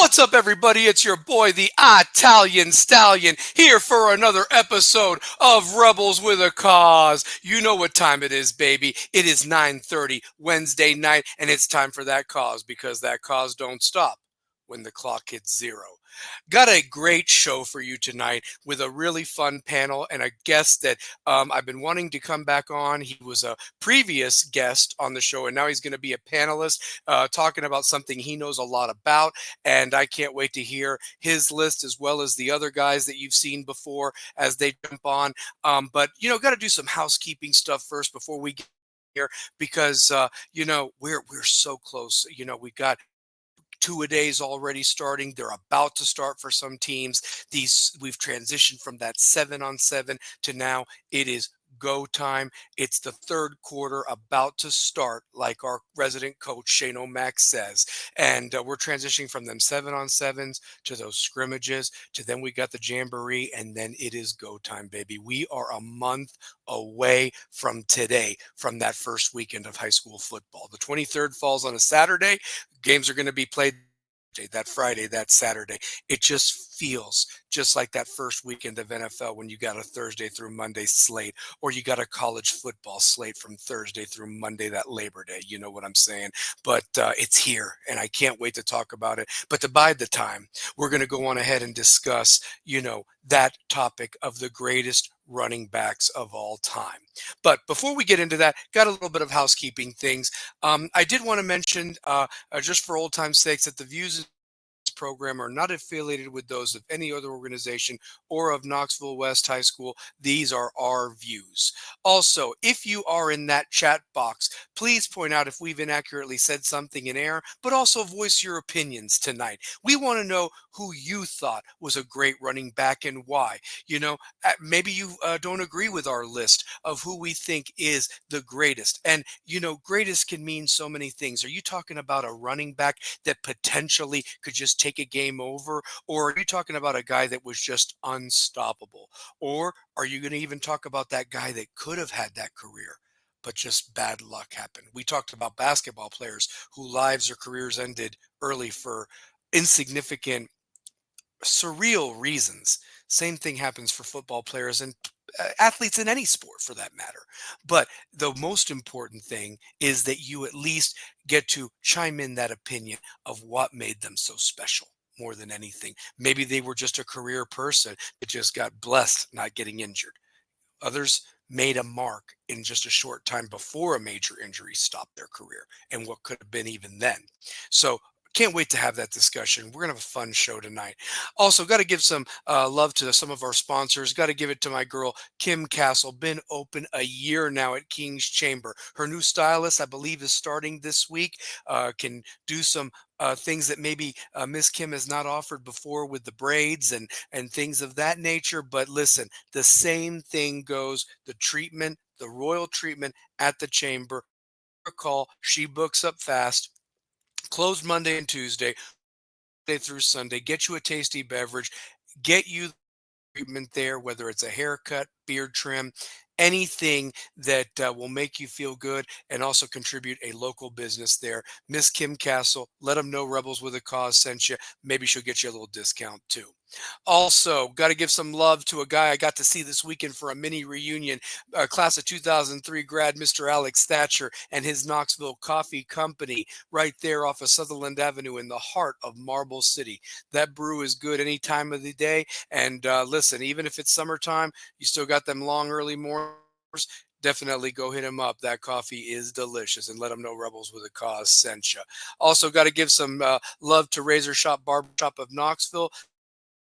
What's up, everybody? It's your boy, the Italian Stallion, here for another episode of Rebels with a Cause. You know what time it is, baby. It is 9:30 Wednesday night, and it's time for that cause because that cause don't stop when the clock hits zero. Got a great show for you tonight with a really fun panel and a guest that I've been wanting to come back on. He was a previous guest on the show, and now he's going to be a panelist talking about something he knows a lot about. And I can't wait to hear his list as well as the other guys that you've seen before as they jump on. But got to do some housekeeping stuff first before we get here because we're so close. We got two-a-days already starting. They're about to start for some teams. We've transitioned from that 7-on-7 to now it is go time. It's the third quarter about to start, like our resident coach Shane O'Mac says. And we're transitioning from them 7-on-7s to those scrimmages to then we got the jamboree, and then it is go time, baby. We are a month away from today, from that first weekend of high school football. The 23rd falls on a Saturday. Games are going to be played that Friday, that Saturday. It just feels just like that first weekend of NFL when you got a Thursday through Monday slate, or you got a college football slate from Thursday through Monday, that Labor Day. You know what I'm saying? But it's here, and I can't wait to talk about it. But to bide the time, we're going to go on ahead and discuss, that topic of the greatest running backs of all time. But before we get into that, got a little bit of housekeeping things. I did want to mention, just for old time's sakes, that the views of this program are not affiliated with those of any other organization or of Knoxville West High School. These are our views. Also, if you are in that chat box, please point out if we've inaccurately said something in air, but also voice your opinions tonight. We want to know who you thought was a great running back and why. Maybe you don't agree with our list of who we think is the greatest. And, greatest can mean so many things. Are you talking about a running back that potentially could just take a game over? Or are you talking about a guy that was just unstoppable? Or are you going to even talk about that guy that could have had that career, but just bad luck happened? We talked about basketball players whose lives or careers ended early for insignificant, surreal reasons. Same thing happens for football players and athletes in any sport for that matter. But the most important thing is that you at least get to chime in that opinion of what made them so special more than anything. Maybe they were just a career person that just got blessed not getting injured. Others made a mark in just a short time before a major injury stopped their career and what could have been even then. So can't wait to have that discussion. We're going to have a fun show tonight. Also, got to give some love to some of our sponsors. Got to give it to my girl, Kim Castle. Been open a year now at King's Chamber. Her new stylist, I believe, is starting this week. Can do some things that maybe Miss Kim has not offered before with the braids and things of that nature. But listen, the same thing goes. The treatment, the royal treatment at the chamber. Call. She books up fast. Closed Monday and Tuesday, Monday through Sunday. Get you a tasty beverage. Get you treatment there, whether it's a haircut, beard trim, anything that will make you feel good and also contribute a local business there. Miss Kim Castle, let them know Rebels with a Cause sent you. Maybe she'll get you a little discount too. Also, got to give some love to a guy I got to see this weekend for a mini reunion, class of 2003 grad, Mr. Alex Thatcher, and his Knoxville Coffee Company right there off of Sutherland Avenue in the heart of Marble City. That brew is good any time of the day. And listen, even if it's summertime, you still got them long early mornings. Definitely go hit him up. That coffee is delicious, and let them know Rebels with a Cause sent you. Also, got to give some love to Razor Shop Barbershop of Knoxville.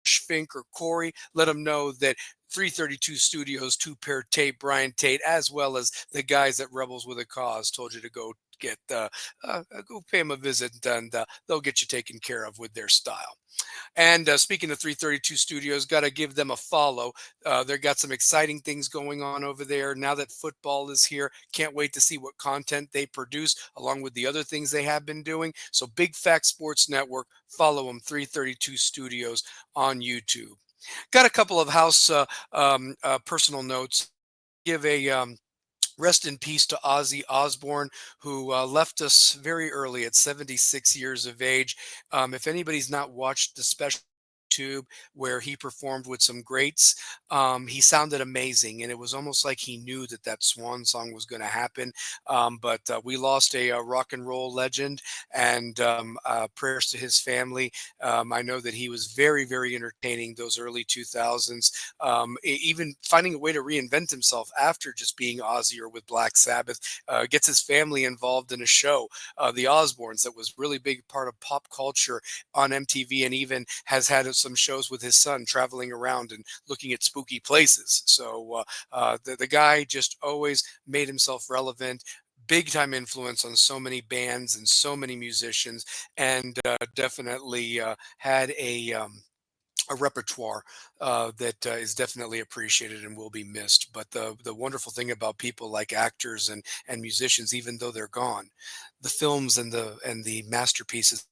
Fink or Corey, let them know that 332 Studios, Two Pair Tape, Brian Tate, as well as the guys at Rebels with a Cause told you to go go pay them a visit, and they'll get you taken care of with their style. And speaking of 332 Studios, got to give them a follow. They've got some exciting things going on over there. Now that football is here, can't wait to see what content they produce along with the other things they have been doing. So Big Fact Sports Network, follow them, 332 Studios on YouTube. Got a couple of house personal notes. Give a Rest in peace to Ozzy Osbourne, who left us very early at 76 years of age. If anybody's not watched the special tube where he performed with some greats, he sounded amazing, and it was almost like he knew that that swan song was going to happen. But we lost a, rock and roll legend, and prayers to his family. I know that he was very, very entertaining those early 2000s, even finding a way to reinvent himself after just being Ozzy or with Black Sabbath, gets his family involved in a show, The Osbournes, that was really big part of pop culture on MTV, and even has had some shows with his son traveling around and looking at spooky places. So the guy just always made himself relevant. Big time influence on so many bands and so many musicians, and definitely had a repertoire that is definitely appreciated and will be missed. But the wonderful thing about people like actors and musicians, even though they're gone, the films and the masterpieces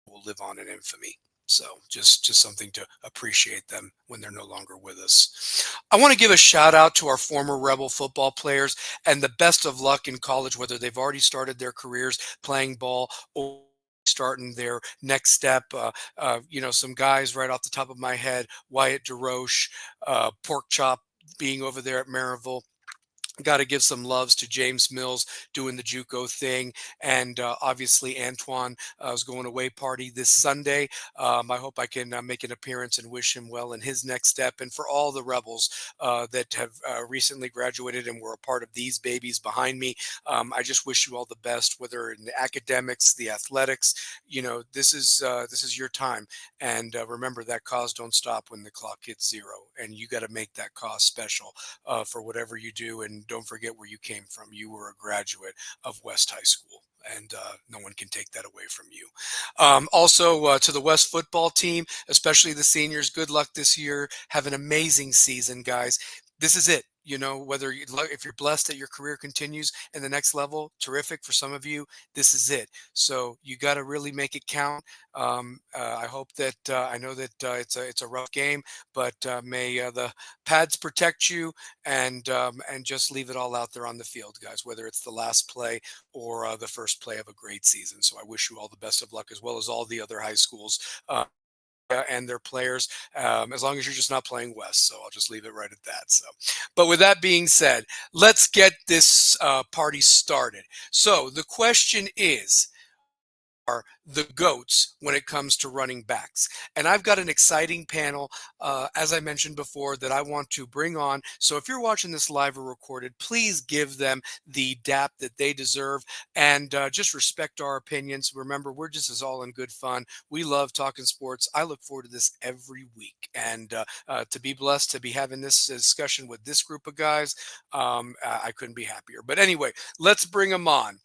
will live on in infamy. So just something to appreciate them when they're no longer with us. I want to give a shout out to our former Rebel football players and the best of luck in college, whether they've already started their careers playing ball or starting their next step. Some guys right off the top of my head: Wyatt DeRoche, Pork Chop being over there at Maryville. Got to give some loves to James Mills doing the JUCO thing, and obviously Antoine is going away party this Sunday. I hope I can make an appearance and wish him well in his next step. And for all the rebels that have recently graduated and were a part of these babies behind me, I just wish you all the best, whether in the academics, the athletics. This is your time, and remember that cause don't stop when the clock hits zero, and you got to make that cause special for whatever you do. And don't forget where you came from. You were a graduate of West High School, and no one can take that away from you. Also, to the West football team, especially the seniors, good luck this year. Have an amazing season, guys. This is it. Whether if you're blessed that your career continues in the next level, terrific for some of you. This is it. So you got to really make it count. I hope that I know that it's a rough game, but may the pads protect you, and just leave it all out there on the field, guys. Whether it's the last play or the first play of a great season. So I wish you all the best of luck, as well as all the other high schools. And their players, as long as you're just not playing West. So I'll just leave it right at that. So, but with that being said, let's get this party started. So the question is, are the GOATs when it comes to running backs. And I've got an exciting panel, as I mentioned before, that I want to bring on. So if you're watching this live or recorded, please give them the dap that they deserve, and just respect our opinions. Remember, we're just as all in good fun. We love talking sports. I look forward to this every week. And to be blessed to be having this discussion with this group of guys, I couldn't be happier. But anyway, let's bring them on.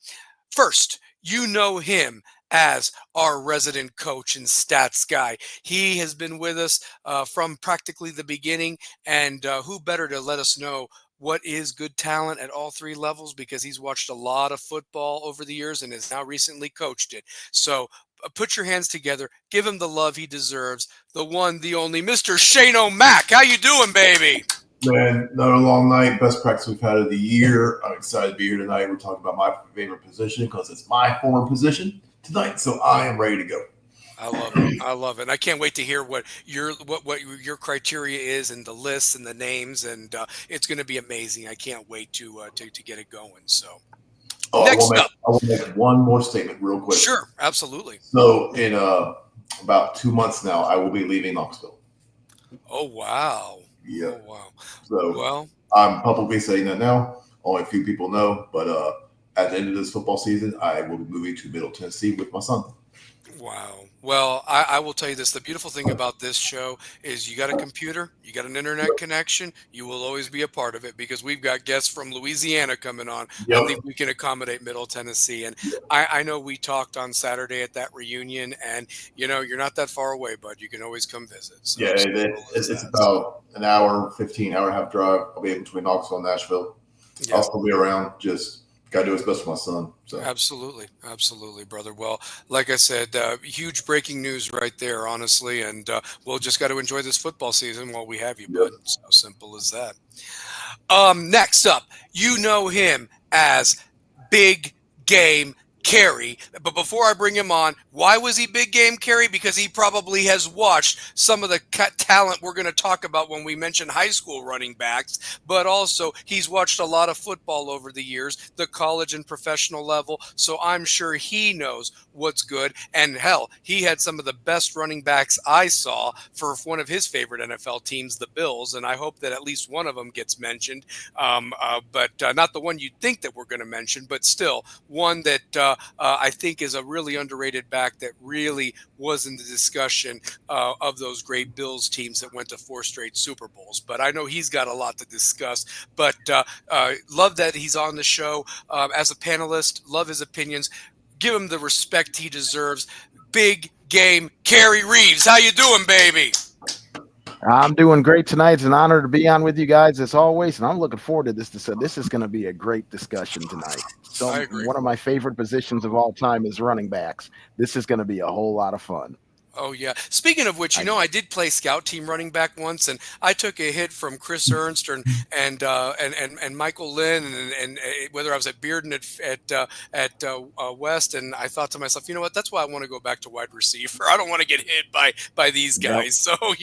First, you know him as our resident coach and stats guy. He has been with us from practically the beginning, and who better to let us know what is good talent at all three levels, because he's watched a lot of football over the years and has now recently coached it. So put your hands together, give him the love he deserves. The one, the only, Mr. Shane O'Mac. How you doing, baby? Man, another long night. Best practice we've had of the year. I'm excited to be here tonight. We're talking about my favorite position because it's my former position tonight. So I am ready to go. I love it. I love it. And I can't wait to hear what your criteria is, and the lists and the names, and it's going to be amazing. I can't wait to get it going. So Oh, next up, I want to make one more statement real quick. sure, absolutely. So in about 2 months now, I will be leaving Knoxville. Oh wow, Yeah. oh wow. So Well, I'm publicly saying that now. Only a few people know, but at the end of this football season, I will be moving to Middle Tennessee with my son. wow. Well, I will tell you this. The beautiful thing about this show is you got a computer, you got an internet connection, you will always be a part of it, because we've got guests from Louisiana coming on. I think Yep. we can accommodate Middle Tennessee. And I know we talked on Saturday at that reunion, and you're not that far away, bud. You can always come visit. So Yeah, simple as it's that. So about an hour, 15 hour and a half drive. I'll be in between Knoxville and Nashville. I'll yeah. still be around. Just got to do what's best for my son. So Absolutely, brother. Well, like I said, huge breaking news right there, honestly, and we'll just got to enjoy this football season while we have you, yep. bud. So simple as that. Next up, you know him as Big Game Kerry. But before I bring him on, why was he Big Game Kerry? Because he probably has watched some of the talent we're going to talk about when we mention high school running backs, but also he's watched a lot of football over the years, the college and professional level. So I'm sure he knows what's good. And hell, he had some of the best running backs I saw for one of his favorite NFL teams, the Bills. And I hope that at least one of them gets mentioned. But not the one you'd think that we're going to mention, but still one that I think is a really underrated back that really was in the discussion of those great Bills teams that went to 4 straight Super Bowls. But I know he's got a lot to discuss. But love that he's on the show as a panelist. Love his opinions. Give him the respect he deserves. Big Game Kerry Reeves. How you doing, baby? I'm doing great tonight. It's an honor to be on with you guys as always, and I'm looking forward to this. This is going to be a great discussion tonight. So I agree. One of my favorite positions of all time is running backs. This is going to be a whole lot of fun. Oh, yeah. Speaking of which, I did play scout team running back once, and I took a hit from Chris Ernst and Michael Lynn, and whether I was at Bearden at West, and I thought to myself, you know what? That's why I want to go back to wide receiver. I don't want to get hit by these guys. Yep. So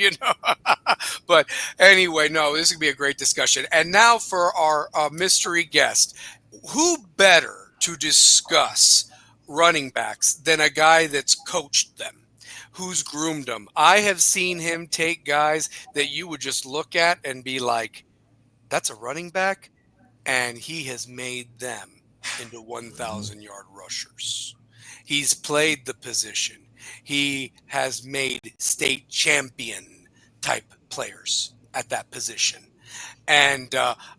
But anyway, no, this is gonna be a great discussion. And now for our mystery guest, who better to discuss running backs than a guy that's coached them? Who's groomed them? I have seen him take guys that you would just look at and be like, that's a running back, and he has made them into 1,000-yard rushers. He's played the position. He has made state champion type players at that position. And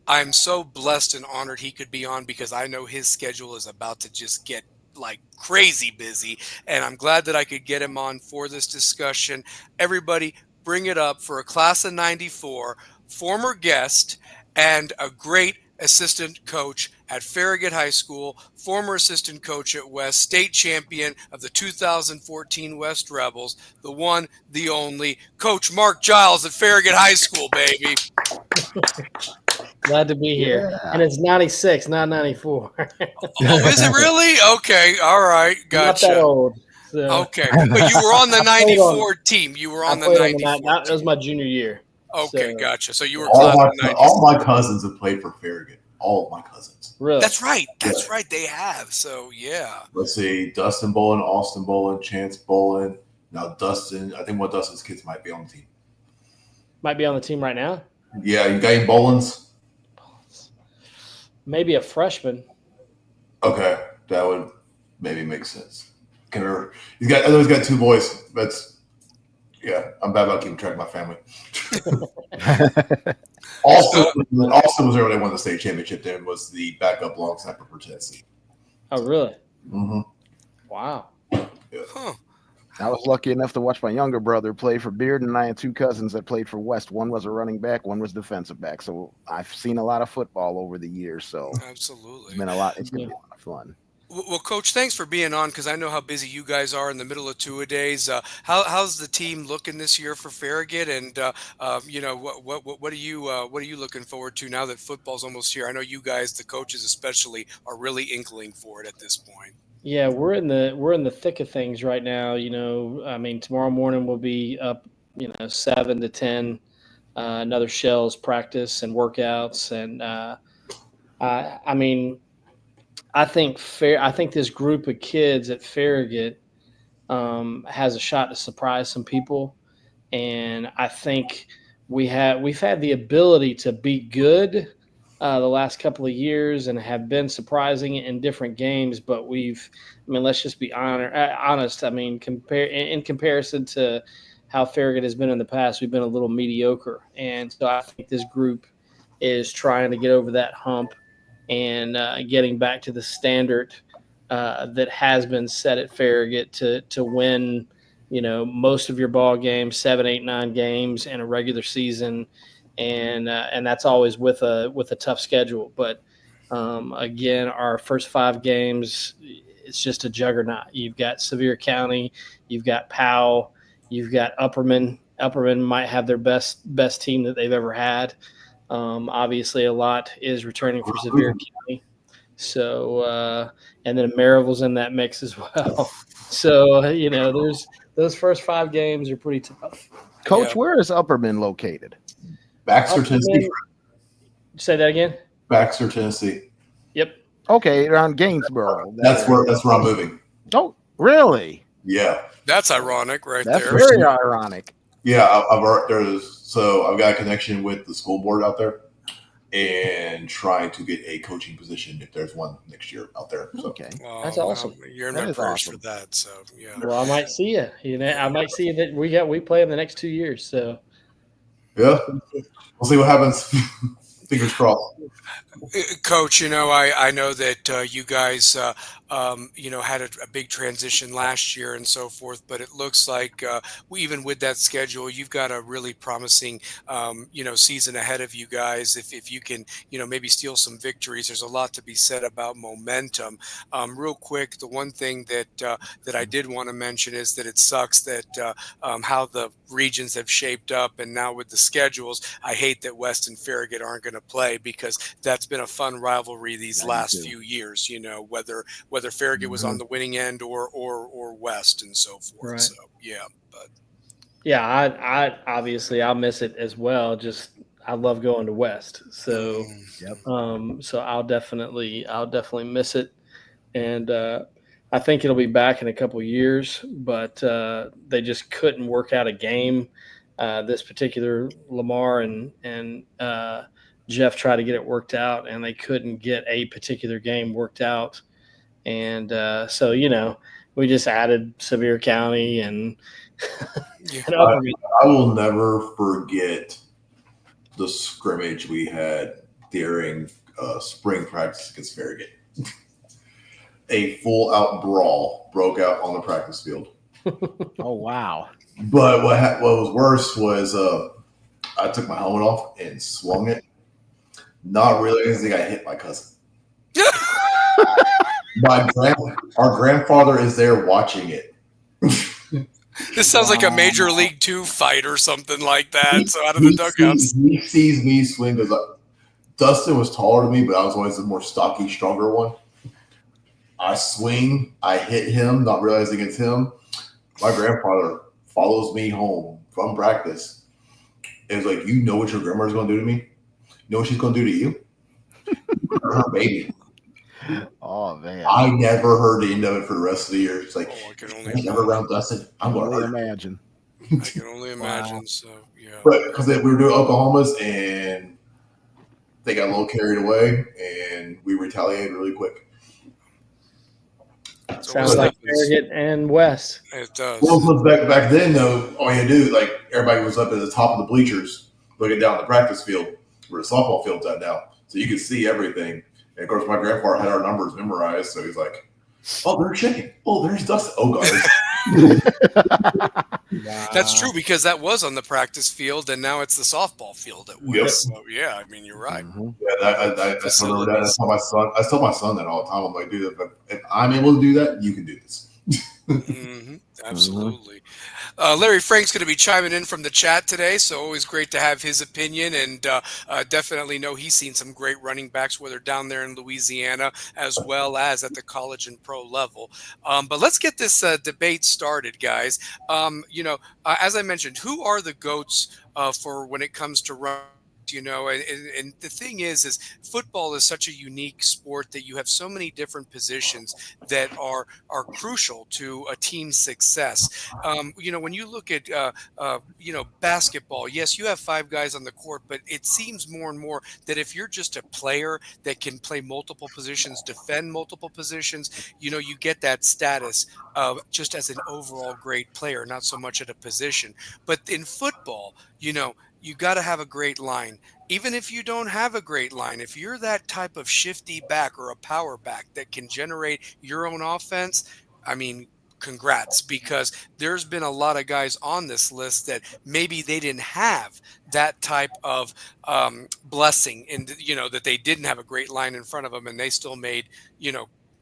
I'm so blessed and honored he could be on because I know his schedule is about to just get like crazy busy, and I'm glad that I could get him on for this discussion. Everybody bring it up for a class of 94, former guest and a great assistant coach at Farragut High School, former assistant coach at West, state champion of the 2014 West Rebels, the one, the only, Coach Mark Giles at Farragut High School, baby. Glad to be here. Yeah. And it's 96, not 94. Oh, is it really? Okay. All right. Gotcha. Not that old. So. Okay. But you were on the 94 team. You were on the 94 team. That was my junior year. Okay. So. Gotcha. So you were all my cousins have played for Farragut. All of my cousins. Really? That's right. That's right. They have. So, yeah. Let's see. Dustin Bolin, Austin Bolin, Chance Bolin. Now, Dustin, I think one of Dustin's kids might be on the team. Might be on the team right now? Yeah. You got any Bolins? Maybe a freshman. Okay. That would maybe make sense. I know he's got 2 boys. I'm bad about keeping track of my family. Austin was there when they won the state championship. There was the backup long snapper for Tennessee. Oh, really? Mm-hmm. Wow. Yeah. Huh. I was lucky enough to watch my younger brother play for Bearden, and I had 2 cousins that played for West. One was a running back, one was defensive back. So I've seen a lot of football over the years. So Absolutely. It's been a lot. It's going to be a lot of fun. Well, Coach, thanks for being on because I know how busy you guys are in the middle of two-a-days. How's the team looking this year for Farragut? And what are you looking forward to now that football's almost here? I know you guys, the coaches especially, are really inkling for it at this point. Yeah, we're in the thick of things right now. Tomorrow morning we'll be up, 7 to 10, another shells practice and workouts, and I think this group of kids at Farragut has a shot to surprise some people, and I think we've had the ability to be good the last couple of years and have been surprising in different games. But let's just be honest. In comparison to how Farragut has been in the past, we've been a little mediocre, and so I think this group is trying to get over that hump and getting back to the standard that has been set at Farragut to win, most of your ball games, 7, 8, 9 games in a regular season, and that's always with a tough schedule. But Again, our first 5 games, it's just a juggernaut. You've got Sevier County, you've got Powell, you've got Upperman. Upperman might have their best team that they've ever had. Obviously, a lot is returning for Sevier County. So, and then Maryville's in that mix as well. So, there's those first 5 games are pretty tough. Coach, Yeah. where is Upperman located? Baxter, Tennessee. Say that again. Baxter, Tennessee. Yep. Okay, around Gainesboro. That's where I'm moving. Oh, really? Yeah. That's ironic, right That's there. very ironic. Yeah, I've got a connection with the school board out there, and trying to get a coaching position if there's one next year out there. So. Okay. Well, That's awesome. You're in That my is prayers awesome. for that. So yeah. Well, I might see you. I might see you that we play in the next 2 years. So Yeah, we'll see what happens. Fingers crossed. Coach, I know that you guys, had a big transition last year and so forth, but it looks like even with that schedule, you've got a really promising, season ahead of you guys. If you can, maybe steal some victories, there's a lot to be said about momentum. Real quick, the one thing that I did want to mention is that it sucks that how the regions have shaped up, and now with the schedules, I hate that West and Farragut aren't going to play, because that's been a fun rivalry these last few years. Whether Farragut was on the winning end or West and so forth. Right. So yeah, but yeah, I obviously I'll miss it as well. Just I love going to West. So so I'll definitely miss it, and I think it'll be back in a couple of years. But they just couldn't work out a game. This particular Lamar and Jeff tried to get it worked out, and they couldn't get a particular game worked out. And so we just added Sevier County and. And I will never forget the scrimmage we had during spring practice against Farragut. A full-out brawl broke out on the practice field. Oh, wow. But what was worse was I took my helmet off and swung it, not realizing I hit my cousin. Our grandfather is there watching it. This sounds like a Major League 2 fight or something like that. So out of the dugouts. He sees me swing because Dustin was taller than me, but I was always the more stocky, stronger one. I swing, I hit him, not realizing it's him. My grandfather follows me home from practice. And it's like, you know what your grandma's going to do to me? You know what she's going to do to you? Her baby. Oh, man. I never heard the end of it for the rest of the year. It's like, I can only never around Dustin. I'm going to imagine. I can only imagine. Wow. So, yeah. But because we were doing Oklahoma's and they got a little carried away and we retaliated really quick. Sounds like Farragut and West. It does. Well, back then, though, all you do, like, everybody was up at the top of the bleachers looking down the practice field where the softball field's at now. So you could see everything. And of course, my grandfather had our numbers memorized, so he's like, "Oh, they're shaking. Oh, there's Dustin. Oh, God." Wow. That's true, because that was on the practice field, and now it's the softball field at West. Yep. So yeah, I mean, you're right. Mm-hmm. Yeah, I remember that. I tell my son that all the time. I'm like, dude, if I'm able to do that, you can do this. Mm-hmm. Absolutely. Larry Frank's going to be chiming in from the chat today, so always great to have his opinion, and definitely know he's seen some great running backs, whether down there in Louisiana as well as at the college and pro level. But let's get this debate started, guys. As I mentioned, who are the GOATs for when it comes to running? And the thing is football is such a unique sport that you have so many different positions that are crucial to a team's success. When you look at basketball, yes, you have 5 guys on the court, but it seems more and more that if you're just a player that can play multiple positions, defend multiple positions, you get that status just as an overall great player, not so much at a position. But in football, you got to have a great line. Even if you don't have a great line, if you're that type of shifty back or a power back that can generate your own offense, I mean, congrats, because there's been a lot of guys on this list that maybe they didn't have that type of blessing, and that they didn't have a great line in front of them, and they still made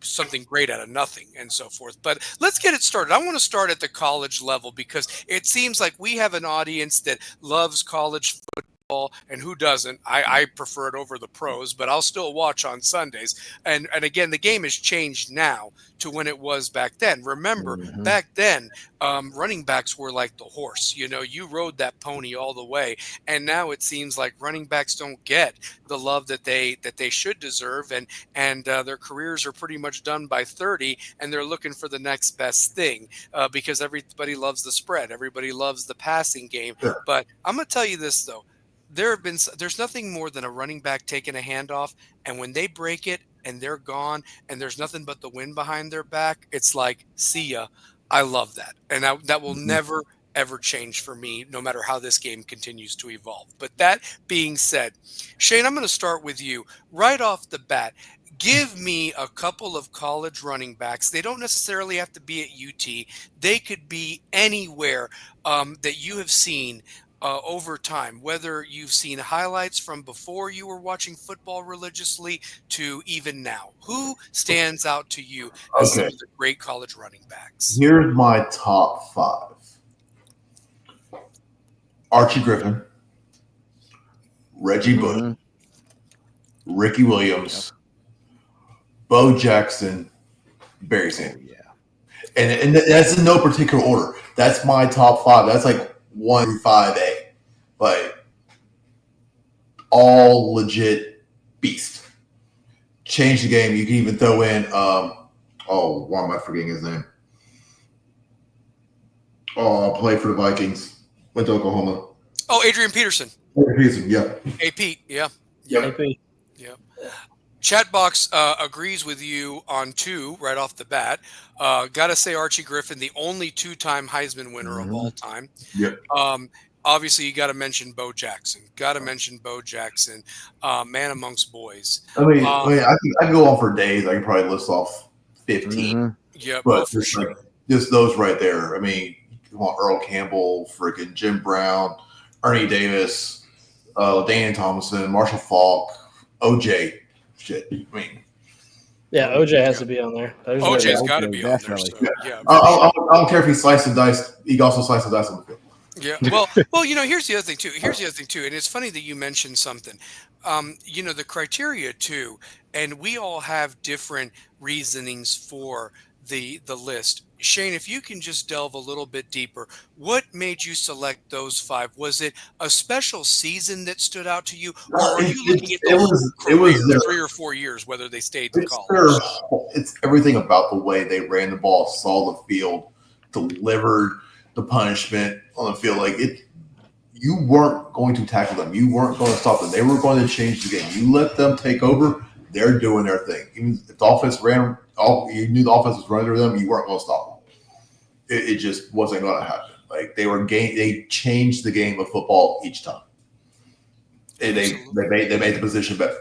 something great out of nothing and so forth. But let's get it started. I want to start at the college level, because it seems like we have an audience that loves college football, and who doesn't? I prefer it over the pros, but I'll still watch on Sundays. And again, the game has changed now to when it was back then. Remember, back then, running backs were like the horse. You rode that pony all the way, and now it seems like running backs don't get the love that they should deserve, and their careers are pretty much done by 30, and they're looking for the next best thing, because everybody loves the spread, everybody loves the passing game. Sure. But I'm going to tell you this though. There's nothing more than a running back taking a handoff, and when they break it and they're gone and there's nothing but the wind behind their back, it's like, see ya. I love that. And that will never, ever change for me, no matter how this game continues to evolve. But that being said, Shane, I'm going to start with you right off the bat. Give me a couple of college running backs. They don't necessarily have to be at UT. They could be anywhere that you have seen over time, whether you've seen highlights from before you were watching football religiously to even now. Who stands out to you as some of the great college running backs? Here's my top 5. Archie Griffin, Reggie Bush, Ricky Williams, Bo Jackson, Barry Sanders. And that's in no particular order. That's my top 5. That's like 1 through 5A, but all legit beast. Change the game. You can even throw in why am I forgetting his name? Played for the Vikings. Went to Oklahoma. Oh, Adrian Peterson. Adrian Peterson, yeah. AP, yeah. Yep. AP. Yeah. Chatbox agrees with you on 2 right off the bat. Got to say Archie Griffin, the only 2-time Heisman winner of all time. Yep. Obviously, you got to mention Bo Jackson. Man amongst boys. I mean, I can go on for days. I can probably list off 15. Yeah, but for sure. Like, just those right there. I mean, you want Earl Campbell, freaking Jim Brown, Ernie Davis, Dan Thomason, Marshall Falk, OJ. Shit, I mean, yeah, OJ has to be on there. OJ's got to be on there. So, yeah, I don't care if he sliced and diced. He also sliced and diced on the field. Yeah. Well, here's the other thing too. And it's funny that you mentioned something. The criteria too, and we all have different reasonings for the list. Shane, if you can just delve a little bit deeper, what made you select those 5? Was it a special season that stood out to you, or are you looking at it was 3 or 4 years, whether they stayed in college? It's everything about the way they ran the ball, saw the field, delivered the punishment on the field. Like you weren't going to tackle them. You weren't going to stop them. They were going to change the game. You let them take over. They're doing their thing. Even if the offense ran, you knew the offense was running through them. You weren't going to stop them. It just wasn't going to happen. Like they changed the game of football each time. And they made the position better.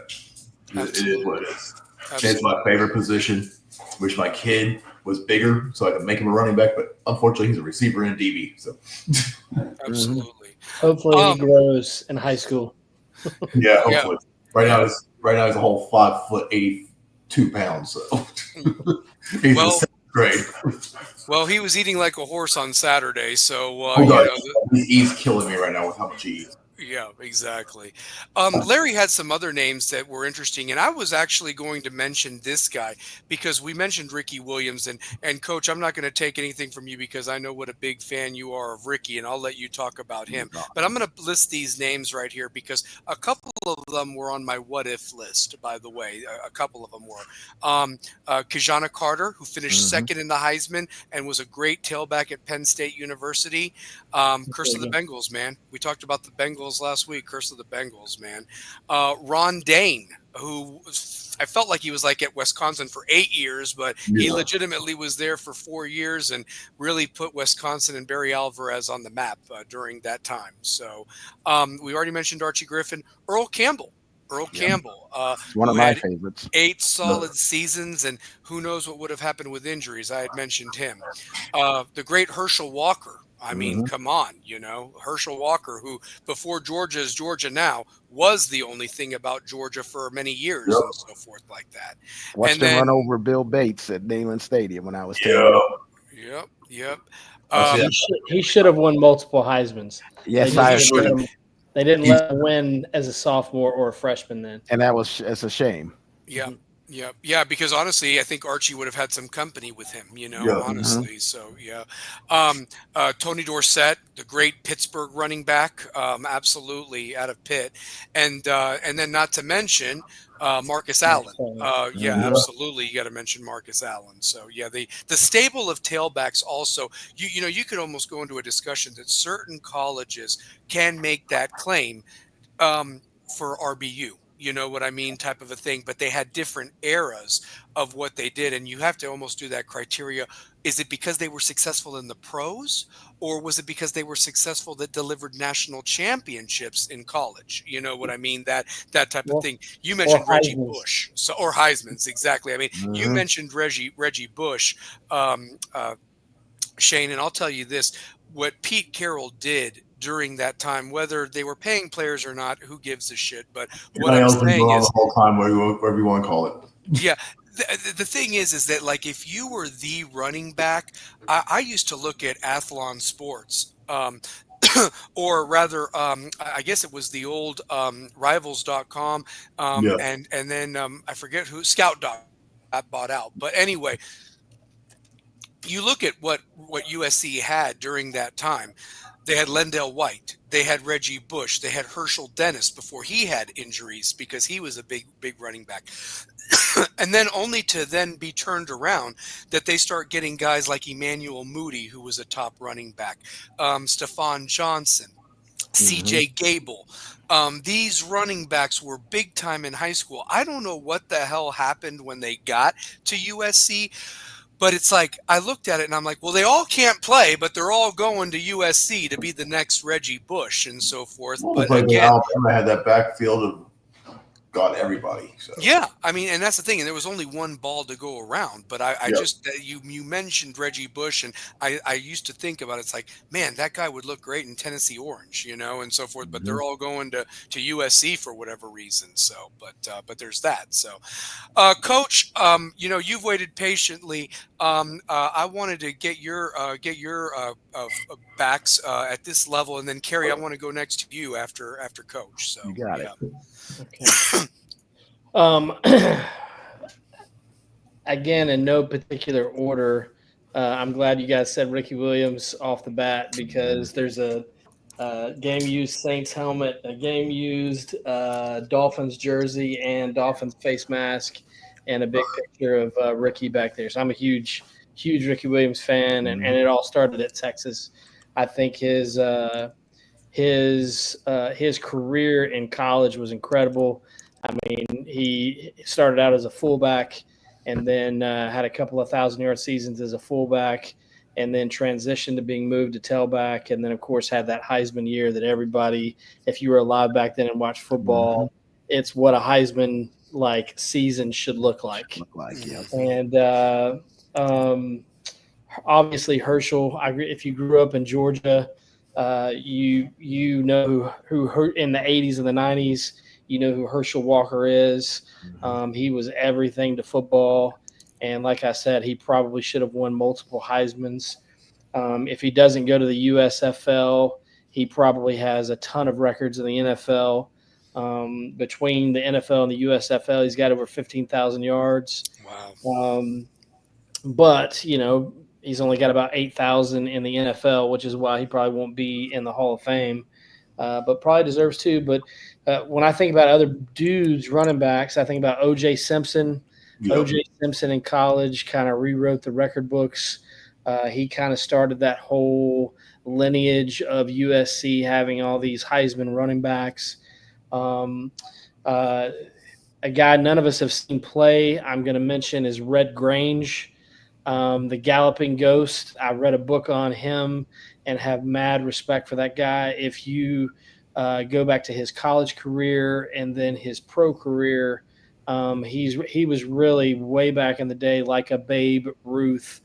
It is what it is. It's my favorite position. Wish my kid was bigger so I could make him a running back, but unfortunately he's a receiver and a DB. So absolutely. Hopefully he grows in high school. Yeah, hopefully. Yeah. Right now he's a whole 5 foot 82 pounds. So he's in 7th grade. Well, he was eating like a horse on Saturday, so he's killing me right now with how much he eats. Yeah, exactly. Larry had some other names that were interesting, and I was actually going to mention this guy because we mentioned Ricky Williams, and Coach, I'm not going to take anything from you because I know what a big fan you are of Ricky, and I'll let you talk about him. But I'm going to list these names right here because a couple of them were on my what if list, by the way. A couple of them were. Kajana Carter, who finished second in the Heisman and was a great tailback at Penn State University. Curse of the Bengals, man. We talked about the Bengals last week. Curse of the Bengals, man. Ron Dane, who I felt like he was like at Wisconsin for 8 years, but he legitimately was there for 4 years and really put Wisconsin and Barry Alvarez on the map during that time. So we already mentioned Archie Griffin. Earl Campbell Earl Yep. Campbell, It's one who of my had favorites. 8 solid seasons, and who knows what would have happened with injuries. I had mentioned him. The great Herschel Walker. I mean, Mhm. come on, Herschel Walker, who before Georgia is Georgia now, was the only thing about Georgia for many years Yep. and so forth like that. Watched And him run then, over Bill Bates at Neyland Stadium when I was 10 Yeah. years. yep. I see Um, that. He should have won multiple Heismans. Yes, he I should agree. have. They didn't He's- let him win as a sophomore or a freshman then. And it's a shame. Yeah. Mhm. Yeah, because honestly, I think Archie would have had some company with him, Yeah. honestly. So, yeah. Tony Dorsett, the great Pittsburgh running back, absolutely out of Pitt. And then not to mention Marcus Allen. Yeah, Mhm. absolutely. You got to mention Marcus Allen. So, yeah, the stable of tailbacks also, you could almost go into a discussion that certain colleges can make that claim um, for RBU. You know what I mean, type of a thing. But they had different eras of what they did, and you have to almost do that criteria. Is it because they were successful in the pros, or was it because they were successful that delivered national championships in college? You know what I mean? That type of Or, thing. You or mentioned Reggie Heisman's. Bush, or Heisman's, exactly. I mean, you Mhm. mentioned Reggie Bush. Um, uh, Shane, and I'll tell you this, what Pete Carroll did during that time, whether they were paying players or not, who gives a shit? But what I'm NIL's been saying going on is, the whole time, whatever you want to call it. yeah, the thing is that like if you were the running back, I used to look at Athlon Sports. Or rather, I guess it was the old rivals.com, Yeah. and then I forget who Scout got bought out. But anyway, you look at what USC had during that time. They had Lendell White, they had Reggie Bush, they had Herschel Dennis before he had injuries because he was a big running back. And then only to then be turned around that they start getting guys like Emmanuel Moody, who was a top running back, Stephon Johnson, Mhm. CJ Gable. These running backs were big time in high school. I don't know what the hell happened when they got to USC, but it's like I looked at it and I'm like, well, they all can't play, but they're all going to USC to be the next Reggie Bush and so forth. Well, But like when again, Alabama had that backfield of got everybody. So yeah, I mean, and that's the thing. And there was only one ball to go around. But I yeah. just you mentioned Reggie Bush, and I used to think about it, it's like, man, that guy would look great in Tennessee Orange, and so forth. But Mhm. they're all going to USC for whatever reason. So, but there's that. So, Coach, you've waited patiently. I wanted to get your backs at this level, and then Kerry, I want to go next to you after Coach. So You got it. yeah. Okay. Again, in no particular order, I'm glad you guys said Ricky Williams off the bat because there's a game used Saints helmet, a game used Dolphins jersey, and Dolphins face mask, and a big picture of Ricky back there. So I'm a huge Ricky Williams fan, and it all started at Texas. I think his career in college was incredible. I mean, he started out as a fullback and then had a couple of 1,000-yard seasons as a fullback and then transitioned to being moved to tailback. And then, of course, had that Heisman year that everybody, if you were alive back then and watched football, it's what a Heisman like season should look like. Yeah. And obviously Herschel, if you grew up in Georgia, you know who in the 80s and the 90s, you know who Herschel Walker is. He was everything to football. And like I said, he probably should have won multiple Heismans. If he doesn't go to the USFL, he probably has a ton of records in the NFL. Between the NFL and the USFL, he's got over 15,000 yards. Wow. But, he's only got about 8,000 in the NFL, which is why he probably won't be in the Hall of Fame, but probably deserves to. But when I think about other dudes, running backs, I think about O.J. Simpson. Yeah. O.J. Simpson in college kind of rewrote the record books. He kind of started that whole lineage of USC having all these Heisman running backs. A guy none of us have seen play I'm going to mention is Red Grange. The Galloping Ghost. I read a book on him and have mad respect for that guy. If you go back to his college career and then his pro career, he was really way back in the day like a Babe Ruth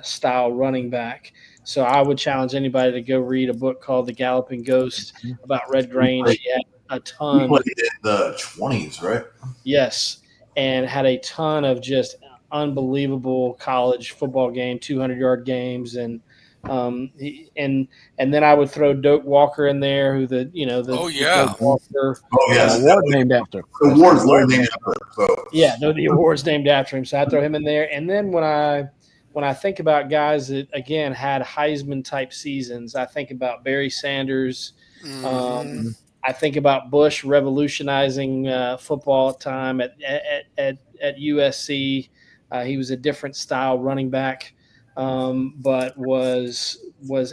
style running back. So I would challenge anybody to go read a book called The Galloping Ghost about Red Grange. He had a He ton. played in the 20s, right? Yes, and had a ton of just unbelievable college football game, 200-yard games, and and then I would throw Doak Walker in there, who the Oh, the yeah. Doak Walker. Oh, An yes. award named after. The award's literally named after him. So, Yeah, no, the award's named after him, so I throw him in there. And then when I think about guys that again had Heisman type seasons, I think about Barry Sanders. Mhm. I think about Bush revolutionizing football at time at USC. He was a different style running back, but was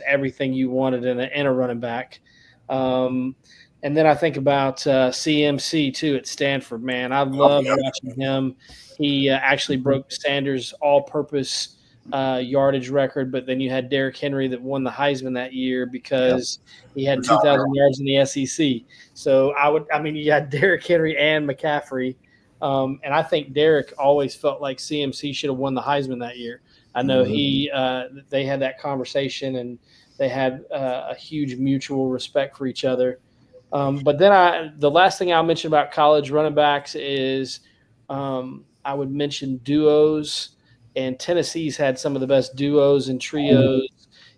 everything you wanted in a running back. And then I think about CMC too at Stanford. Man, I loved watching him. He actually broke Sanders' all-purpose yardage record, but then you had Derrick Henry that won the Heisman that year because he had 2,000 yards in the SEC. So you had Derrick Henry and McCaffrey. And I think Derrick always felt like CMC should have won the Heisman that year. I know they had that conversation and they had a huge mutual respect for each other. But then the last thing I'll mention about college running backs is I would mention duos, and Tennessee's had some of the best duos and trios.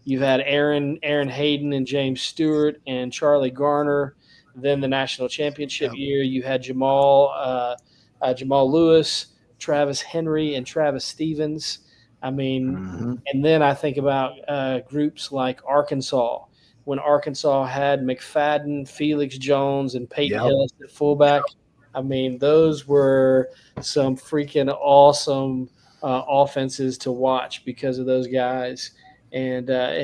You've had Aaron Hayden and James Stewart and Charlie Garner. Then the national championship year, you had Jamal Lewis, Travis Henry, and Travis Stevens. I mean, and then I think about groups like Arkansas. When Arkansas had McFadden, Felix Jones, and Peyton Hillis at fullback, I mean, those were some freaking awesome offenses to watch because of those guys. And I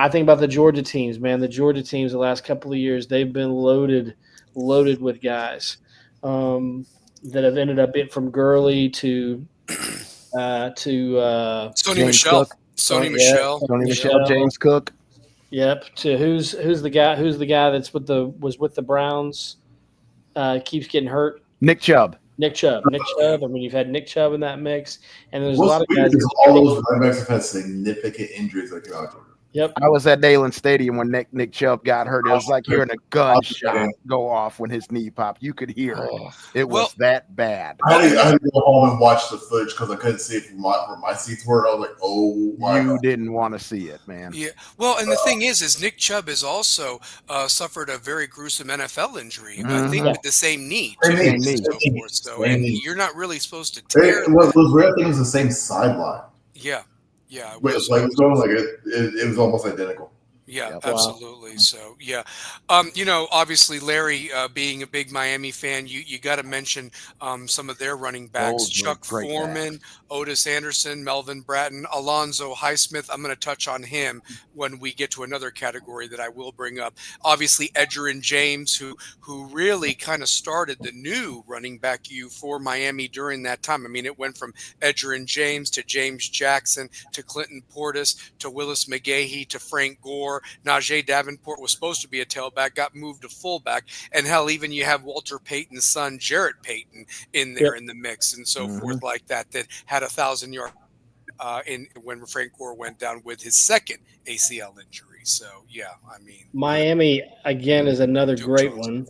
think about the Georgia teams, man. The Georgia teams the last couple of years, they've been loaded with guys that have ended up from Gurley to Sony James Michelle. Cook. Sony Michelle. Sony Michelle, James Cook. Yep. To who's the guy that's was with the Browns? Keeps getting hurt. Nick Chubb. Nick Chubb. I mean, you've had Nick Chubb in that mix, and there's a lot of guys. All those running backs have had significant injuries that came out. Yep. I was at Neyland Stadium when Nick Chubb got hurt. It was like hearing a gunshot go off when his knee popped. You could hear it. It was that bad. I had to go home and watch the footage because I couldn't see it from where my seats were. I was like, oh my God. Didn't want to see it, man. Yeah. Well, and the thing is Nick Chubb has also suffered a very gruesome NFL injury. I think with the same knee. So you're not really supposed to tear. Those rare things, the same sideline. Yeah. Yeah, it was it was almost identical. Yeah, absolutely. Wow. So, yeah. Obviously, Larry, being a big Miami fan, you got to mention some of their running backs. Chuck Foreman, Otis Anderson, Melvin Bratton, Alonzo Highsmith. I'm going to touch on him when we get to another category that I will bring up. Obviously, Edgerrin James, who really kind of started the new running back for Miami during that time. I mean, it went from Edgerrin James to James Jackson to Clinton Portis to Willis McGahee to Frank Gore. Najee Davenport was supposed to be a tailback, got moved to fullback, and hell, even you have Walter Payton's son, Jarrett Payton, in there in the mix, and so forth like that had 1,000-yard when Frank Gore went down with his second ACL injury. So yeah, I mean, Miami again is another great one.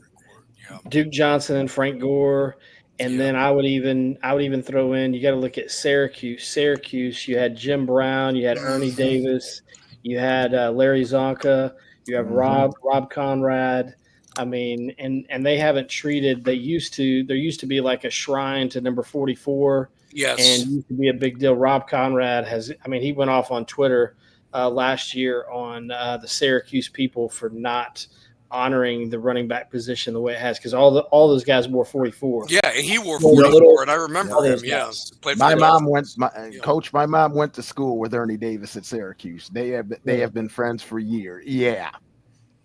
Duke Johnson and Frank Gore. And then I would even throw in, you got to look at Syracuse. You had Jim Brown, you had Ernie Davis, you had Larry Zonka, you have Rob Conrad. I mean, and they haven't treated. There used to be like a shrine to number 44. Yes, and used to be a big deal. Rob Conrad he went off on Twitter last year on the Syracuse people for not honoring the running back position the way it has, because all those guys wore 44. Yeah, and he wore 44, and I remember him. Yeah, my mom went to school with Ernie Davis at Syracuse. They have been friends for years. Yeah,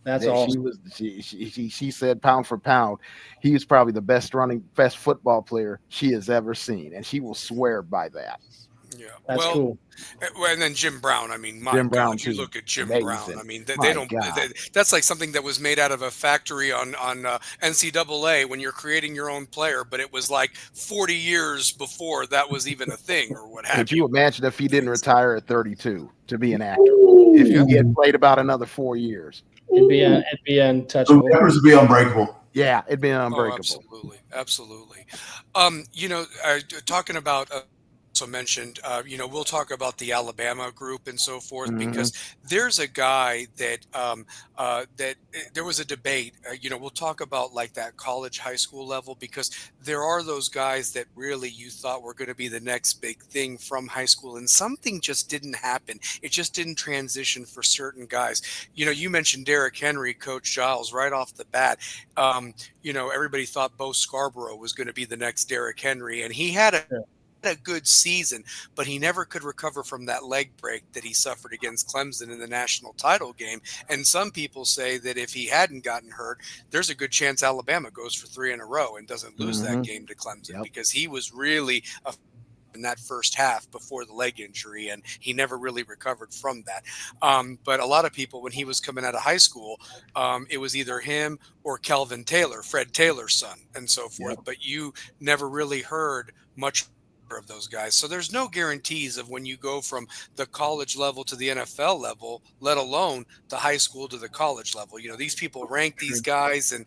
that's awesome. She said pound for pound, he was probably the best football player she has ever seen, and she will swear by that. Yeah. That's Well, cool. and then Jim Brown. I mean, my Jim Brown, God, you too. look at Jim Amazing. Brown. I mean, My they don't. God. That's like something that was made out of a factory on NCAA when you're creating your own player, but it was like 40 years before that was even a thing or what have Could you. you imagine if he didn't retire at 32 to be an actor? If he had played about another 4 years. It'd be The untouchable. Packers would be unbreakable. Yeah, it'd be Oh, unbreakable. absolutely, absolutely. Talking about. Also mentioned, we'll talk about the Alabama group and so forth because there's a guy there was a debate. We'll talk about like that college, high school level because there are those guys that really you thought were going to be the next big thing from high school, and something just didn't happen. It just didn't transition for certain guys. You mentioned Derrick Henry, Coach Giles, right off the bat. Everybody thought Bo Scarborough was going to be the next Derrick Henry, and he had a good season, but he never could recover from that leg break that he suffered against Clemson in the national title game. And some people say that if he hadn't gotten hurt, there's a good chance Alabama goes for 3 in a row and doesn't lose that game to Clemson because he was really in that first half before the leg injury, and he never really recovered from that. But a lot of people, when he was coming out of high school, it was either him or Kelvin Taylor, Fred Taylor's son, and so forth. But you never really heard much of those guys. So there's no guarantees of when you go from the college level to the NFL level, let alone the high school to the college level. These people rank these guys, and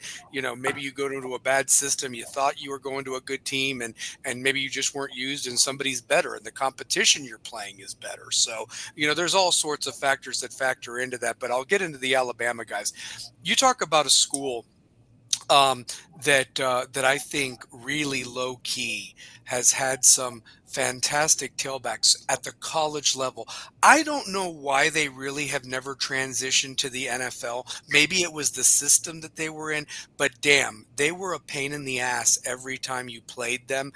maybe you go into a bad system. You thought you were going to a good team, and maybe you just weren't used, and somebody's better, and the competition you're playing is better. So there's all sorts of factors that factor into that. But I'll get into the Alabama guys. You talk about a school that I think really low key has had some fantastic tailbacks at the college level. I don't know why they really have never transitioned to the NFL. Maybe it was the system that they were in, but damn, they were a pain in the ass every time you played them.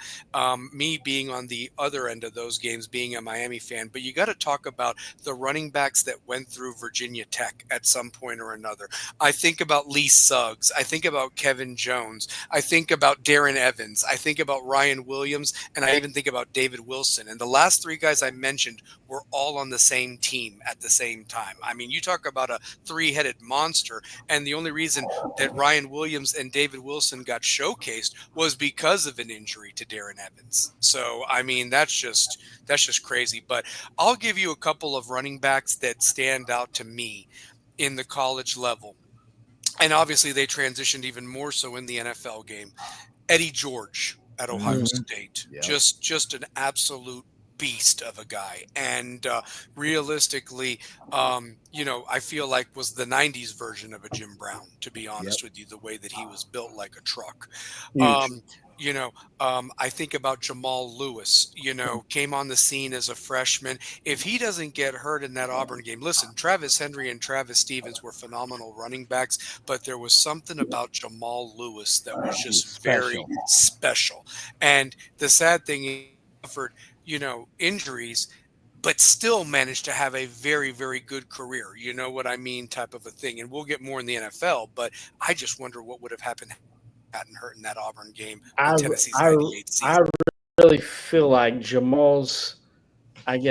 Me being on the other end of those games, being a Miami fan, but you got to talk about the running backs that went through Virginia Tech at some point or another. I think about Lee Suggs. I think about Kevin Jones. I think about Darren Evans. I think about Ryan Williams, and I even think about David Wilson. And the last 3 guys I mentioned were all on the same team at the same time. I mean, you talk about a 3-headed monster, and the only reason that Ryan Williams and David Wilson got showcased was because of an injury to Darren Evans. So, I mean, that's just crazy. But I'll give you a couple of running backs that stand out to me in the college level. And obviously they transitioned even more so in the NFL game. Eddie George at Ohio State, just an absolute beast of a guy. And realistically, I feel like was the 90s version of a Jim Brown, to be honest with you, the way that he was built like a truck. I think about Jamal Lewis, came on the scene as a freshman. If he doesn't get hurt in that Auburn game, listen, Travis Henry and Travis Stevens were phenomenal running backs, but there was something about Jamal Lewis that was just very special. And the sad thing, he suffered, injuries, but still managed to have a very, very good career. You know what I mean? Type of a thing. And we'll get more in the NFL, but I just wonder what would have happened gotten hurt in that Auburn game with Tennessee's 98 season. I really feel like Jamal's,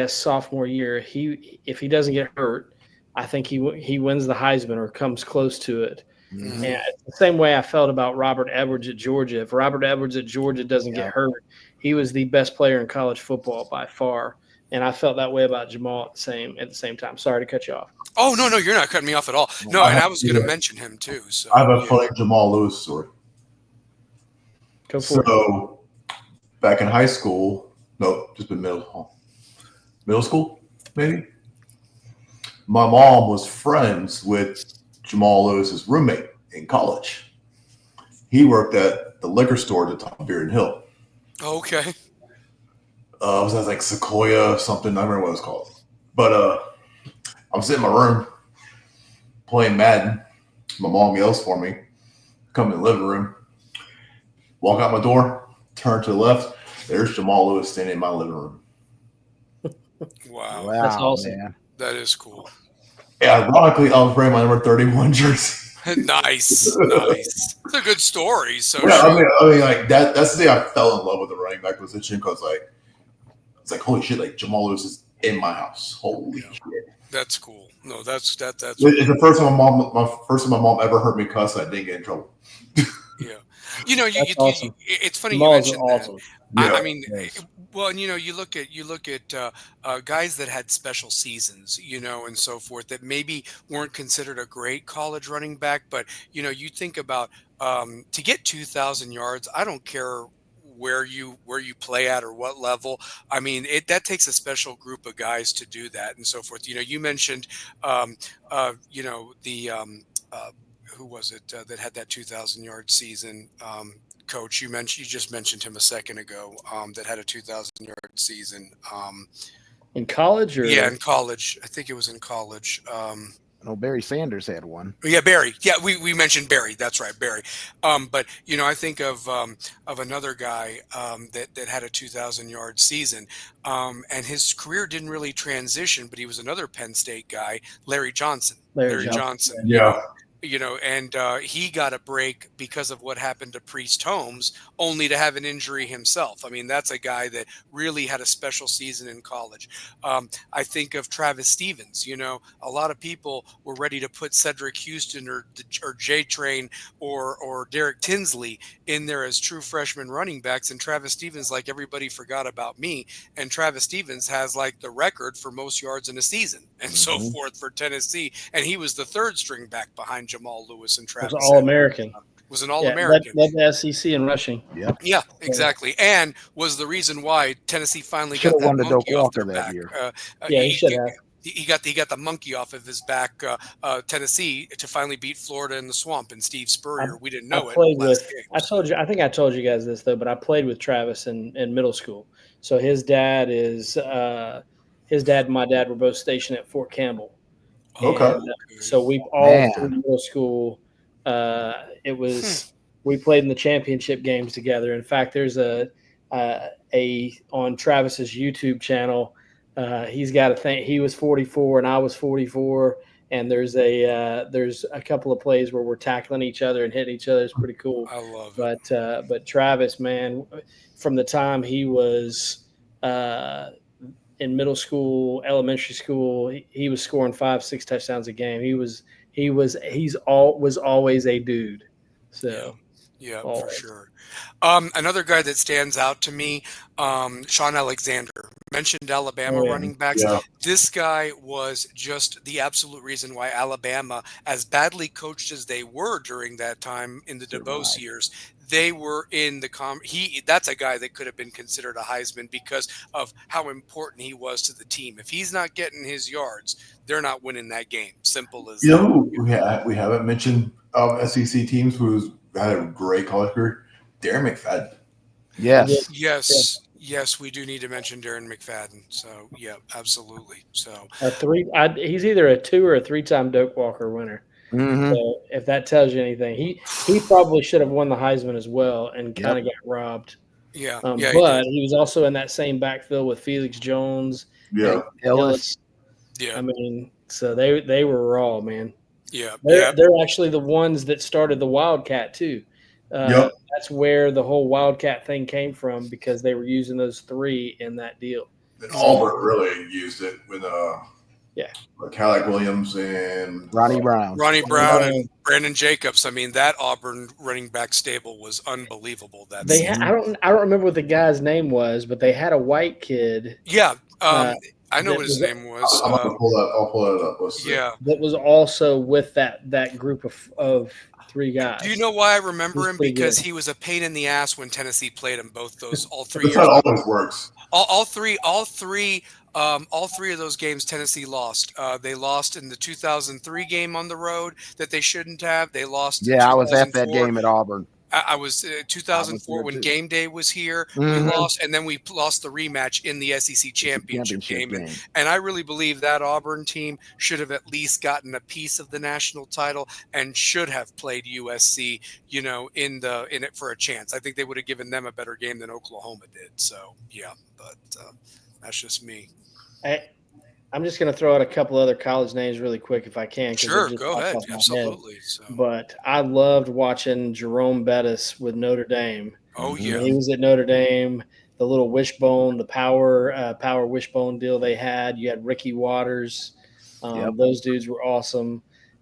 sophomore year, if he doesn't get hurt, I think he wins the Heisman or comes close to it. And it's the same way I felt about Robert Edwards at Georgia. If Robert Edwards at Georgia doesn't get hurt, he was the best player in college football by far. And I felt that way about Jamal at the same time. Sorry to cut you off. Oh, no, you're not cutting me off at all. No, and I was going to mention him too. So I have a funny Jamal Lewis story. So back in high school, just in middle school, maybe. My mom was friends with Jamal Lewis's roommate in college. He worked at the liquor store at the top of Bearden Hill. Okay. It was like Sequoia something. I don't remember what it was called. But I'm sitting in my room playing Madden. My mom yells for me. Come in the living room. Walk out my door. Turn to the left. There's Jamal Lewis standing in my living room. Wow. That's awesome. Man. That is cool. Yeah, ironically, I was wearing my number 31 jersey. Nice. It's a good story. So yeah, I mean, like that's the day I fell in love with the running back position because, like, It's like, holy shit, like Jamal Lewis is in my house. Holy shit. That's cool. No, that's It's the first time my mom ever heard me cuss. I didn't get in trouble. Yeah. You know, That's awesome. it's funny you Jamal's mentioned awesome. that. Yeah. I mean, Yes. well, and you look at guys that had special seasons, and so forth that maybe weren't considered a great college running back, but you think about to get 2,000 yards. I don't care where you play at or what level. I mean, that takes a special group of guys to do that and so forth. You mentioned, um, the who was it that had that 2,000-yard season? Coach, you just mentioned him a second ago. That had a 2,000-yard season. In college, or Yeah, in college. I think it was in college. No, Barry Sanders had one. Yeah, Barry. Yeah, we mentioned Barry. That's right, Barry. But I think of another guy that had a 2,000-yard season, and his career didn't really transition, but he was another Penn State guy, Larry Johnson. Larry Johnson. Yeah. And he got a break because of what happened to Priest Holmes, only to have an injury himself. I mean, that's a guy that really had a special season in college. I think of Travis Stevens. A lot of people were ready to put Cedric Houston or J Train or Derek Tinsley in there as true freshman running backs, and Travis Stevens, like, everybody forgot about me. And Travis Stevens has like the record for most yards in a season and so forth for Tennessee, and he was the third string back behind Jamal Lewis and Travis. Was All-American. Was an All-American. Led the SEC in rushing. Yep. Yeah, exactly. And was the reason why Tennessee finally Should got have won that the Doak monkey off their Walker that back. year. He should have. He got the monkey off of his back, Tennessee, to finally beat Florida in the swamp. And Steve Spurrier, we didn't know it. I think I told you guys this though, but I played with Travis in middle school. So his dad and my dad were both stationed at Fort Campbell. Okay. And, so we all through middle school, we played in the championship games together. In fact, there's a on Travis's YouTube channel. He's got a thing. He was 44 and I was 44, and there's a couple of plays where we're tackling each other and hitting each other. It's pretty cool. I love it. But Travis, man, from the time he was in middle school, elementary school, he was scoring 5-6 touchdowns a game. He's always a dude. So yeah, for sure. Another guy that stands out to me, Sean Alexander. Mentioned Alabama running backs. Yeah. This guy was just the absolute reason why Alabama, as badly coached as they were during that time in the DeBose years, they were in the that's a guy that could have been considered a Heisman because of how important he was to the team. If he's not getting his yards, they're not winning that game. Simple as that. We haven't mentioned SEC teams who's had a great college career. Darren McFadden. Yes, we do need to mention Darren McFadden. So yeah, absolutely. So he's either a 2 or a 3-time Doak Walker winner. Mm-hmm. So if that tells you anything, he probably should have won the Heisman as well and kind of got robbed. Yeah, but he was also in that same backfield with Felix Jones. Yeah, Ellis. Yeah, I mean, so they were raw, man. Yeah, they're actually the ones that started the Wildcat too. That's where the whole Wildcat thing came from, because they were using those 3 in that deal. And Auburn really used it with Cadillac Williams and Ronnie Brown and Brandon Jacobs. I mean, that Auburn running back stable was unbelievable. I don't remember what the guy's name was, but they had a white kid. Yeah, I know what his name was. I'll pull it up. Let's see. Yeah, that was also with that group of 3 guys. Do you know why I remember him? Because he was a pain in the ass when Tennessee played him. All 3 years. That's how it always works. All three of those games Tennessee lost. They lost in the 2003 game on the road that they shouldn't have. They lost. Yeah, I was at that game at Auburn. I was 2004 when game day was here. Mm-hmm. We lost, and then we lost the rematch in the SEC championship game. And I really believe that Auburn team should have at least gotten a piece of the national title and should have played USC, in it for a chance. I think they would have given them a better game than Oklahoma did. So yeah, but that's just me. I'm just going to throw out a couple other college names really quick if I can. Sure, go ahead. Absolutely. So. But I loved watching Jerome Bettis with Notre Dame. Oh, yeah. He was at Notre Dame. little wishbone, the power wishbone deal they had. You had Ricky Waters. Those dudes were awesome.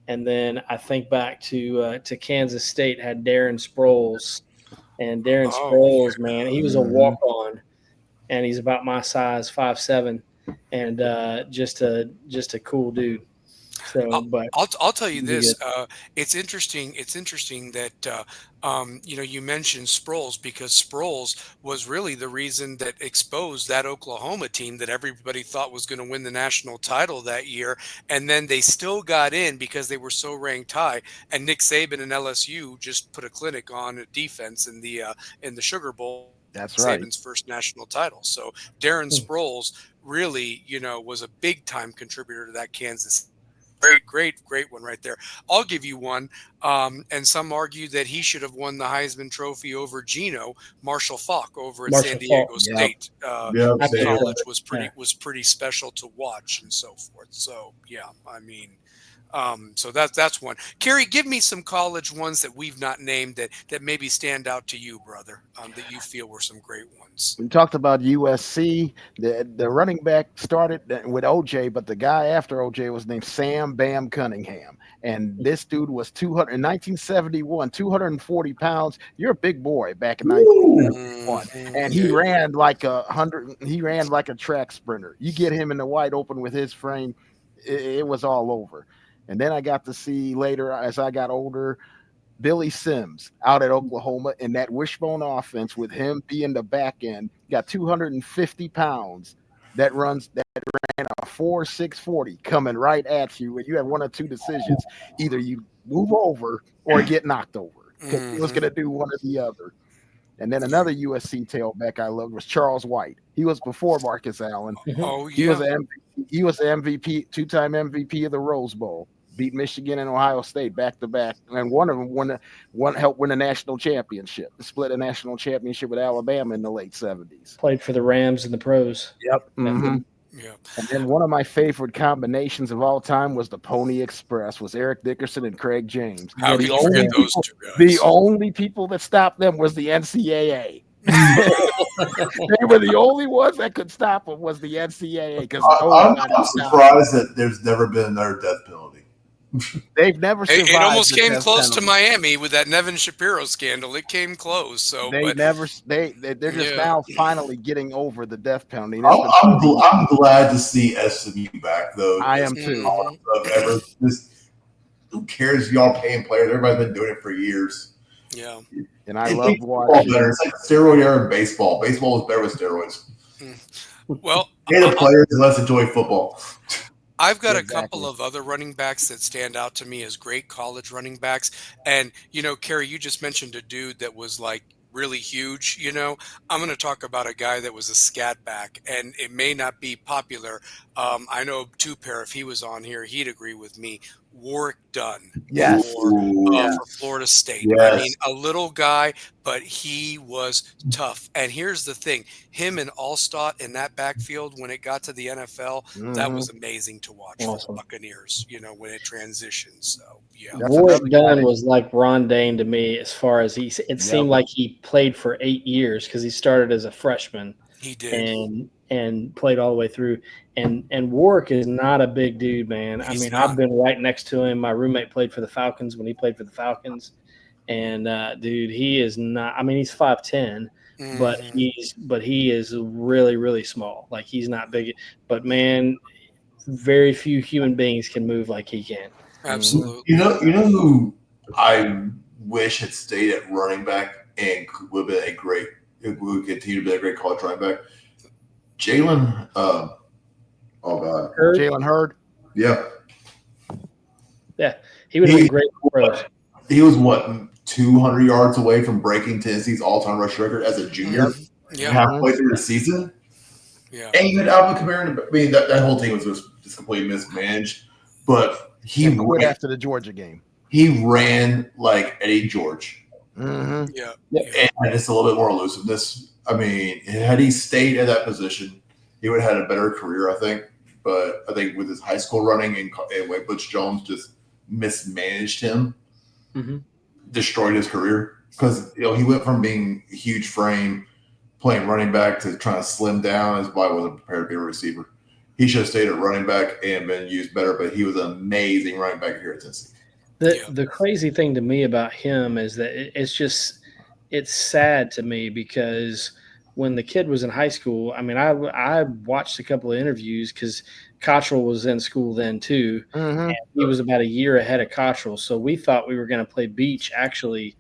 And then I think back to Kansas State had Darren Sproles, and Darren Sproles, man, he was a walk on, and he's about my size, 5'7", and just a cool dude. So, but I'll tell you this. It's interesting. It's interesting that you mentioned Sproles, because Sproles was really the reason that exposed that Oklahoma team that everybody thought was going to win the national title that year, and then they still got in because they were so ranked high. And Nick Saban and LSU just put a clinic on defense in the Sugar Bowl. That's right. Saban's first national title. So Darren Sproles really, was a big time contributor to that Kansas. Great one right there. I'll give you one. And some argue that he should have won the Heisman Trophy over Geno. Marshall Faulk over at San Diego State. College was pretty special to watch and so forth. So yeah, I mean, so that's one. Kerry, give me some college ones that we've not named that maybe stand out to you, brother, that you feel were some great ones. We talked about USC. The running back started with OJ, but the guy after OJ was named Sam Bam Cunningham. And this dude was 1971, 240 pounds. You're a big boy back in 1971. And he ran like a track sprinter. You get him in the wide open with his frame, it was all over. And then I got to see later, as I got older, Billy Sims out at Oklahoma in that wishbone offense with him being the back end. Got 250 pounds that ran a 4.640 coming right at you. And you have one or two decisions. Either you move over or get knocked over. Because he was going to do one or the other. And then another USC tailback I loved was Charles White. He was before Marcus Allen. Oh, yeah. He was the MVP, two-time MVP of the Rose Bowl. Beat Michigan and Ohio State back to back, and one of them helped win a national championship. Split a national championship with Alabama in the late 70s. Played for the Rams and the pros. Yep. Mm-hmm. Yeah. And then one of my favorite combinations of all time was the Pony Express. Was Eric Dickerson and Craig James. How do you forget those two guys? The only people that stopped them was the NCAA. They were the only ones that could stop them. Was the NCAA? Because I'm surprised that there's never been another death penalty. They've never survived. It almost came close to Miami with that Nevin Shapiro scandal. It came close. So they're just now finally getting over the death penalty. I'm glad to see SMU back, though. I am too. Who cares? Y'all paying players? Everybody's been doing it for years. Yeah, and I love watching. It's like steroid era in baseball. Baseball is better with steroids. Well, the players let's enjoy football. I've got a couple of other running backs that stand out to me as great college running backs. And, Kerry, you just mentioned a dude that was like really huge. I'm going to talk about a guy that was a scat back, and it may not be popular. I know Two-Pair, if he was on here, he'd agree with me. Warwick Dunn for Florida State. Yes. I mean, a little guy, but he was tough. And here's the thing. Him and Allstott in that backfield, when it got to the NFL, that was amazing to watch for the Buccaneers, when it transitioned. So, yeah. Warwick Dunn was like Ron Dane to me as far as it seemed like he played for 8 years because he started as a freshman. He did. And played all the way through. And Warwick is not a big dude, man. I've been right next to him. My roommate played for the Falcons when he played for the Falcons. And dude, he is not. He's 5'10", but he is really, really small. Like, he's not big. But man, very few human beings can move like he can. Absolutely. You know who I wish had stayed at continue to be a great college running back? Jalen. Jalen Hurd. Yeah. Yeah, he would have been great for us. He was 200 yards away from breaking Tennessee's all-time rush record as a junior. Yeah. Halfway through the season. Yeah. And you had Alvin Kamara. That whole team was just completely mismanaged. But he quit after the Georgia game. He ran like Eddie George. Mm-hmm. Yeah. And just a little bit more elusiveness. Had he stayed at that position, he would have had a better career, I think. But I think with his high school running and way Butch Jones just mismanaged him, destroyed his career. Because he went from being a huge frame playing running back to trying to slim down. His body wasn't prepared to be a receiver. He should have stayed at running back and been used better, but he was an amazing running back here at Tennessee. The crazy thing to me about him is that it's sad to me because when the kid was in high school, I mean, I watched a couple of interviews because Cottrell was in school then too. Mhm. And he was about a year ahead of Cottrell. So we thought we were going to play beach actually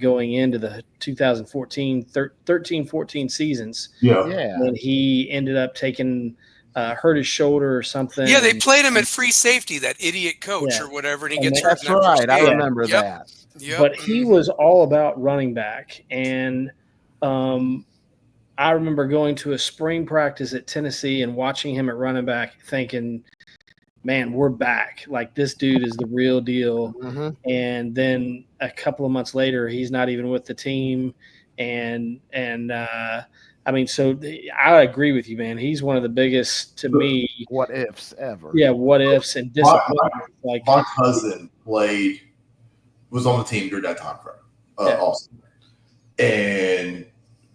going into the 2014, 13-14 seasons. Yeah. And he ended up taking hurt his shoulder or something. Yeah, they played him at free safety, that idiot coach or whatever, and he gets hurt. That's right. I remember that. Yep. But he was all about running back. And I remember going to a spring practice at Tennessee and watching him at running back thinking, man, we're back. Like, this dude is the real deal. Mm-hmm. And then a couple of months later, he's not even with the team. And I mean, so I agree with you, man. He's one of the biggest, to me, what ifs ever. Yeah, what ifs and disappointments. Like, my cousin was on the team during that time frame, also, and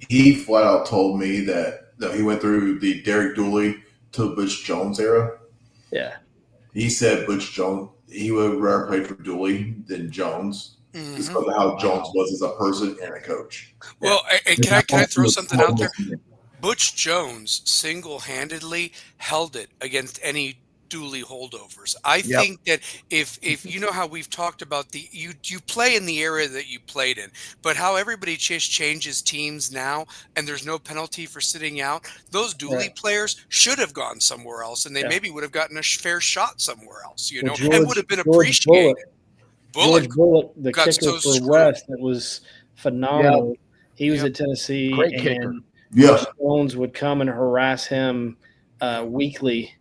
he flat out told me that he went through the Derek Dooley to Butch Jones era. Yeah, he said Butch Jones, he would rather play for Dooley than Jones. Just because of how Jones was as a person and a coach. Well, and can I throw something out there? Butch Jones single-handedly held it against any Dooley holdovers. I think that if you know how we've talked about you play in the area that you played in, but how everybody just changes teams now and there's no penalty for sitting out, those Dooley players should have gone somewhere else and they maybe would have gotten a fair shot somewhere else, you know, and would have been appreciated. George Bullock, the kicker for West, that was phenomenal. He was at Tennessee. Great kicker. Jones would come and harass him weekly,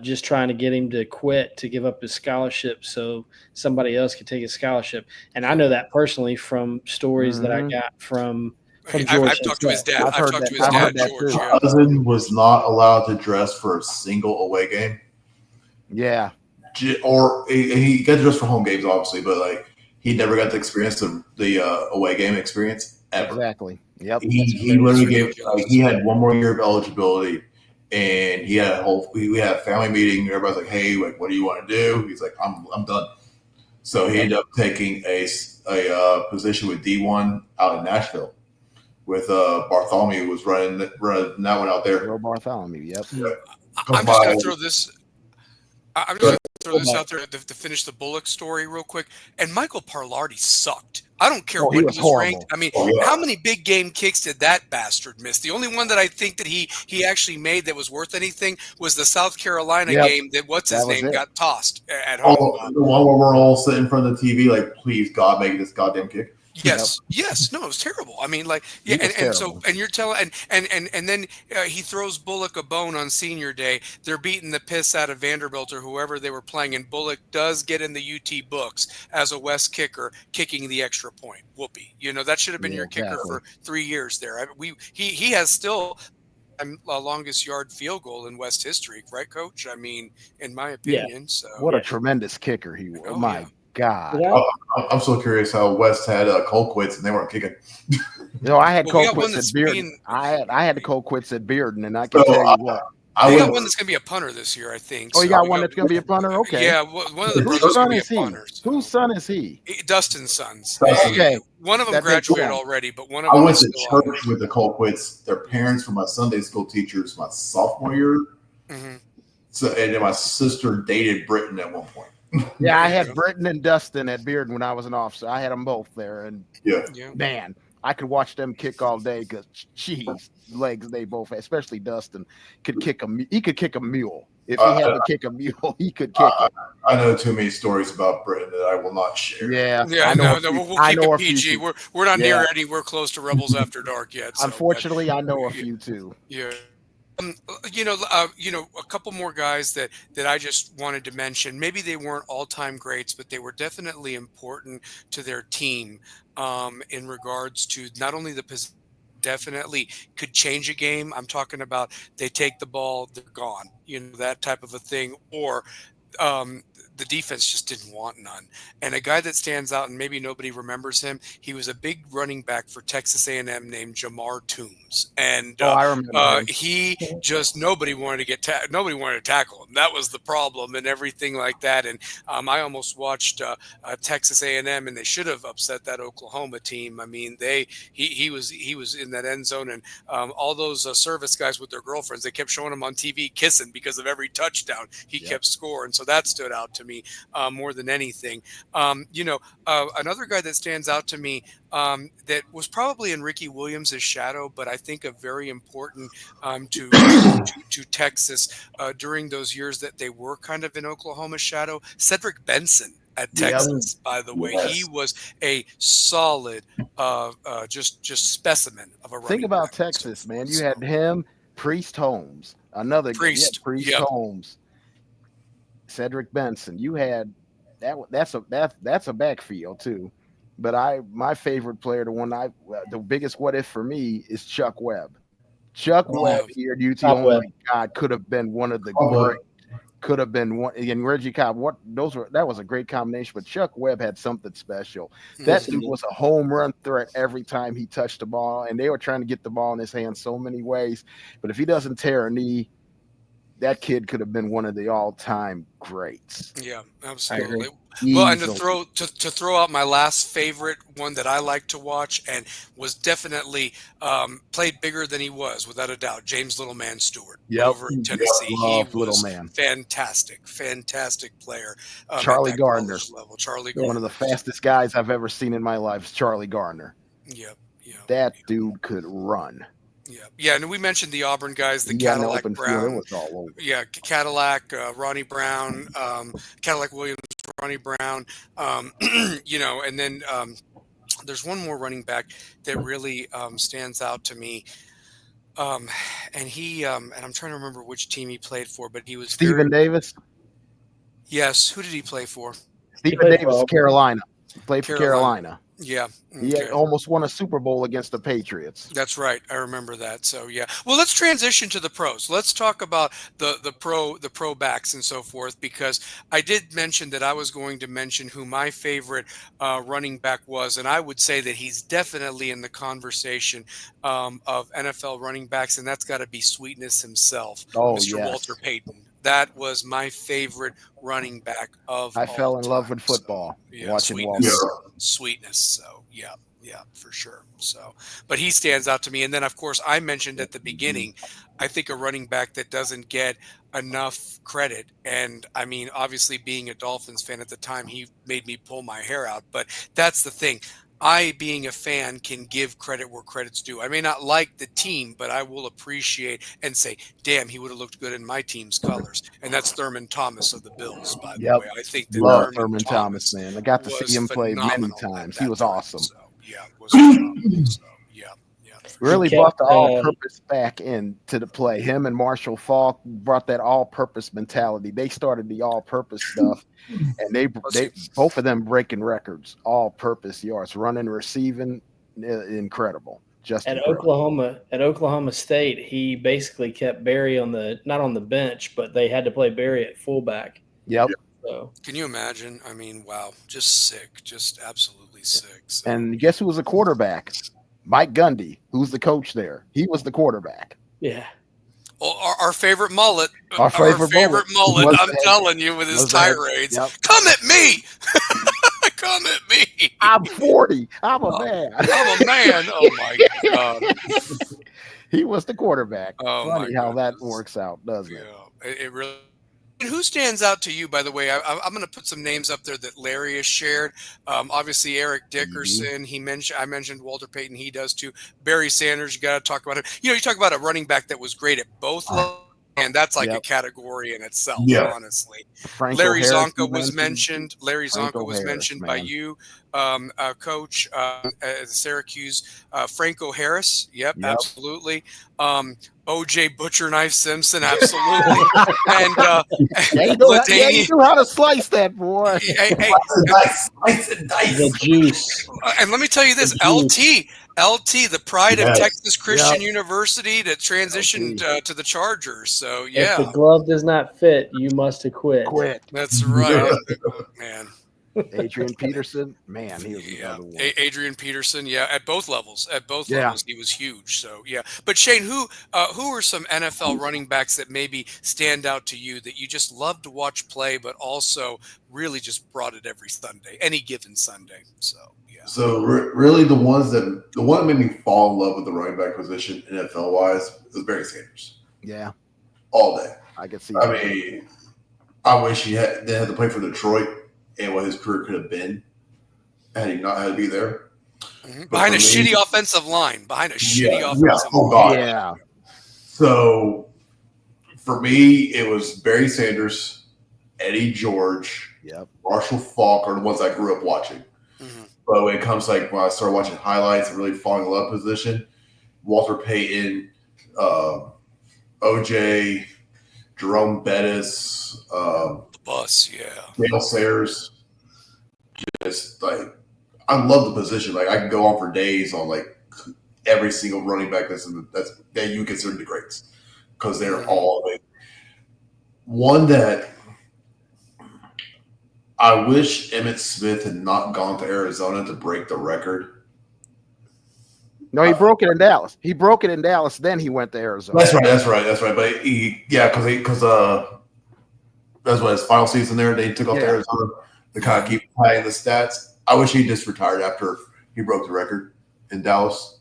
just trying to get him to quit, to give up his scholarship so somebody else could take his scholarship. And I know that personally from stories that I got from George. I've talked to his dad. I've talked to his dad, George. My cousin was not allowed to dress for a single away game. Yeah. Or he got to dress for home games, obviously, but like he never got to experience the away game experience ever. Exactly. Yep. He literally gave he had one more year of eligibility, and he had we had a family meeting. Everybody's like, "Hey, like, what do you want to do?" He's like, "I'm done." So he ended up taking a position with D1 out in Nashville, with Bartholomew was running that one out there. Joe Bartholomew. Yep. I'm just going to throw this. I'm just going to throw this out there to finish the Bullock story real quick. And Michael Parlardi sucked. I don't care what he was ranked. I mean, how many big game kicks did that bastard miss? The only one that I think that he actually made that was worth anything was the South Carolina game that got tossed at home. The one where we're all sitting in front of the TV like, please, God, make this goddamn kick. Yes. No, it was terrible. I mean, like, and you're telling, and then he throws Bullock a bone on senior day. They're beating the piss out of Vanderbilt or whoever they were playing, and Bullock does get in the UT books as a West kicker, kicking the extra point. Whoopee. You know, that should have been your kicker for 3 years there. He has still a longest yard field goal in West history, right, Coach? I mean, in my opinion. So what a tremendous kicker he was. My God. I'm so curious how West had Colquitts and they weren't kicking. No, I had Colquitts at Bearden. I had the Colquitts at Bearden, and I can tell you what. I got one that's going to be a punter this year, I think. Oh, you got one that's going to be a punter? Okay. Yeah, one of the brothers is going to be a punter. Whose son is he? Dustin's sons. Okay. One of them graduated already, but one of them I went to church with the Colquitts. Their parents were my Sunday school teachers my sophomore year. Mm-hmm. So, and then my sister dated Britton at one point. Yeah, I had Britton and Dustin at Bearden when I was an officer. I had them both there, and man, I could watch them kick all day because, geez, legs they both had, especially Dustin could kick he could kick a mule. If he had to kick a mule, he could kick it. I know too many stories about Britton that I will not share. Yeah, we'll keep it PG. We're not near anywhere close to Rebels After Dark yet. So, unfortunately, I know a few too. Yeah. A couple more guys that I just wanted to mention. Maybe they weren't all-time greats, but they were definitely important to their team in regards to not only the position, definitely could change a game. I'm talking about they take the ball, they're gone, that type of a thing, or the defense just didn't want none. And a guy that stands out, and maybe nobody remembers him, he was a big running back for Texas A&M named Jamar Toombs. And I remember him. he just, nobody wanted to tackle him. That was the problem and everything like that. And I almost watched Texas A&M, and they should have upset that Oklahoma team. I mean, he was in that end zone, and all those service guys with their girlfriends, they kept showing him on TV kissing because of every touchdown he kept scoring. So that stood out to me more than anything. Another guy that stands out to me that was probably in Ricky Williams' shadow, but I think a very important to Texas during those years that they were kind of in Oklahoma's shadow, Cedric Benson at Texas, by the way. He was a solid just specimen of a running Think about back. Texas, man. You had him, Priest Holmes, another Priest Holmes, Cedric Benson. You had that's a backfield too. But my favorite player, the biggest what if for me is Chuck Webb. Chuck Webb here at UT, oh my God, could have been one of the great. Could have been one, and Reggie Cobb. That was a great combination. But Chuck Webb had something special. That dude was a home run threat every time he touched the ball, and they were trying to get the ball in his hands so many ways. But if he doesn't tear a knee, that kid could have been one of the all-time greats. Yeah, absolutely. Well, and to throw out my last favorite one that I like to watch and was definitely played bigger than he was, without a doubt, James Littleman Stewart over in Tennessee. He was fantastic player. Charlie Gardner. Charlie Gardner. One of the fastest guys I've ever seen in my life is Charlie Gardner. Yep. That dude could run. Yeah, and we mentioned the Auburn guys, the Cadillac Brown. Was all over. Yeah, Cadillac, Ronnie Brown, Cadillac Williams, Ronnie Brown, and then there's one more running back that really stands out to me. And I'm trying to remember which team he played for, but he was Stephen Davis. Yes, who did he play for? Stephen Davis, Carolina. Played for Carolina. Yeah. He almost won a Super Bowl against the Patriots. That's right. I remember that. So yeah. Well, let's transition to the pros. Let's talk about the pro backs and so forth, because I did mention that I was going to mention who my favorite running back was, and I would say that he's definitely in the conversation of NFL running backs, and that's got to be Sweetness himself, Mr. Walter Payton. That was my favorite running back of all time. I fell in love with football watching Walter. Sweetness. So yeah, for sure. So, but he stands out to me. And then, of course, I mentioned at the beginning, I think a running back that doesn't get enough credit. And I mean, obviously, being a Dolphins fan at the time, he made me pull my hair out. But that's the thing. I, being a fan, can give credit where credit's due. I may not like the team, but I will appreciate and say, damn, he would have looked good in my team's colors. And that's Thurman Thomas of the Bills, by the way. I think that Thurman Thomas, man. I got to see him play many times. He was awesome. So, was phenomenal. So, really brought the all-purpose back into the play. Him and Marshall Faulk brought that all-purpose mentality. They started the all-purpose stuff, and they both of them breaking records, all-purpose yards, running, receiving, incredible. Just at Oklahoma State, he basically kept Barry not on the bench, but they had to play Barry at fullback. Yep. So can you imagine? I mean, wow, just sick, just absolutely sick. So. And guess who was a quarterback? Mike Gundy, who's the coach there. He was the quarterback. Yeah. Well, our favorite mullet. Our favorite mullet. I'm telling you, with his tirades. Yep. Come at me. Come at me. I'm 40. I'm a man. I'm a man. Oh, my God. He was the quarterback. Oh, funny how that works out, doesn't it? It really. And who stands out to you, by the way? I'm going to put some names up there that Larry has shared. Obviously, Eric Dickerson. I mentioned Walter Payton. He does too. Barry Sanders. You got to talk about him. You talk about a running back that was great at both levels, and that's like a category in itself. Honestly, Larry Zonka was mentioned. Larry Zonka was mentioned by you, Coach at Syracuse. Franco Harris. Yep. Absolutely. OJ Butcher Knife Simpson, absolutely. And you know how to slice that, boy. The juice. And let me tell you this, LT, the pride Yes. of Texas Christian Yep. University, that transitioned LT. to the Chargers. So If yeah, the glove does not fit, you must acquit. Quit. that's right, man. Adrian Peterson, man, he was Yeah, another one. Adrian Peterson. Yeah, at both levels. At both Yeah. levels, he was huge. So yeah. But Shane, who are some NFL running backs that maybe stand out to you that you just love to watch play, but also really just brought it every Sunday, any given Sunday? So yeah. So really, the one that made me fall in love with the running back position NFL wise was Barry Sanders Yeah, all day. I could see I that. mean, I wish he had to play for Detroit and what his career could have been had he not had to be there. Behind a for me- shitty offensive line. Behind a shitty Yeah, offensive oh line. God. Yeah. So for me, it was Barry Sanders, Eddie George, Yep. Marshall Faulk are the ones I grew up watching. Mhm. But when it comes to when I started watching highlights and really falling in love with position, Walter Payton, OJ, Jerome Bettis, The bus, yeah. Dale Sayers, just like I love the position. Like I can go on for days on like every single running back that you consider the greats because they're all amazing. One that I wish Emmitt Smith had not gone to Arizona to break the record. No, he broke it in Dallas. He broke it in Dallas. Then he went to Arizona. That's right. But because that's what his final season there. They took off to Arizona to kind of keep high the stats. I wish he just retired after he broke the record in Dallas.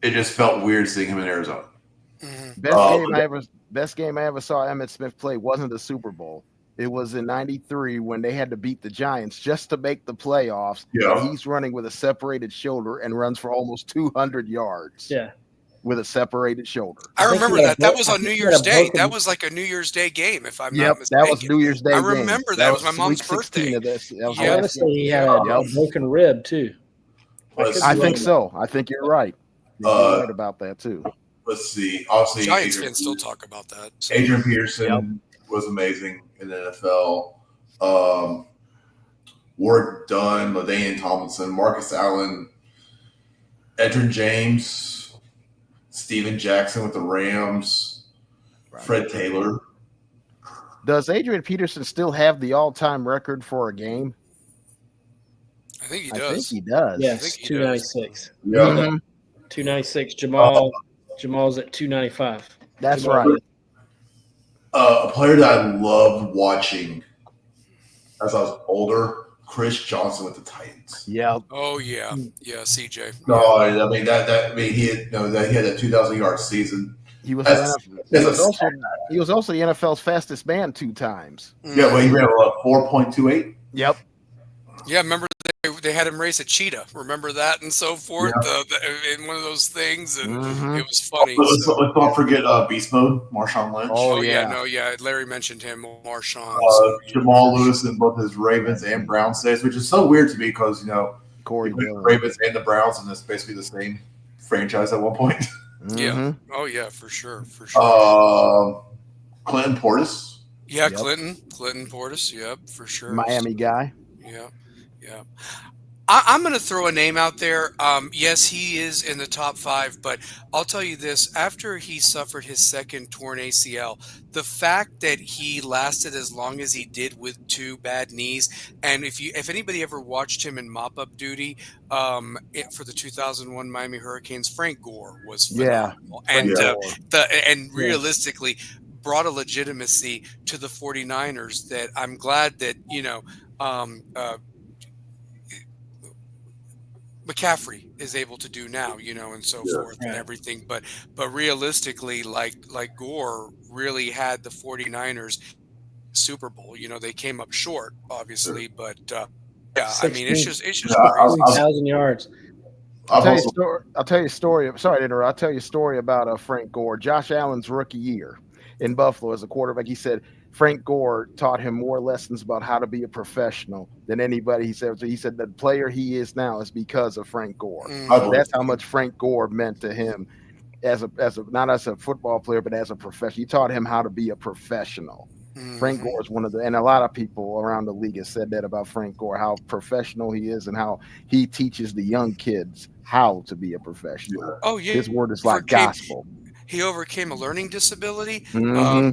It just felt weird seeing him in Arizona. Mhm. Best game I ever saw Emmitt Smith play wasn't the Super Bowl. It was in '93 when they had to beat the Giants just to make the playoffs. Yeah. And he's running with a separated shoulder and runs for almost 200 yards. Yeah. With a separated shoulder. I think remember he had that. a That bro- was I on think New he had Year's a Day. broken- That was like a New Year's Day game, if I'm Yep, not mistaken. that was New Year's Day. I game. remember that. It was my mom's week 16 birthday. of this. That was Yeah. I want last to say he had Yep. a broken rib too. Let's I see. think so. I think you're right. You're right about that too. Let's see. Obviously, Giants fans still talk about that. So. Adrian Peterson was amazing in the NFL. Warwick Dunn, LaDainian Tomlinson, Marcus Allen, Edgerrin James, Steven Jackson with the Rams, Fred Taylor. Does Adrian Peterson still have the all-time record for a game? I think he I does. think he does. Yes, think he 296. Yeah. Mhm. 296. Jamal's at 295. That's Jamal. right. A player that I loved watching as I was older, Chris Johnson with the Titans. Yeah. Oh yeah, yeah. CJ. No, I mean he had that 2,000-yard season. He was he was also the NFL's fastest man 2 times. Yeah, well, he ran 4.28. Yep. Yeah, remember they had him race a cheetah. Remember that and so forth. In one of those things, and it was funny. Let's not forget Beast Mode, Marshawn Lynch. Oh yeah. Larry mentioned him, Marshawn. Jamal Lewis in both his Ravens and Browns days, which is so weird to me because Corey the Ravens and the Browns, and it's basically the same franchise at one point. Yeah. Oh yeah, for sure. Clinton Portis. Yeah, Clinton Portis. Yep, for sure. Miami guy. Yeah. I'm going to throw a name out there. Yes, he is in the top 5, but I'll tell you this: after he suffered his second torn ACL, the fact that he lasted as long as he did with 2 bad knees, and if anybody ever watched him in mop-up duty for the 2001 Miami Hurricanes, Frank Gore was phenomenal, and realistically brought a legitimacy to the 49ers that I'm glad that McCaffrey is able to do now, and so forth and everything. But realistically, like Gore really had the 49ers Super Bowl. They came up short, obviously, but I mean, it's just crazy. 1,000 yards. I'll tell you a story. Sorry to interrupt. I'll tell you a story about Frank Gore. Josh Allen's rookie year in Buffalo as a quarterback. He said Frank Gore taught him more lessons about how to be a professional than anybody. He said the player he is now is because of Frank Gore. That's how much Frank Gore meant to him as a not as a football player, but as a professional. He taught him how to be a professional. Frank Mhm. Gore is one of the, and a lot of people around the league have said that about Frank Gore, how professional he is and how he teaches the young kids how to be a professional. Oh yeah, His word is like overcame gospel. he overcame a learning disability, Hmm.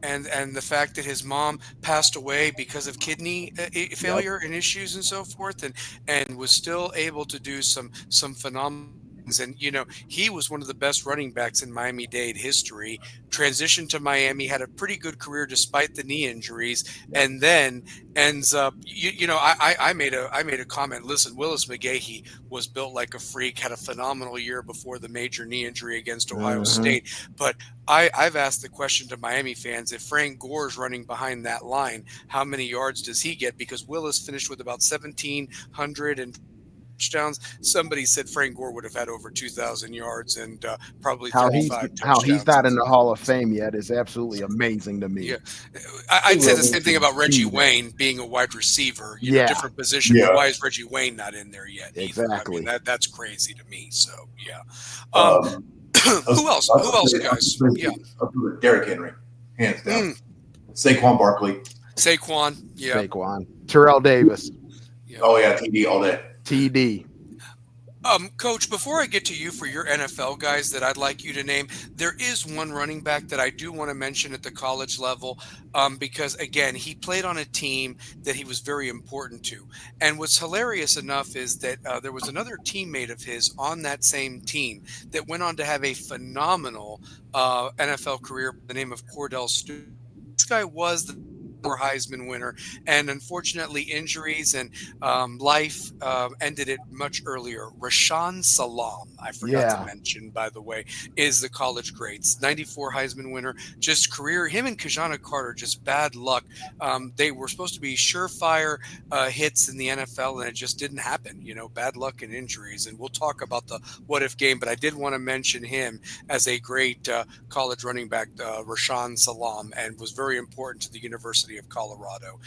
and the fact that his mom passed away because of kidney Yep. failure and issues and so forth, and was still able to do some phenomenal things. And he was one of the best running backs in Miami-Dade history. Transitioned to Miami, had a pretty good career despite the knee injuries, Yep. and then ends up. I made a comment. Listen, Willis McGahee was built like a freak, had a phenomenal year before the major knee injury against Ohio Hmm. State. But I've asked the question to Miami fans: if Frank Gore's running behind that line, how many yards does he get? Because Willis finished with about 1,700 and touchdowns. Somebody said Frank Gore would have had over 2,000 yards and probably How he's 35 how he's touchdowns. not in the Hall of Fame yet is absolutely amazing to Yeah, me. He I'd say will the be. same thing To about Reggie see that. Wayne being a wide receiver. Yeah, Different position, but Yeah. why is Reggie Wayne not in there yet? Either. I mean, exactly. that's crazy to me. So yeah. Um, Um, who else? Who else, guys? Yeah. Derrick Henry, hands down. Mm, Saquon Barkley. Saquon. Yeah. Saquon, Terrell Davis, Yeah. Oh yeah, TD all day. TD. Coach, before I get to you for your NFL guys that I'd like you to name, there is one running back that I do want to mention at the college level, because, again, he played on a team that he was very important to. And what's hilarious enough is that there was another teammate of his on that same team that went on to have a phenomenal NFL career by the name of Cordell Stewart. This guy was the former Heisman winner, and unfortunately, injuries and life ended it much earlier. Rashawn Salam, I forgot to Yeah, mention, by the way, is the college greats. 94 Heisman winner, just career. Him and Kajana Carter, just bad luck. They were supposed to be surefire hits in the NFL, and it just didn't happen. Bad luck and injuries. And we'll talk about the what if game, but I did want to mention him as a great college running back, Rashawn Salam, and was very important to the University of Colorado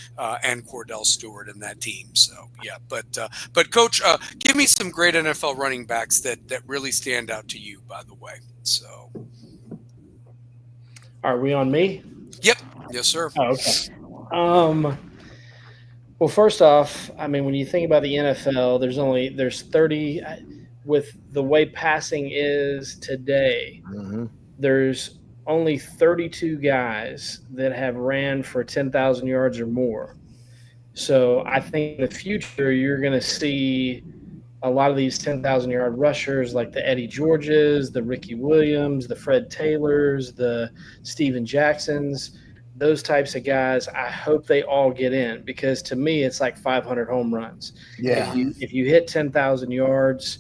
and Cordell Stewart in that team. So yeah, but Coach, give me some great NFL running backs that really stand out to you. By the way, so Are we on me? yep, yes sir. Oh, okay. Well, first off, I mean, when you think about the NFL, there's 30 with the way passing is today. hmm There's only 32 guys that have ran for 10,000 yards or more. So I think in the future you're going to see a lot of these 10,000-yard rushers like the Eddie Georges, the Ricky Williams, the Fred Taylors, the Steven Jacksons, those types of guys. I hope they all get in, because to me it's like 500 home runs. yeah, If you hit 10,000 yards,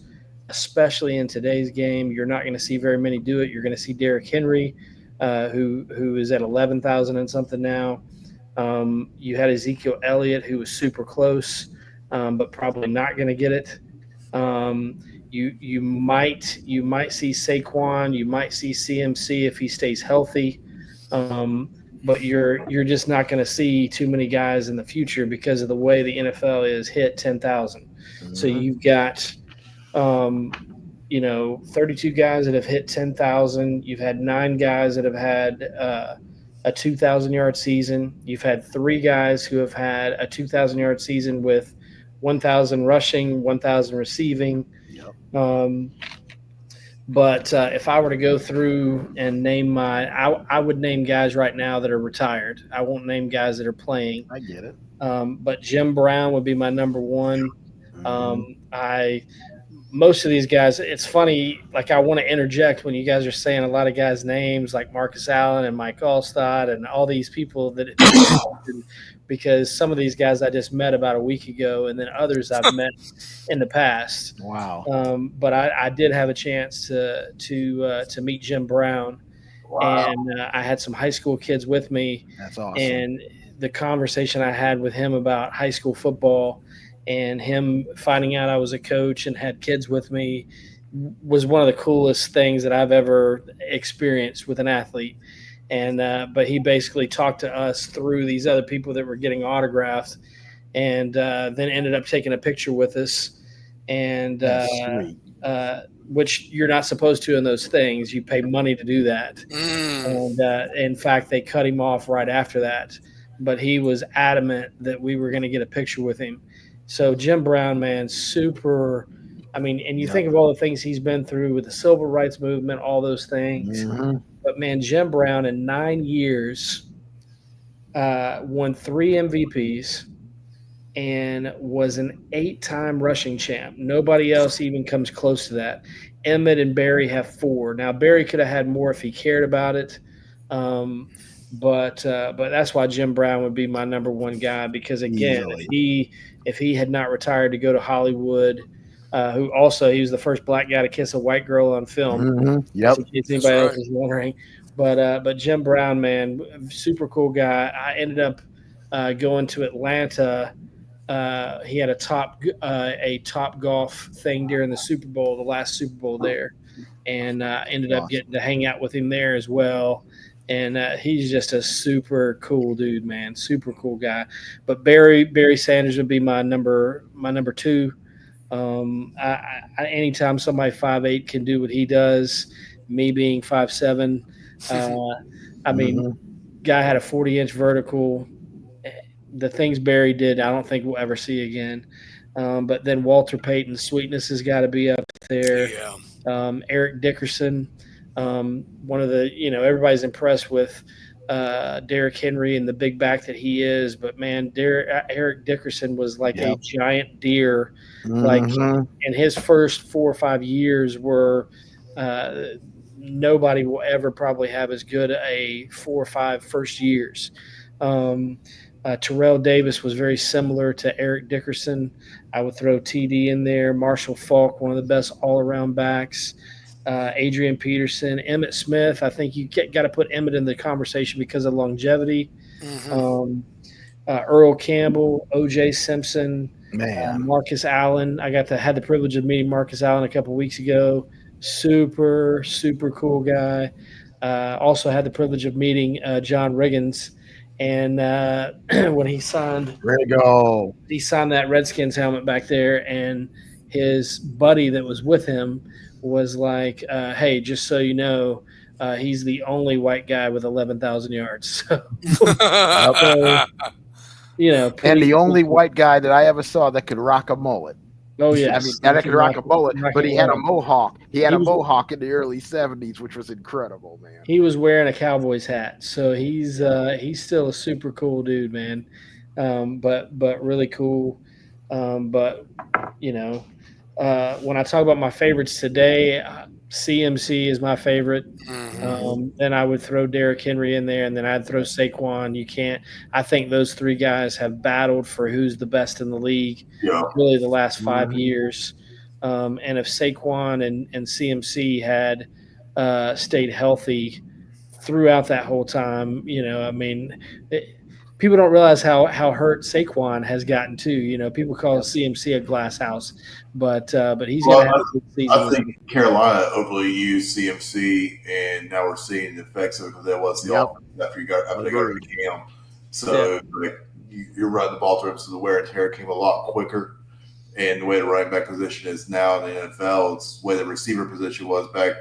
especially in today's game, you're not going to see very many do it. You're going to see Derrick Henry, who is at 11,000 and something now. You had Ezekiel Elliott, who was super close, but probably not going to get it. You might see Saquon, you might see CMC if he stays healthy, but you're just not going to see too many guys in the future because of the way the NFL is hit 10,000. So hmm you've got 32 guys that have hit 10,000. You've had 9 guys that have had a 2,000-yard season. You've had 3 guys who have had a 2,000-yard season with 1,000 rushing, 1,000 receiving. yep. But if I were to go through and name I would name guys right now that are retired. I won't name guys that are playing. I get it. But Jim Brown would be my number one. Mhm. Most of these guys, it's funny, like I want to interject when you guys are saying a lot of guys' names like Marcus Allen and Mike Allstott and all these people that because some of these guys I just met about a week ago, and then others I've met in the past. Wow. But I did have a chance to meet Jim Brown, Wow. and I had some high school kids with me, That's awesome. and the conversation I had with him about high school football and him finding out I was a coach and had kids with me was one of the coolest things that I've ever experienced with an athlete. And but he basically talked to us through these other people that were getting autographed, and then ended up taking a picture with us. And That's sweet. which you're not supposed to in those things. You pay money to do that. Mm. And in fact, they cut him off right after that. But he was adamant that we were going to get a picture with him. So Jim Brown, man, super. I mean, and you Yep. think of all the things he's been through with the civil rights movement, all those things. Mhm. But man, Jim Brown in 9 years won 3 MVPs and was an 8-time rushing champ. Nobody else even comes close to that. Emmett and Barry have 4. Now Barry could have had more if he cared about it, um, but that's why Jim Brown would be my number one guy because again, Easily. if he had not retired to go to Hollywood, who also he was the first black guy to kiss a white girl on film, just Yep. in case That's anybody else right. is wondering. But Jim Brown, man, super cool guy. I ended up going to Atlanta. He had a top golf thing during the Super Bowl, the last Super Bowl there, and ended up getting to hang out with him there as well. And he's just a super cool dude, man, super cool guy. But Barry Sanders would be my number 2. Anytime somebody 5'8" can do what he does, me being 5'7", I mean, Mhm. guy had a 40-inch vertical. The things Barry did, I don't think we'll ever see again. But then Walter Payton, Sweetness has got to be up there. Yeah. Eric Dickerson, one of the, everybody's impressed with Derrick Henry and the big back that he is. But man, Eric Dickerson was like a Yep. giant deer. Like Mhm. in his first 4 or 5 years were uh, nobody will ever probably have as good a 4 or 5 first years. Um, Terrell Davis was very similar to Eric Dickerson. I would throw TD in there. Marshall Faulk, one of the best all-around backs. Adrian Peterson, Emmett Smith. I think you got to put Emmett in the conversation because of longevity. Mm-hmm. Earl Campbell, O.J. Simpson, Man. Marcus Allen. I had the privilege of meeting Marcus Allen a couple weeks ago. Super, super cool guy. Also had the privilege of meeting John Riggins. And when he signed Rigo. that Redskins helmet back there, and his buddy that was with him was like, "Hey, just so you know, he's the only white guy with 11,000 yards." So, And pretty the only cool. white guy that I ever saw that could rock a mullet. Oh I yes, mean, he that can could rock a mullet, rock but it he had a well. mohawk. He had He a was mohawk in the early 70s, which was incredible, man. he was wearing a Cowboys hat, so he's still a super cool dude, man. But really cool. But you know, when I talk about my favorites today, CMC is my favorite. Mm-hmm. Then I would throw Derrick Henry in there, and then I'd throw Saquon. You can't. I think those 3 guys have battled for who's the best in the league, Yeah. really the last 5 Mhm. years. And if Saquon and CMC had stayed healthy throughout that whole time, I mean, people don't realize how hurt Saquon has gotten too. People call CMC a glass house, but he's going to have Well, a good season I with think him. Carolina overly used CMC, and now we're seeing the effects of it because that was the Yep. offense after they got rid Agreed. of Cam. So like, you're running the ball through him, so the wear and tear came a lot quicker. And the way the running back position is now in the NFL, it's the way the receiver position was back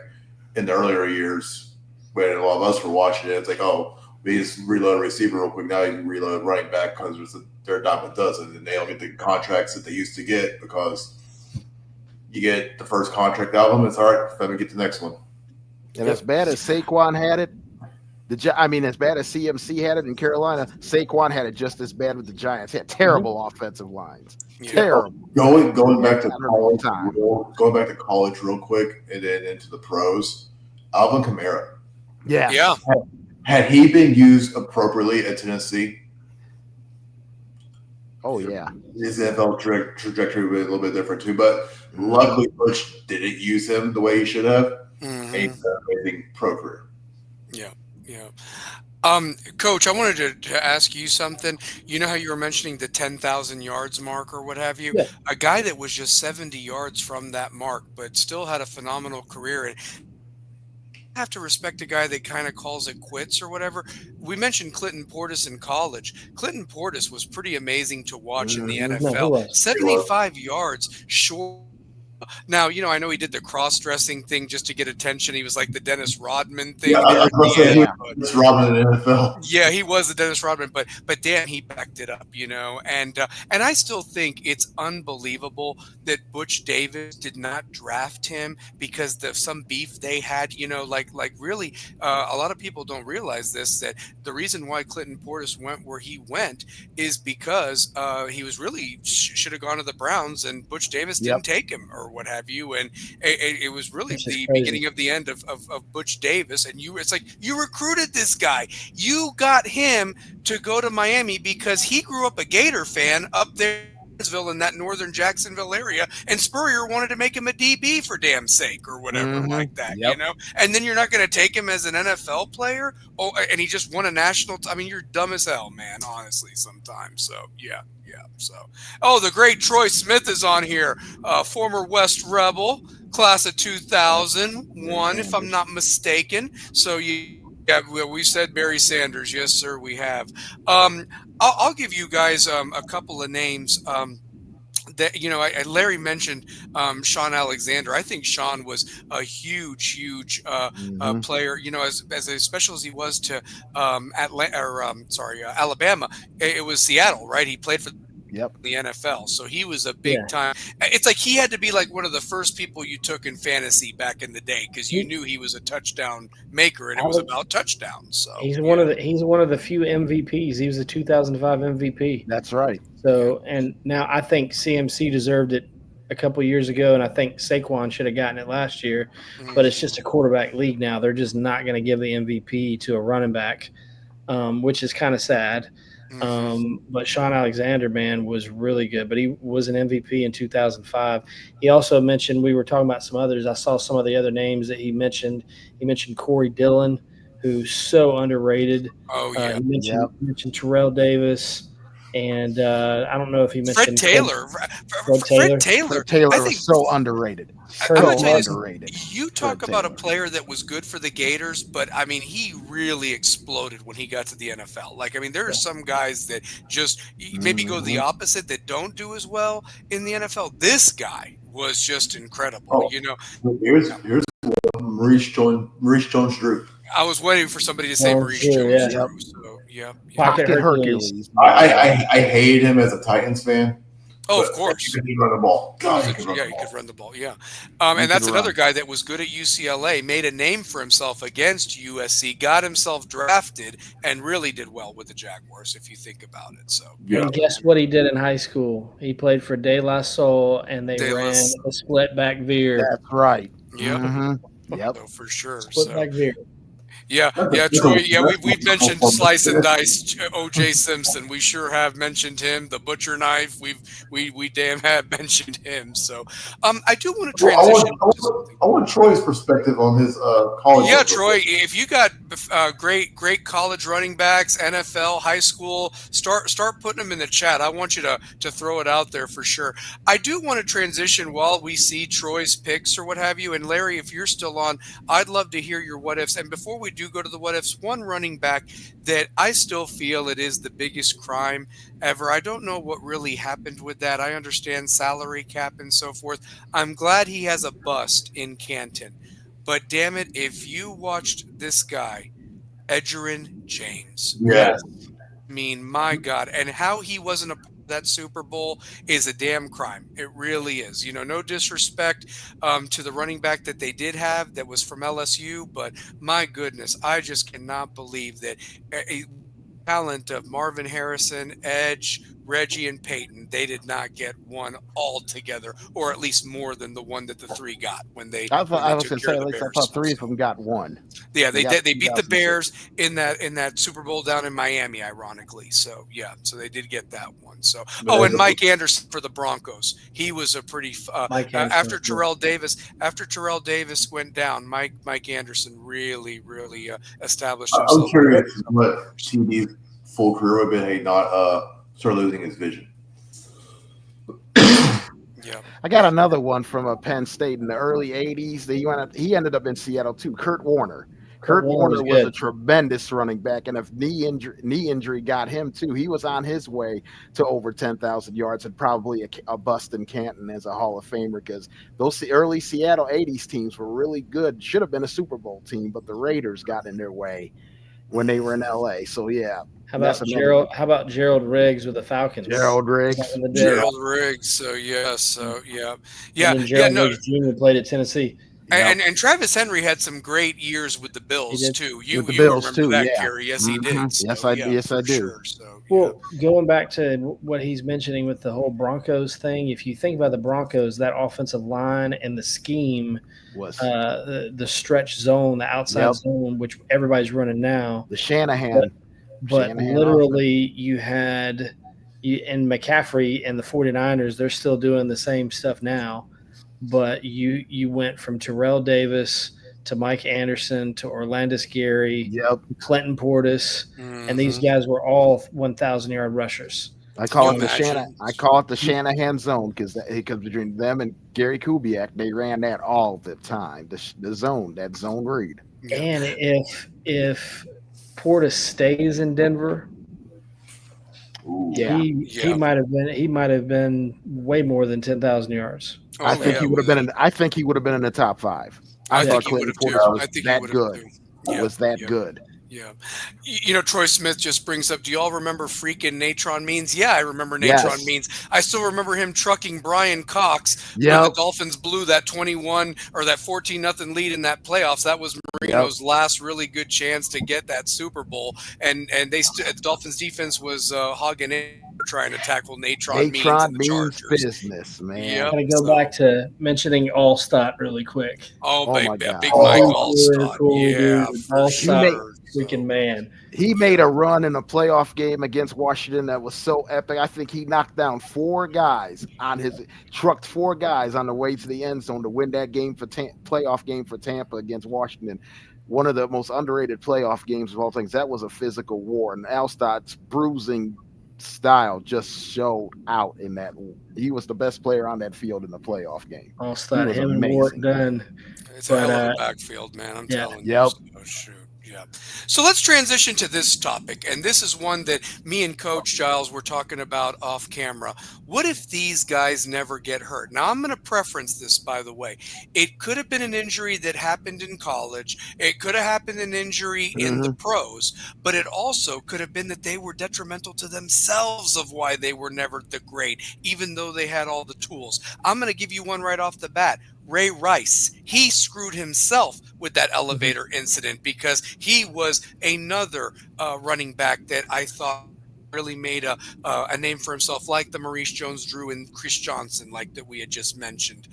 in the earlier years when a lot of us were watching it. It's like, oh, we just reload a receiver real quick. Now you can reload running back because they're a dime a dozen, and they don't get the contracts that they used to get because you get the first contract out of them. It's all right. Let me get the next one. And as bad as Saquon had it, as bad as CMC had it in Carolina, Saquon had it just as bad with the Giants. He had terrible offensive lines. Yeah. Terrible. Going back to I don't know college, time. going back to college real quick, and then into the pros. Alvin Kamara. Yes. Yeah. Had he been used appropriately at Tennessee, Oh yeah. his NFL trajectory would be a little bit different too. But luckily, Bush didn't use him the way he should have. Mm-hmm. And he's done an amazing pro career. Yeah. Coach, I wanted to ask you something. You know how you were mentioning the 10,000 yards mark or what have you? Yeah. A guy that was just 70 yards from that mark, but still had a phenomenal career. And I have to respect a guy that kind of calls it quits or whatever. We mentioned Clinton Portis in college. Clinton Portis was pretty amazing to watch in the Mhm. No, he NFL. was. 75 yards short Now, I know he did the cross-dressing thing just to get attention. He was like the Dennis Rodman thing Yeah, there I at was the going to say end. he was Robin in the NFL. Yeah, he was the Dennis Rodman, but damn, he backed it up, and I still think it's unbelievable that Butch Davis did not draft him because of some beef they had. Like really, a lot of people don't realize this, that the reason why Clinton Portis went where he went is because he was really should have gone to the Browns, and Butch Davis Yep. didn't take him or what have you, and it was really Which is the crazy. beginning of the end of Butch Davis, and it's like you recruited this guy. You got him to go to Miami because he grew up a Gator fan up there in that northern Jacksonville area, and Spurrier wanted to make him a DB for damn sake or whatever like that, Yep. And then you're not going to take him as an NFL player? Oh, and he just won a national. I mean, you're dumb as hell, man. Honestly, sometimes. So yeah. So, the great Troy Smith is on here, former West Rebel, class of 2001, if I'm not mistaken. So yeah, we said Barry Sanders. Yes, sir, we have. I'll give you guys a couple of names. That Larry mentioned Sean Alexander. I think Sean was a huge player. As special as he was to Alabama, it was Seattle, right? He played for the NFL, so he was a big time. It's like he had to be like one of the first people you took in fantasy back in the day because you knew he was a touchdown maker and it was about touchdowns. So he's one of the few MVPs. He was the 2005 MVP. That's right. So and now I think CMC deserved it a couple years ago, and I think Saquon should have gotten it last year. But it's just a quarterback league now. They're just not going to give the MVP to a running back, which is kind of sad. But Sean Alexander, man, was really good. But he was an MVP in 2005. He also mentioned, we were talking about some others. I saw some of the other names that he mentioned. He mentioned Corey Dillon, who's so underrated. Oh yeah. He mentioned Terrell Davis. And I don't know if he mentioned Fred Taylor. Fred Taylor was so underrated. You talk about a player that was good for the Gators, but I mean, he really exploded when he got to the NFL. Like, I mean, there are some guys that just maybe go the opposite, that don't do as well in the NFL. This guy was just incredible. Here's Maurice Jones-Drew. I was waiting for somebody to say Maurice Jones-Drew. So, yeah. Pocket Hercules. I hated him as a Titans fan. Oh, of course. He could run the ball. He could run the ball. Yeah. And that's another guy that was good at UCLA, made a name for himself against USC, got himself drafted, and really did well with the Jaguars, if you think about it. So, and guess what he did in high school? He played for De La Salle, and they ran a split back veer. That's right. Yep. Yep. So for sure. Split back veer. Yeah, Troy. Yeah, we've mentioned Slice and Dice, O.J. Simpson. We sure have mentioned him. The butcher knife. We damn have mentioned him. So, I do want to transition. I want Troy's perspective on his college. Yeah, Troy. If you got great college running backs, NFL, high school, start putting them in the chat. I want you to throw it out there for sure. I do want to transition while we see Troy's picks or what have you. And Larry, if you're still on, I'd love to hear your what ifs. And before we do go to the what ifs, one running back that I still feel it is the biggest crime ever. I don't know what really happened with that. I understand salary cap and so forth. I'm glad he has a bust in Canton. But damn it, if you watched this guy, Edgerrin James. Yes. I mean, my God. And how he wasn't a part of that Super Bowl is a damn crime. It really is. No disrespect to the running back that they did have that was from LSU, but my goodness, I just cannot believe that a talent of Marvin Harrison, Edge, Reggie, and Peyton, they did not get one all together, or at least more than the one that the three got when they. I was going to say, at least I thought three of them got one. Yeah, they beat the Bears in that Super Bowl down in Miami, ironically. So yeah, so they did get that one. So and Mike Anderson for the Broncos, he was a pretty after Terrell Davis went down. Mike Anderson really established himself. I'm curious what TD's full career would have been had he not started losing his vision. Yeah. I got another one from Penn State in the early 80s. He ended up in Seattle too. Kurt Warner. Kurt Warner Warner was was a good. tremendous running back, and if knee injury got him too, he was on his way to over 10,000 yards and probably a bust in Canton as a Hall of Famer, because those early Seattle 80s teams were really good. Should have been a Super Bowl team, but the Raiders got in their way when they were in LA. So yeah, How that's about another one. Gerald Riggs with the Falcons? Gerald Riggs. Back in the day. Gerald Riggs. So yeah. And then Gerald Riggs Jr. played at Tennessee. And Travis Henry had some great years with the Bills did. too. With You the Bills remember too, that, yeah. Kerry? Yes, he did. So, yes, I do. Sure. So, Well, going back to what he's mentioning with the whole Broncos thing, if you think about the Broncos, that offensive line and the scheme was the stretch zone, the outside zone, which everybody's running now. The Shanahan. But literally you had and McCaffrey and the 49ers, they're still doing the same stuff now. But you went from Terrell Davis to Mike Anderson to Orlandis Gary, Clinton Portis, and these guys were all 1,000-yard rushers. I call it the Shanahan zone because between them and Gary Kubiak, they ran that all the time. The zone, that zone read. And if Portis stays in Denver, he might have been way more than 10,000 yards. I think he would have been. I think he would have been in the top 5. I thought Clinton Portis was that good. Was that good? Yeah. Troy Smith just brings up, do you all remember freaking Natron Means? Yeah, I remember Natron Means. I still remember him trucking Brian Cox when the Dolphins blew that 21 or that 14-0 lead in that playoffs. That was Marino's last really good chance to get that Super Bowl. And the Dolphins defense was hogging in, trying to tackle Natron Means and the Chargers. Business, man. Yep. Gotta go back to mentioning Allstott really quick. My God. Big Mike Allstott. Allstott. Freaking man. He made a run in a playoff game against Washington that was so epic. I think he knocked down 4 guys trucked 4 guys on the way to the end zone to win that game playoff game for Tampa against Washington. One of the most underrated playoff games of all things. That was a physical war, and Allstott's bruising style just showed out in that. He was the best player on that field in the playoff game. Allstott, him and Ward done. It's a hell of a backfield, man. I'm telling you. Oh, shoot. Yeah. So let's transition to this topic. And this is one that me and Coach Giles were talking about off camera. What if these guys never get hurt? Now, I'm going to preference this, by the way. It could have been an injury that happened in college. It could have happened an injury in the pros. But it also could have been that they were detrimental to themselves of why they were never the great, even though they had all the tools. I'm going to give you one right off the bat. Ray Rice, he screwed himself with that elevator incident because he was another running back that I thought really made a name for himself, like the Maurice Jones-Drew and Chris Johnson, like that we had just mentioned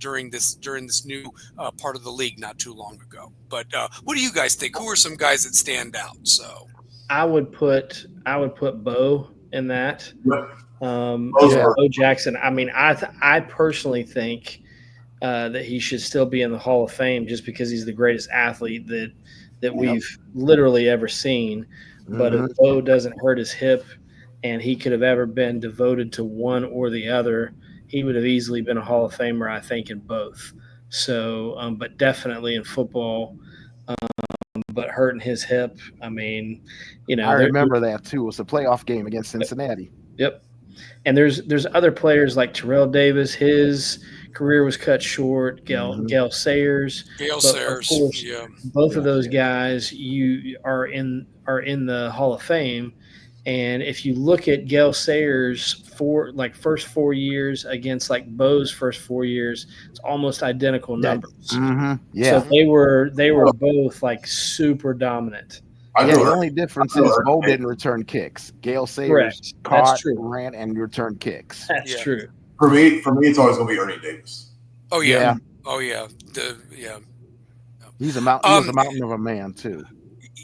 during this new part of the league not too long ago. But what do you guys think? Who are some guys that stand out? So I would put Bo in that. Bo Jackson. I mean, I personally think that he should still be in the Hall of Fame just because he's the greatest athlete that we've literally ever seen. But if Bo doesn't hurt his hip and he could have ever been devoted to one or the other, he would have easily been a Hall of Famer, I think, in both. So, but definitely in football, but hurting his hip, I mean, I remember that too. It was a playoff game against Cincinnati. Yep. And there's other players like Terrell Davis. His career was cut short. Gale Sayers. Of course, both of those guys are in the Hall of Fame. And if you look at Gale Sayers' first 4 years against like Bo's first 4 years, it's almost identical numbers. So they were both like super dominant. The only difference is Bo didn't return kicks. Gale Sayers caught, ran, and returned kicks. That's true. For me, it's always going to be Ernie Davis. Oh yeah. He's a mountain. He was a mountain of a man too.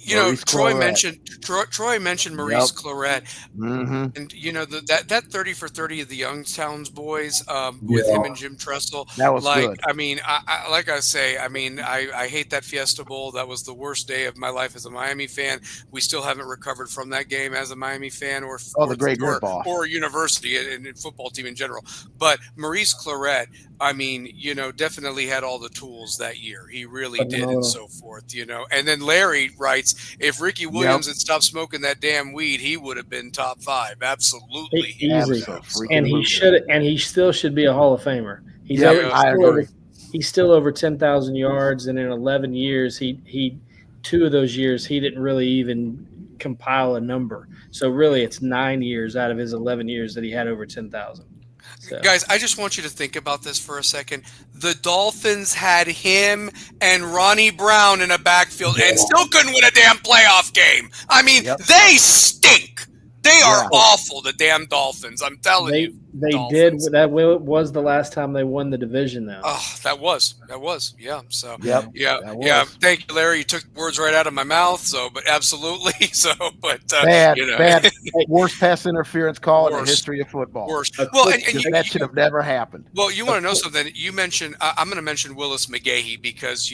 Maurice Troy Clarett. mentioned Maurice Yep. Claret. Mm-hmm. And that 30 for 30 of the Youngstown's boys with him Yeah. and Jim Tressel, That was like good. I mean, like I say, I mean, I hate that Fiesta Bowl. That was the worst day of my life as a Miami fan. We still haven't recovered from that game as a Miami fan, or Oh, the great ripoff. or a university and football team in general. But Maurice Claret, I mean, definitely had all the tools that year. He really did, and Phenomenal. so forth. And then Larry writes, if Ricky Williams had stopped smoking that damn weed, he would have been top 5. Absolutely. Easy. Absolutely. And he should, and he still should be a Hall of Famer. He's Yep, over, I agree. he's still over 10,000 yards, and in 11 years, he 2 of those years he didn't really even compile a number. So really, it's 9 years out of his 11 years that he had over 10,000. So. Guys, I just want you to think about this for a second. The Dolphins had him and Ronnie Brown in a backfield and still couldn't win a damn playoff game. I mean, they stink. They are awful, the damn Dolphins. I'm telling you. They Dolphins. did. That was the last time they won the division, though. Oh, that was. Yeah. So, Yep. yeah. Thank you, Larry. You took the words right out of my mouth. So, but absolutely. So, but bad, worst pass interference call in the history of football. Worst. Well, and that should have never happened. Well, you want to know something? You mentioned. I'm going to mention Willis McGahee because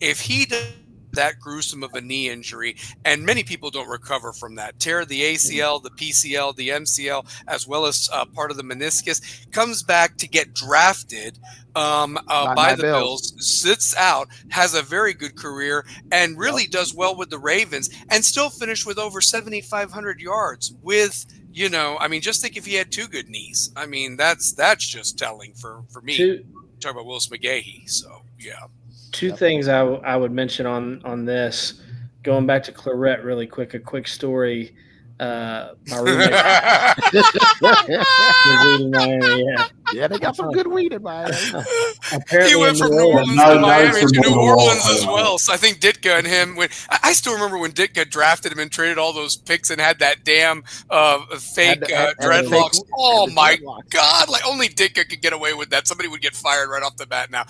if he does that gruesome of a knee injury, and many people don't recover from that. Tear the ACL, the PCL, the MCL, as well as part of the meniscus, comes back to get drafted by the Bills, sits out, has a very good career, and really does well with the Ravens, and still finished with over 7,500 yards with, I mean, just think if he had 2 good knees. I mean, that's just telling for me. Talk about Willis McGahee. So, yeah. 2 things I would mention on this, going back to Claret really quick, a quick story. My roommate was in Miami. Yeah, they got some good weed in Miami. He went from New Orleans to Miami to New Orleans as well. So I think Ditka and him, I still remember when Ditka drafted him and traded all those picks and had that damn fake dreadlocks. Oh my God! Like only Ditka could get away with that. Somebody would get fired right off the bat. Now,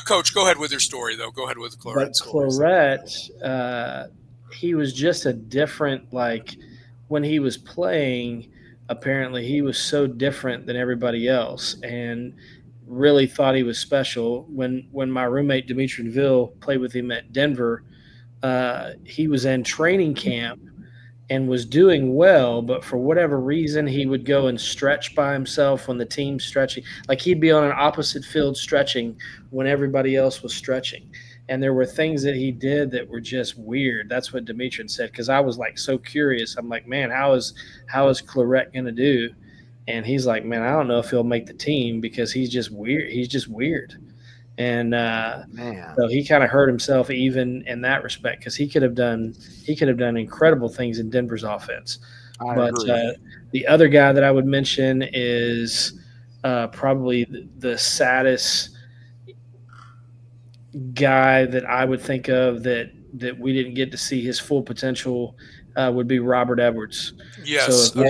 Coach, go ahead with your story though. Go ahead with Claret. Claret, he was just a different when he was playing. Apparently he was so different than everybody else and really thought he was special. When my roommate Dimitri Deville played with him at Denver, he was in training camp and was doing well, but for whatever reason, he would go and stretch by himself when the team's stretching. Like he'd be on an opposite field stretching when everybody else was stretching. And there were things that he did that were just weird. That's what Dimitri said, because I was so curious. I'm like, man, how is Claret going to do? And he's like, man, I don't know if he'll make the team because he's just weird. He's just weird. And so he kind of hurt himself even in that respect because he could have done incredible things in Denver's offense. But the other guy that I would mention is probably the saddest guy that I would think of that we didn't get to see his full potential would be Robert Edwards. Yes. So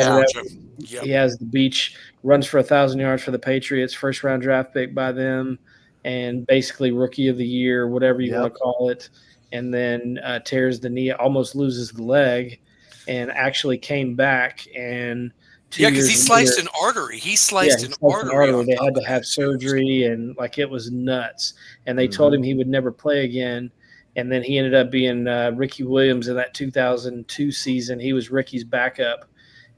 he has the beach, runs for 1,000 yards for the Patriots, first round draft pick by them, and basically rookie of the year, whatever you want to call it. And then tears the knee, almost loses the leg, and actually came back and 2 years because he sliced an artery. He sliced an artery. They had to have surgery, and it was nuts. And they told him he would never play again. And then he ended up being Ricky Williams in that 2002 season. He was Ricky's backup.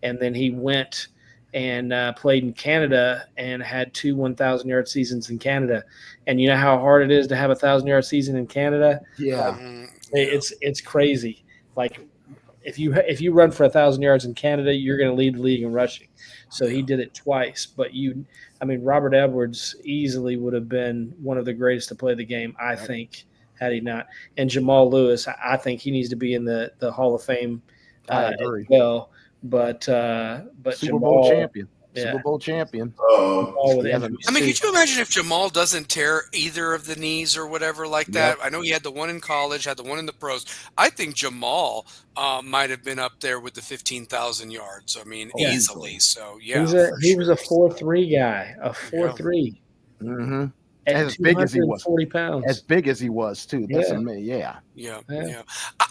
And then he went and played in Canada and had 2 1,000-yard seasons in Canada. And you know how hard it is to have a 1,000-yard season in Canada? Yeah. It's crazy. If you run for 1,000 yards in Canada, you're going to lead the league in rushing. So he did it twice. But Robert Edwards easily would have been one of the greatest to play the game, I think, had he not. And Jamal Lewis, I think he needs to be in the Hall of Fame as well. But Super Bowl champion. Super Bowl champion. I mean, could you imagine if Jamal doesn't tear either of the knees or whatever like that? I know he had the one in college, had the one in the pros. I think Jamal might have been up there with the 15,000 yards. I mean, easily. So, yeah. He was a 4.3 guy, a 4.3. Mm-hmm. At as big as he was. 240 pounds. As big as he was too. That's amazing. Yeah. Yeah, Yeah. yeah.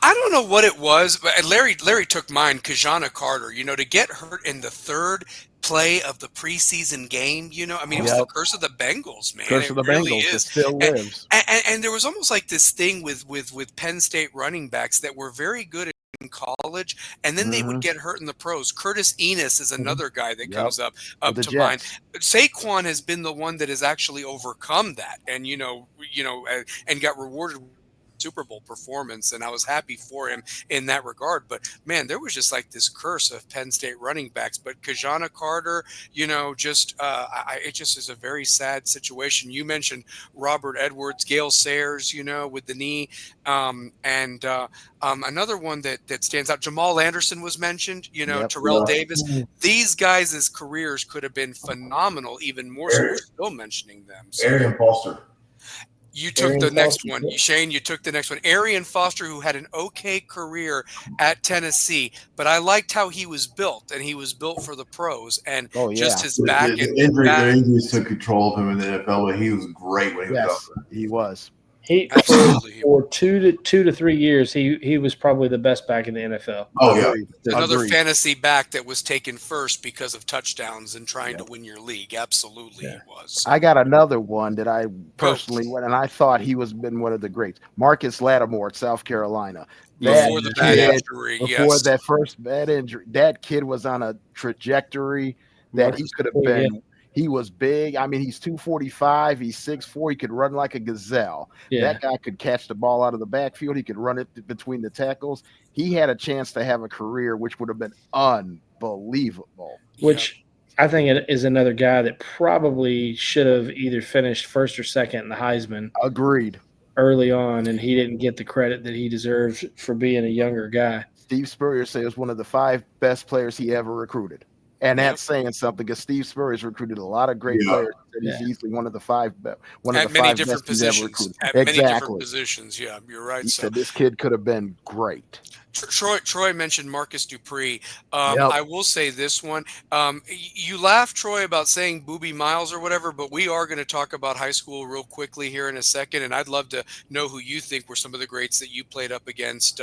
I don't know what it was, but Larry took mine, Kajana Carter, to get hurt in the third play of the preseason game, I mean, it was the curse of the Bengals, man. Curse It of the really Bengals. It is. still lives. And there was almost like this thing with Penn State running backs that were very good in college, and then they would get hurt in the pros. Curtis Enos is another guy that comes up the to mind. Jets. Saquon has been the one that has actually overcome that, and and got rewarded with Super Bowl performance, and I was happy for him in that regard. But man, there was just like this curse of Penn State running backs. But Kajana Carter, it just is a very sad situation. You mentioned Robert Edwards, Gale Sayers, with the knee, and another one that stands out. Jamal Anderson was mentioned. Terrell Davis. These guys' careers could have been phenomenal, even more so. We're still mentioning them. So. Arian Foster. You took the next one. Shane, you took the next one. Arian Foster, who had an okay career at Tennessee, but I liked how he was built, and he was built for the pros. And just his back the injuries took control of him in the NFL, but he was great when he was out there. He was. For 2 to 3 years, he was probably the best back in the NFL. Oh yeah, another fantasy back that was taken first because of touchdowns and trying to win your league. Absolutely, he was. I got another one that I personally went, and I thought he was been one of the greats. Marcus Lattimore at South Carolina. Before the bad injury, before that first bad injury, that kid was on a trajectory that he could have been. Yeah. He was big. I mean, he's 245. He's 6'4". He could run like a gazelle. Yeah. That guy could catch the ball out of the backfield. He could run it between the tackles. He had a chance to have a career which would have been unbelievable. Which I think it is another guy that probably should have either finished first or second in the Heisman. Agreed. Early on, and he didn't get the credit that he deserves for being a younger guy. Steve Spurrier said it was one of the 5 best players he ever recruited. And that's saying something because Steve Spurrier's recruited a lot of great players. He's easily one of the 5 best. At many different positions. At many different positions. Yeah, you're right. He said this kid could have been great. Troy mentioned Marcus Dupree. I will say this one. You laugh, Troy, about saying Boobie Miles or whatever, but we are going to talk about high school real quickly here in a second, and I'd love to know who you think were some of the greats that you played up against,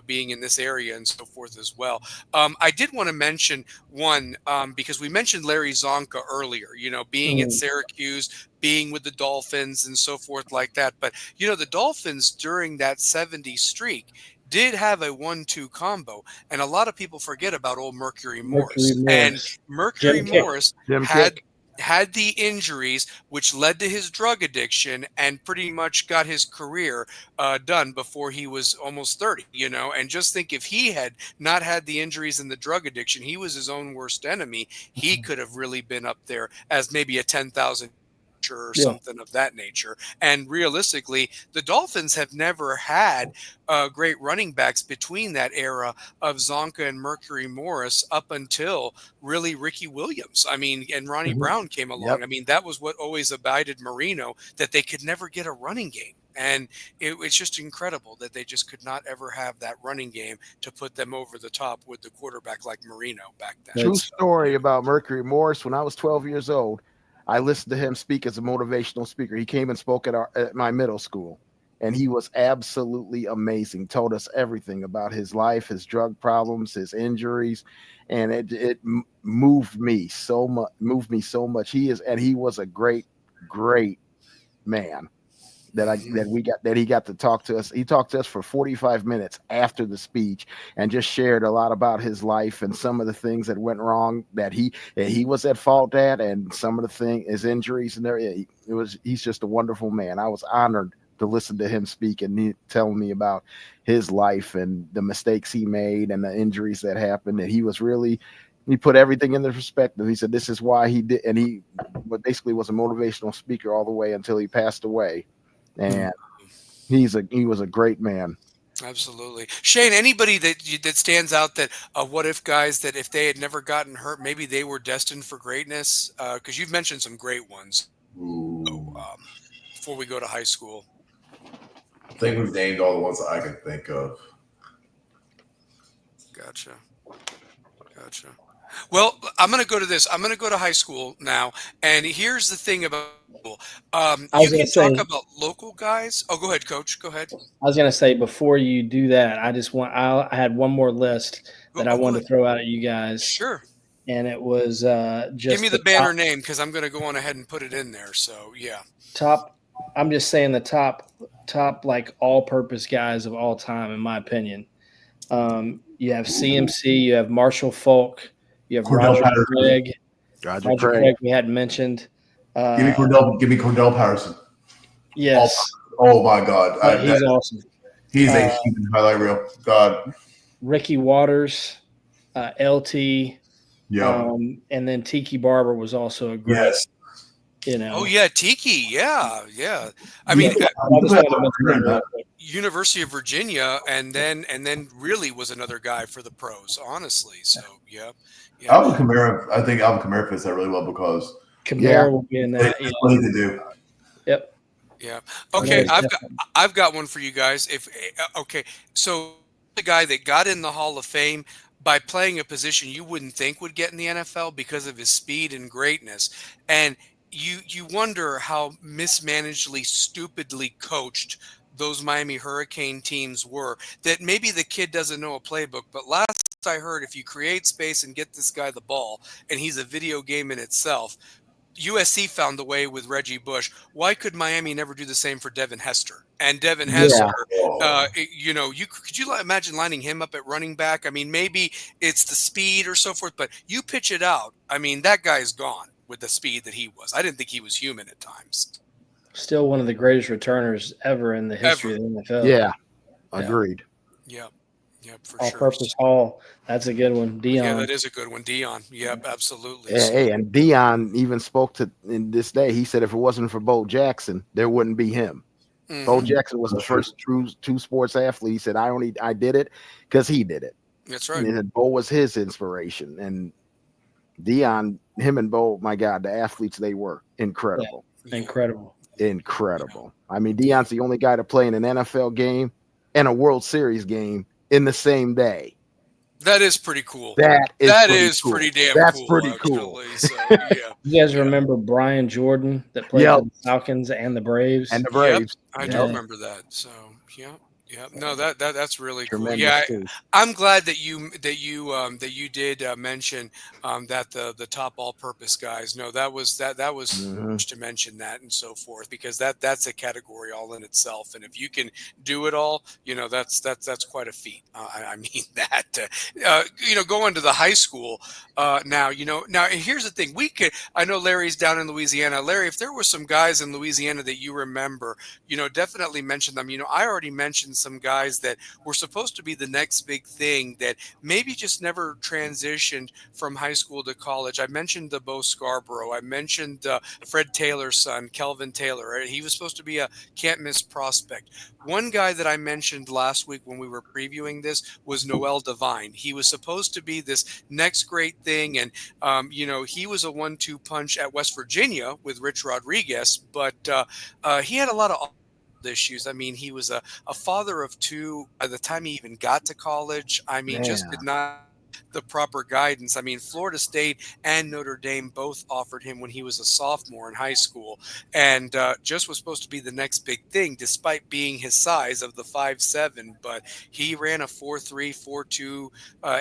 being in this area and so forth as well. I did want to mention one because we mentioned Larry Zonka earlier, being at Syracuse, being with the Dolphins and so forth like that. But, the Dolphins during that 70 streak did have a 1-2 combo, and a lot of people forget about old Mercury Morris. And Mercury Morris had the injuries, which led to his drug addiction and pretty much got his career done before he was almost 30, and just think if he had not had the injuries and the drug addiction, he was his own worst enemy. He could have really been up there as maybe a 10,000 or something of that nature. And realistically, the Dolphins have never had great running backs between that era of Zonka and Mercury Morris up until really Ricky Williams. I mean, and Ronnie Brown came along. I mean, that was what always abided Marino, that they could never get a running game. And it's just incredible that they just could not ever have that running game to put them over the top with the quarterback like Marino back then. True story about Mercury Morris. When I was 12 years old, I listened to him speak as a motivational speaker. He came and spoke at my middle school, and he was absolutely amazing. Told us everything about his life, his drug problems, his injuries, and it moved me so much. He was a great man that he got to talk to us. He talked to us for 45 minutes after the speech and just shared a lot about his life and some of the things that went wrong that he was at fault at, and some of the his injuries and there. He's just a wonderful man. I was honored to listen to him speak and telling me about his life and the mistakes he made and the injuries that happened. And he put everything in the perspective. He said, this is why he did. And he basically was a motivational speaker all the way until he passed away. And he was a great man. Absolutely. Shane, anybody that stands out that what if guys that if they had never gotten hurt, maybe they were destined for greatness? Because you've mentioned some great ones. Before we go to high school. I think we've named all the ones that I can think of. Gotcha. Well, I'm going to go to this. I'm going to go to high school now. And here's the thing about I You was gonna can talk say, about local guys. Oh, go ahead, Coach. Go ahead. before you do that, I had one more list Go, that I oh, go wanted to ahead. throw out at you guys, Sure. and it was Give me just the the top banner name because I'm going to go on ahead and put it in there. So yeah. top. I'm just saying the top like all-purpose guys of all time, in my opinion. You have CMC, you have Marshall Falk, you have Cordell Roger Patterson. Craig. Roger Roger Craig. Craig we hadn't mentioned. Give me Uh, Cordell. Give me Cordell Patterson. Oh, yes, oh my God, he's awesome. he's a Uh, human highlight reel. God, Ricky Waters, LT, yeah, and then Tiki Barber was also a great, yes. you Oh know. yeah, Tiki. Yeah, yeah. I Yeah, mean, I just wanted to mention that real yeah. quick. University of Virginia, and then really was another guy for the pros. Honestly. So yeah, yeah. Alvin Kamara. I think Alvin Kamara fits that really well because Yeah. Kamara will be in they that. Yeah. what to do. Yep. Yeah. Okay, Kamara's Hey, definitely. I've got one for you guys. If okay, so the guy that got in the Hall of Fame by playing a position you wouldn't think would get in the NFL because of his speed and greatness, and you wonder how mismanagedly, stupidly coached those Miami Hurricane teams were. That maybe the kid doesn't know a playbook, but last I heard, if you create space and get this guy the ball, and he's a video game in itself. USC found the way with Reggie Bush. Why could Miami never do the same for Devin Hester? And Devin Hester, yeah. Oh, you could you imagine lining him up at running back? I mean, maybe it's the speed or so forth, but you pitch it out. I mean, that guy's gone with the speed that he was. I didn't think he was human at times. Still one of the greatest returners ever in the history Ever. of the NFL. Yeah. Yeah. Agreed. Yep. Yep, for sure. All-purpose Hall. That's a good one. Yeah, Dion. that is a good one. Dion. Yep, absolutely. Hey, So, hey, and Dion even spoke to in this day. He said if it wasn't for Bo Jackson, there wouldn't be him. Bo mhm, Jackson was the first true two sports athlete. He said I did it because he did it. that's And right. then Bo was his inspiration. And Dion, him and Bo, my God, the athletes they were incredible. Yeah, Incredible. Incredible. I mean, Dion's the only guy to play in an NFL game and a World Series game in the same day. that is pretty cool. That is cool. pretty damn That's cool, pretty cool. actually. So, yeah. You guys Yeah. remember Brian Jordan that played Yep. for the Falcons and the Braves? And the Yep, Braves. I Yep. do Yeah. remember that. So, yeah, yeah. No, that's really cool. Tremendous Yeah, too. I'm glad that you did mention that the top all-purpose guys. No, that was Mhm. to mention that and so forth, because that's a category all in itself. And if you can do it all, that's quite a feat. I mean that. Going to the high school now. Now here's the thing. I know Larry's down in Louisiana. Larry, if there were some guys in Louisiana that you remember, definitely mention them. I already mentioned some guys that were supposed to be the next big thing that maybe just never transitioned from high school to college. I mentioned the Bo Scarborough. I mentioned Fred Taylor's son, Kelvin Taylor. Right? He was supposed to be a can't miss prospect. One guy that I mentioned last week when we were previewing this was Noel Devine. He was supposed to be this next great thing, and he was a 1-2 punch at West Virginia with Rich Rodriguez, but he had a lot of issues. I mean, he was a father of two by the time he even got to college. I mean, just did Man. not the proper guidance. I mean, Florida State and Notre Dame both offered him when he was a sophomore in high school, and just was supposed to be the next big thing, despite being his size of the 5'7". But he ran a 4.3, 4.2,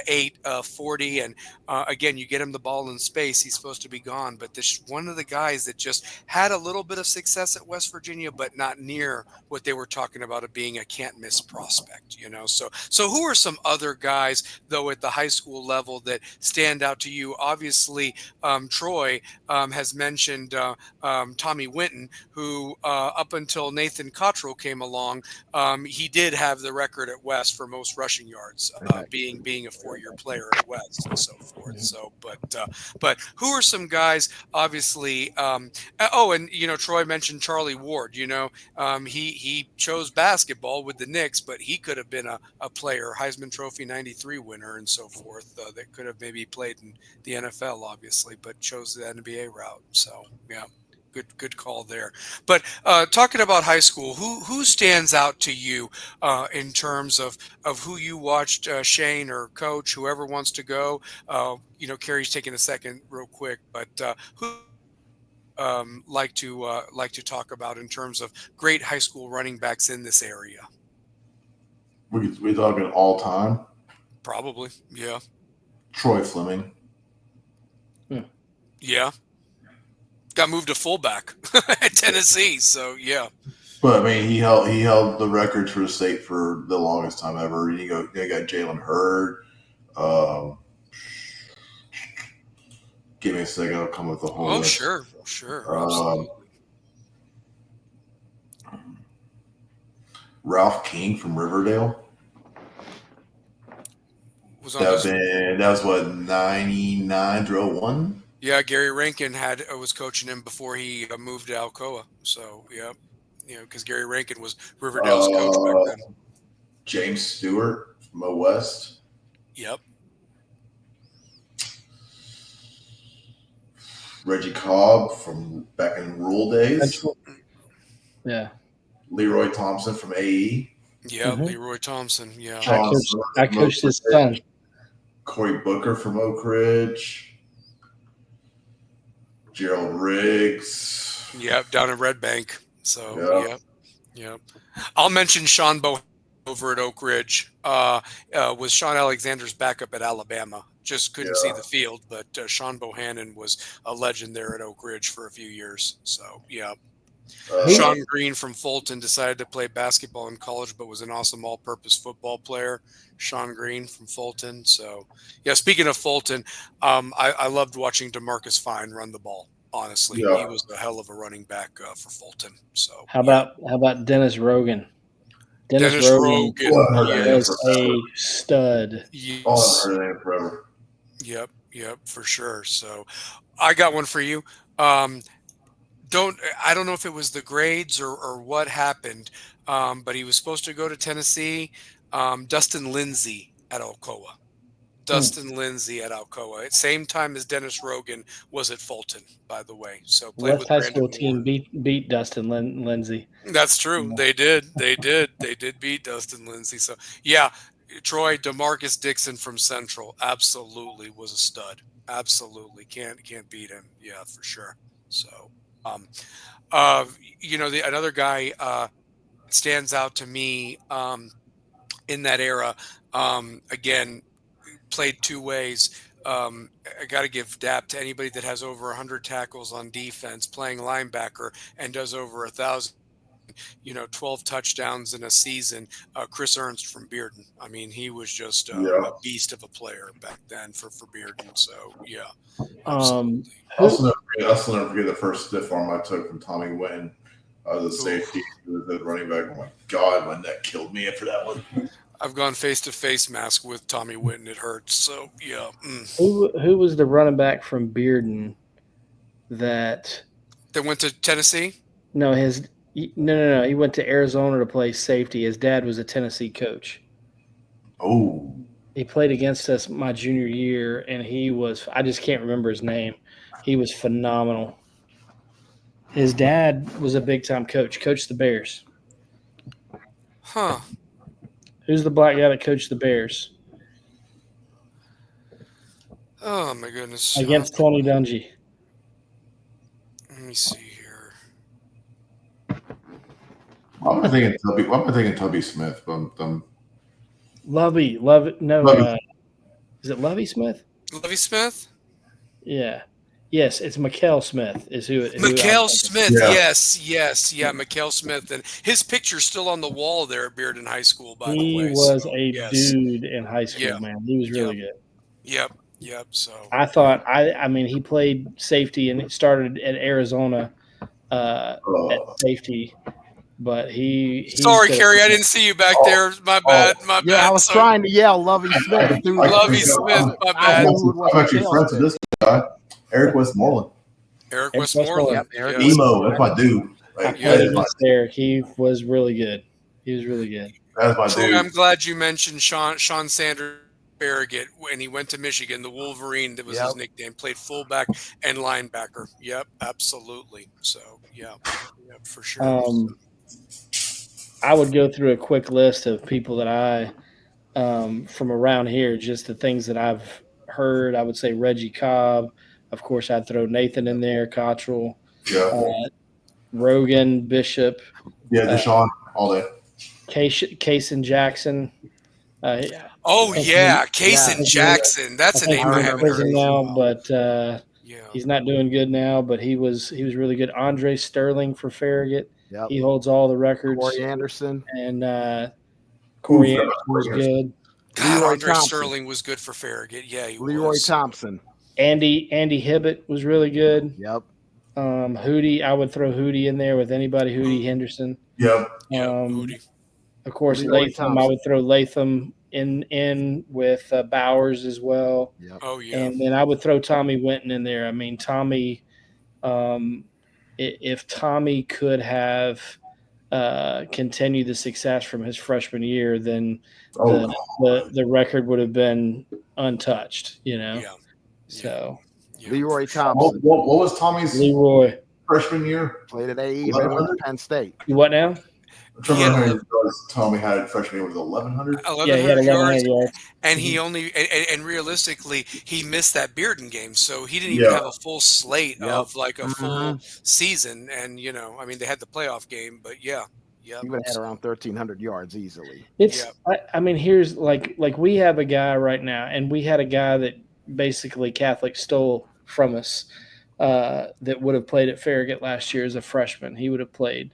8, 40, and again, you get him the ball in space, he's supposed to be gone. But this one of the guys that just had a little bit of success at West Virginia, but not near what they were talking about of being a can't miss prospect. So who are some other guys though at the high school level that stand out to you? Obviously, Troy has mentioned Tommy Winton, who up until Nathan Cottrell came along, he did have the record at West for most rushing yards, being a 4-year player at West and so forth. So, but who are some guys? Obviously, and Troy mentioned Charlie Ward. He chose basketball with the Knicks, but he could have been a player, Heisman Trophy '93 winner and so forth. That could have maybe played in the NFL, obviously, but chose the NBA route. So yeah. Good call there. But talking about high school, who stands out to you in terms of who you watched, Shane or Coach, whoever wants to go? Carrie's taking a second, real quick, but who like to talk about in terms of great high school running backs in this area? We talking all time? Probably, yeah, Troy Fleming. yeah. Got moved to fullback at Tennessee, so yeah. But I mean, he held the records for the state for the longest time ever. You got Jalen Hurd. Give me a second. I'll come with the whole Oh, list. sure, absolutely. Ralph King from Riverdale. That was what, 99 to 01? Yeah, Gary Rankin was coaching him before he moved to Alcoa. So yeah, because Gary Rankin was Riverdale's coach back then. James Stewart from Mo West. Yep. Reggie Cobb from back in Rule days. Yeah. Leroy Thompson from AE. Yeah, Leroy Thompson. Yeah. I coached his son. Corey Booker from Oak Ridge. Gerald Riggs. Yep, down in Red Bank. So yeah. I'll mention Sean Bohannon over at Oak Ridge. Was Sean Alexander's backup at Alabama. Just couldn't see the field, but Sean Bohannon was a legend there at Oak Ridge for a few years. So yeah. Sean Green from Fulton decided to play basketball in college, but was an awesome all-purpose football player. Sean Green from Fulton. So, yeah. Speaking of Fulton, I loved watching DeMarcus Fine run the ball. Honestly, he was a hell of a running back for Fulton. So, how about Dennis Rogan? Dennis Rogan was a stud. Yes. Oh, I've heard that name forever. Yep, for sure. So, I got one for you. I don't know if it was the grades or what happened, but he was supposed to go to Tennessee. Dustin Lindsay at Alcoa. Lindsay at Alcoa. At same time as Dennis Rogan was at Fulton, by the way. So played with high school team beat Dustin Lindsay. That's true. They did. They did beat Dustin Lindsay. So yeah, Troy DeMarcus Dixon from Central absolutely was a stud. Absolutely can't beat him. Yeah, for sure. So. Another guy stands out to me in that era. Again, played two ways. I got to give dap to anybody that has over 100 tackles on defense, playing linebacker, and does over 1,000. 12 touchdowns in a season. Chris Ernst from Bearden. I mean, he was just a beast of a player back then for Bearden. So yeah. I'll also never forget the first stiff arm I took from Tommy Witten, the safety, the running back. Oh my God, my neck killed me after that one. I've gone face-to-face mask with Tommy Witten. It hurts. So yeah. Who was the running back from Bearden that went to Tennessee? No, No. He went to Arizona to play safety. His dad was a Tennessee coach. Oh. He played against us my junior year, and I just can't remember his name. He was phenomenal. His dad was a big-time coach, coached the Bears. Huh. Who's the black guy that coached the Bears? Oh, my goodness. Against Tony Dungy. Let me see. I'm thinking Tubby Smith. Lovey. No. Is it Lovey Smith? Lovey Smith? Yeah. Yes, it's Mikael Smith. Mikael Smith, yes. Yeah, Mikael Smith. And his picture's still on the wall there at Bearden High School, by the way. He was dude in high school, man. He was really good. Yep. So I thought, he played safety and it started at Arizona at safty. But Sorry, Kerry, I didn't see you back there. My bad. I was trying to yell Lovey Smith. Lovey Smith, my bad. I'm actually friends with this guy, Eric Westmoreland. Eric Westmoreland. Yep, Emo, that's my dude. There, he was really good. That's my dude. I'm glad you mentioned Sean Sanders Farragut when he went to Michigan. The Wolverine, that was his nickname. Played fullback and linebacker. Yep, absolutely. So yeah, for sure. I would go through a quick list of people that I, from around here, just the things that I've heard. I would say Reggie Cobb. Of course, I'd throw Nathan in there, Cottrell. Yeah. Rogan, Bishop, Yeah, Deshaun all day. Case and Jackson. Oh I think yeah, Yeah. Casey Jackson. That's I a think name he's I in haven't remember heard. prison Casey now, well. but Yeah. he's not doing good now. But he was really good. Andre Sterling for Farragut. Yep. He holds all the records. Corey Anderson. And Ooh, Corey forgot Anderson about was Corey good. God, Leroy Andre Thompson. Sterling was good for Farragut. Yeah, he Leroy was. Thompson. Andy Hibbett was really good. Yep. Hootie, I would throw Hootie in there with anybody. Hootie Henderson. Yep. Yeah, Um, Hootie. of course, Leroy Latham. I Thompson. would throw Latham in with Bowers as well. Yep. Oh yeah. And then I would throw Tommy Winton in there. I mean, Tommy, if Tommy could have continued the success from his freshman year, then Oh, the record would have been untouched, Yeah. So Yeah. Leroy what, Thompson what was Tommy's Leroy, freshman year? played at AE, then went to Penn State. what now? I'm trying He to had remember how many yards Tommy had freshman year. Was it 1,100? 1100 Yeah, he had 1,100 yards, yards. and he only and realistically he missed that Bearden game, so he didn't even Yeah. have a full slate Yep. of like a full Mhm. season. And I mean, they had the playoff game, but yeah. He would have had around 1,300 yards easily. It's Yeah. I mean, here's like we have a guy right now, and we had a guy that basically Catholic stole from us that would have played at Farragut last year as a freshman. He would have played.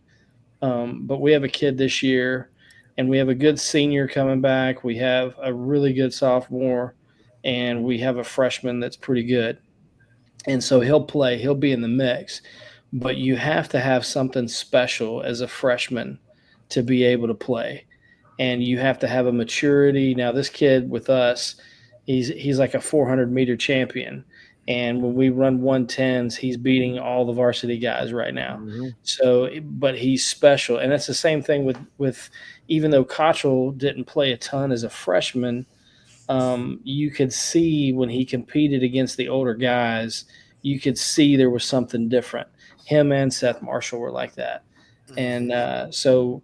But we have a kid this year, and we have a good senior coming back. We have a really good sophomore, and we have a freshman that's pretty good. And so he'll play, he'll be in the mix. But you have to have something special as a freshman to be able to play. And you have to have a maturity. Now, this kid with us, he's like a 400-meter champion. And when we run 110s, he's beating all the varsity guys right now. Mm-hmm. So, but he's special. And that's the same thing with even though Cottrell didn't play a ton as a freshman, you could see when he competed against the older guys, you could see there was something different. Him and Seth Marshall were like that. And so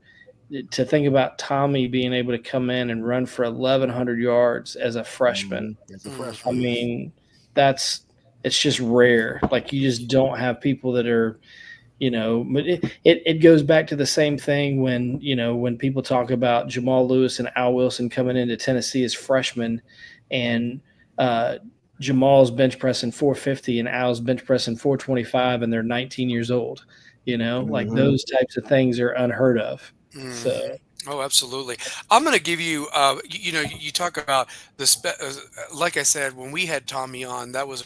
to think about Tommy being able to come in and run for 1,100 yards as a freshman, As a Mhm. freshman. I mean, it's just rare. Like you just don't have people that are, but it goes back to the same thing when people talk about Jamal Lewis and Al Wilson coming into Tennessee as freshmen, and Jamal's bench pressing 450 and Al's bench pressing 425, and they're 19 years old. Like those types of things are unheard of. Mhm. So Oh, absolutely. I'm going to give you, you talk about like I said, when we had Tommy on, that was a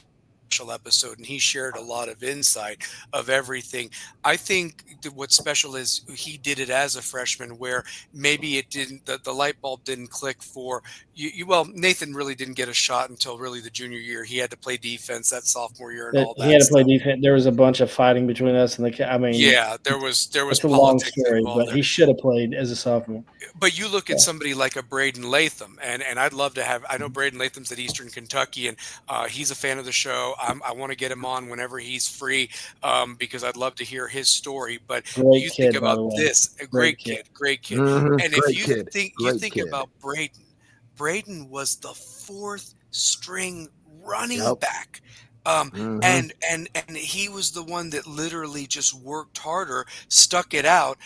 special episode, and he shared a lot of insight of everything. I think that what's special is he did it as a freshman, where maybe it didn't, the light bulb didn't click for you. Well, Nathan really didn't get a shot until really the junior year. He had to play defense that sophomore year and all that. he had to play stuff. defense. There was a bunch of fighting between us and Yeah, there was it's a long politics story, involved but there. he should have played as a sophomore. But you look at somebody like a Braden Latham, and I'd love to have. I know Braden Latham's at Eastern Kentucky, and he's a fan of the show. I want to get him on whenever he's free, because I'd love to hear his story. But Great you kid, think by about the way. this, a great kid. Mhm. And Great if you kid. Great think kid. about Braden was the fourth string running Yep. back. Mhm. And he was the one that literally just worked harder, stuck it out.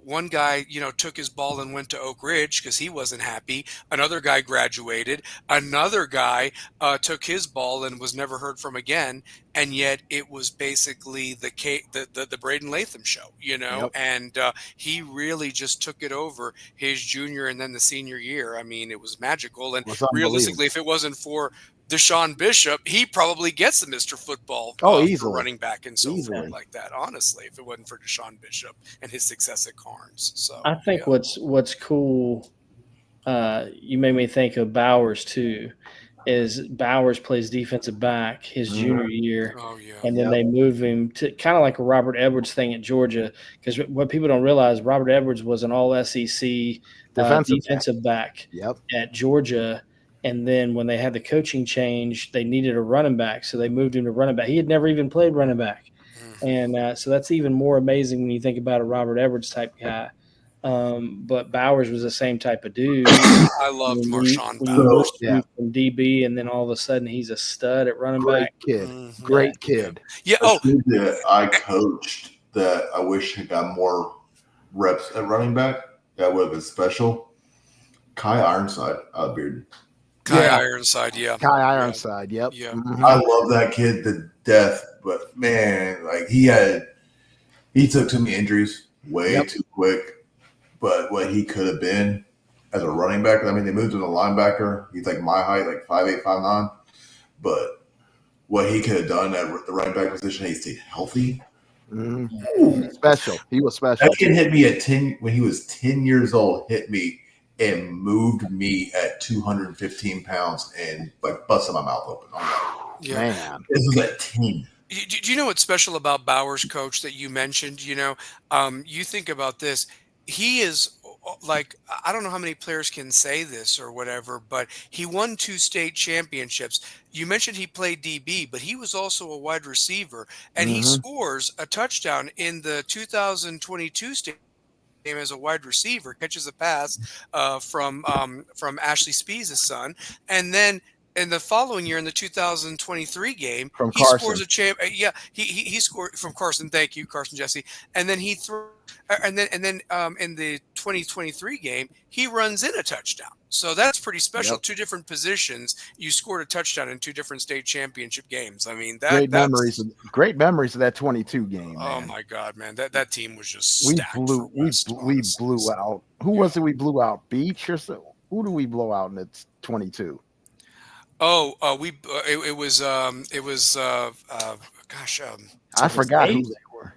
One guy, took his ball and went to Oak Ridge because he wasn't happy. Another guy graduated. Another guy took his ball and was never heard from again. And yet it was basically the Braden Latham show, Yep. and he really just took it over his junior and then the senior year. I mean, it was magical. And It was unbelievable. realistically, if it wasn't for Deshaun Bishop, he probably gets the Mr. Football Oh, for easily. running back and so Easily. forth like that. Honestly, if it wasn't for Deshaun Bishop and his success at Carnes, so I think yeah. what's cool, you made me think of Bowers too, is Bowers plays defensive back his junior year, Oh yeah, and then Yep. they move him to kind of like a Robert Edwards thing at Georgia. Because what people don't realize, Robert Edwards was an All SEC defensive back Yep. at Georgia. And then when they had the coaching change, they needed a running back, so they moved him to running back. He had never even played running back. Mhm. And so that's even more amazing when you think about a Robert Edwards type guy. But Bowers was the same type of dude. I loved Marshawn When Bowers. you Yeah. from DB, and then all of a sudden he's a stud at running Great back. kid. Mhm. Great kid. Yeah. A Oh, kid that I coached that I wish had got more reps at running back. That would have been special. Kai Ironside out of Bearden. Kai Yeah. Ironside. Yeah. Kai Ironside. Yep. Yeah. Mhm. I love that kid to death, but man, like he took too many injuries way too quick. But what he could have been as a running back, I mean, they moved him to linebacker. He's like my height, like 5'8", 5'9". But what he could have done at the running back position, he stayed healthy. Mhm. Special. He was special. That kid hit me at 10 when he was 10 years old. Hit me and moved me at 215 pounds and like busted my mouth open. Yeah. Man. This was at 10. Do you know what's special about Bowers, coach, that you mentioned? You know, you think about this. He is like, I don't know how many players can say this or whatever, but he won 2 state championships. You mentioned he played DB, but he was also a wide receiver, and he Mhm. scores a touchdown in the 2022 state game as a wide receiver, catches a pass from Ashley Spees' son, and then in the following year in the 2023 game, From he scores Carson. a champ. Yeah, he scored from Carson. Thank you, Carson Jesse. And then he threw, and then in the 2023 game, he runs in a touchdown. So that's pretty special. Yep. 2 different positions. You scored a touchdown in 2 different state championship games. I mean, Great that's memories of that 22 game. oh Man. my God, man, that team was just We stacked. blew for West, we honestly. blew out. Who was it we blew out? Beach or so? Who do we blow out in the 22? Oh, it was gosh, I forgot who Eight? they were.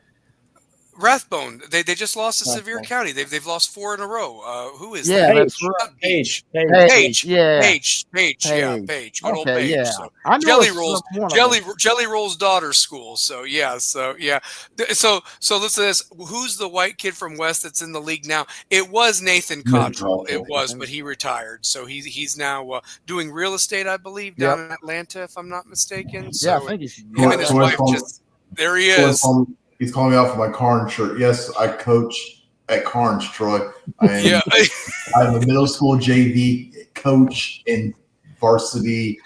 Rathbone. They just lost to Sevier Rathbone. County. They've lost 4 in a row. Who is Yeah, that? that's Page. right. Beach. Page. Yeah. Page. Yeah, Page. Page. Good old Okay, Page. yeah. So I knew Jelly it was Rolls, one of them. Jelly Rolls' daughter's school. So yeah. So listen to this. Who's the white kid from West that's in the league now? It was Nathan Cottrell. It was, but he retired. So he's now doing real estate, I believe, down in Atlanta, if I'm not mistaken. So Yeah, I think he's him and his wife just there he is. He's calling me out for my Carnes shirt. Yes, I coach at Carnes, Troy. I'm a middle school JV coach and varsity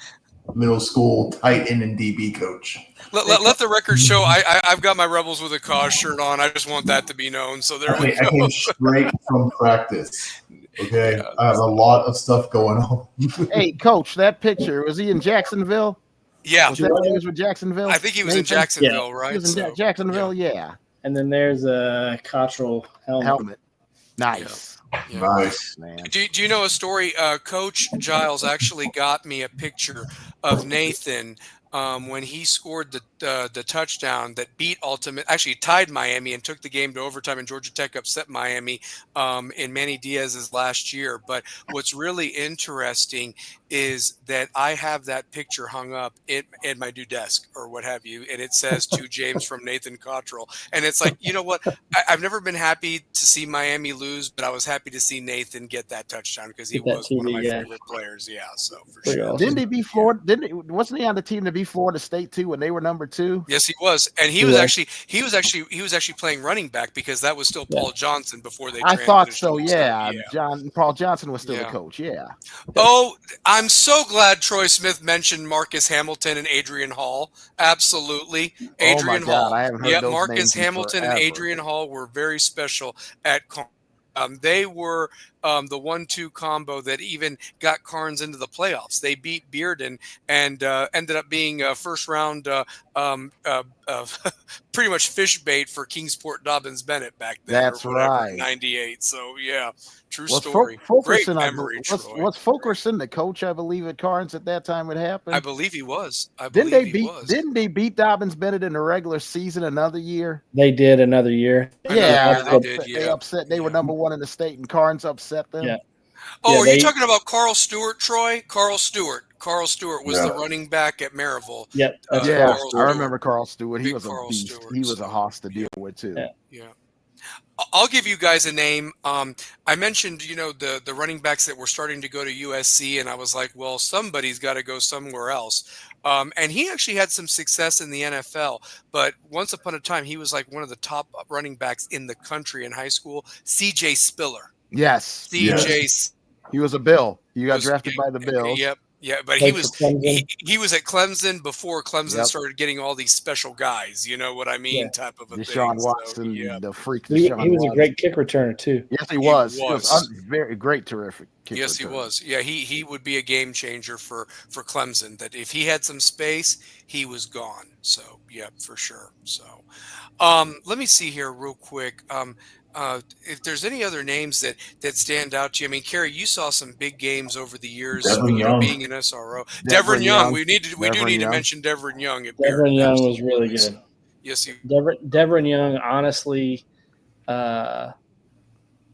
middle school tight end and DB coach. Let the record show I've got my Rebels with a Cause shirt on. I just want that to be known. So there we go. I came straight from practice. Okay, yeah. I have a lot of stuff going on. Hey, coach, that picture, was he in Jacksonville? Yeah. Was that when he was with Jacksonville? I think he was in Jacksonville, right? He was in Jacksonville, yeah. And then there's a Cottrell helmet. Nice. Yeah. Nice, man. Do you know a story? Coach Giles actually got me a picture of Nathan when he scored the touchdown that actually tied Miami and took the game to overtime, and Georgia Tech upset Miami in Manny Diaz's last year. But what's really interesting is that I have that picture hung up at my new desk or what have you, and it says to James from Nathan Cottrell. And it's like, you know what? I've never been happy to see Miami lose, but I was happy to see Nathan get that touchdown because he was one of my favorite players. Yeah, so for sure. Awesome. Didn't he beat Florida? Wasn't he on the team to beat Florida State too when they were number 2? Yes, he was, and he was actually playing running back because that was still Paul Johnson before they. I thought so. Yeah, Paul Johnson was still the coach. Yeah. Oh, I'm so glad Troy Smith mentioned Marcus Hamilton and Adrian Hall. Absolutely, Adrian Hall. I haven't heard those Marcus names Hamilton forever. and Adrian Hall were very special at. They were the 1-2 combo that even got Carnes into the playoffs. They beat Bearden and ended up being a first round pretty much fish bait for Kingsport Dobbins Bennett back then. That's or whatever, right. 98. So yeah, true story. Great memory, Troy. Was Fulkerson the coach, I believe, at Carnes at that time it happened? I believe he was. Didn't they beat Dobbins Bennett in the regular season another year? They did another year. Yeah, they did. They upset. They were number 1 in the state, and Carnes upset them. Yeah. Oh, are you talking about Carl Stewart, Troy? Carl Stewart was the running back at Maryville. Yep. I remember Carl Stewart. He was a beast. Stewart, he was a hoss to deal with too. Yeah. I'll give you guys a name. I mentioned, the running backs that were starting to go to USC, and I was like, well, somebody's got to go somewhere else. And he actually had some success in the NFL, but once upon a time, he was like one of the top running backs in the country in high school. C.J. Spiller. Yes. C.J. He was a Bill. He got drafted by the Bills. Yep. Yeah, but Played he for Clemson. he was at Clemson before Clemson Yep. started getting all these special guys. You know what I mean? Yeah. Type of a Deshaun thing. Watson, So, the freak. He Deshaun was Watson. a great kick returner too. Yes, he was. He He was. was very great, terrific. Kick Yes, return. he was. Yeah, he would be a game changer for Clemson. That if he had some space, he was gone. So yeah, for sure. So let me see here real quick. If there's any other names that stand out to you, I mean, Kerry, you saw some big games over the years, Devin Young. being an SRO. Devin Devin Young, Young. we do Devin need to Young. mention Devin Young. At Devin Beard. Young was really Absolutely. good. Yes, Devin Young, honestly,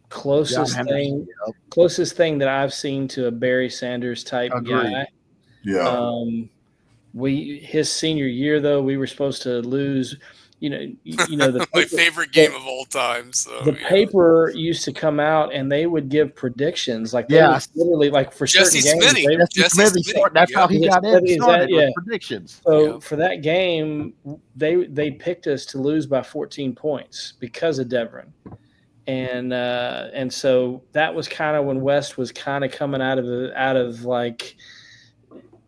closest John thing Henderson, that I've seen to a Barry Sanders type Agreed. guy. Yeah. His senior year though, we were supposed to lose. The my favorite game of all time. So the paper used to come out and they would give predictions, like they would literally, like for Jesse certain games. Smitty. Jesse Smitty. That's how he got in. Started with predictions. So for that game, they picked us to lose by 14 points because of Devin. And so that was kind of when West was kind of coming out of like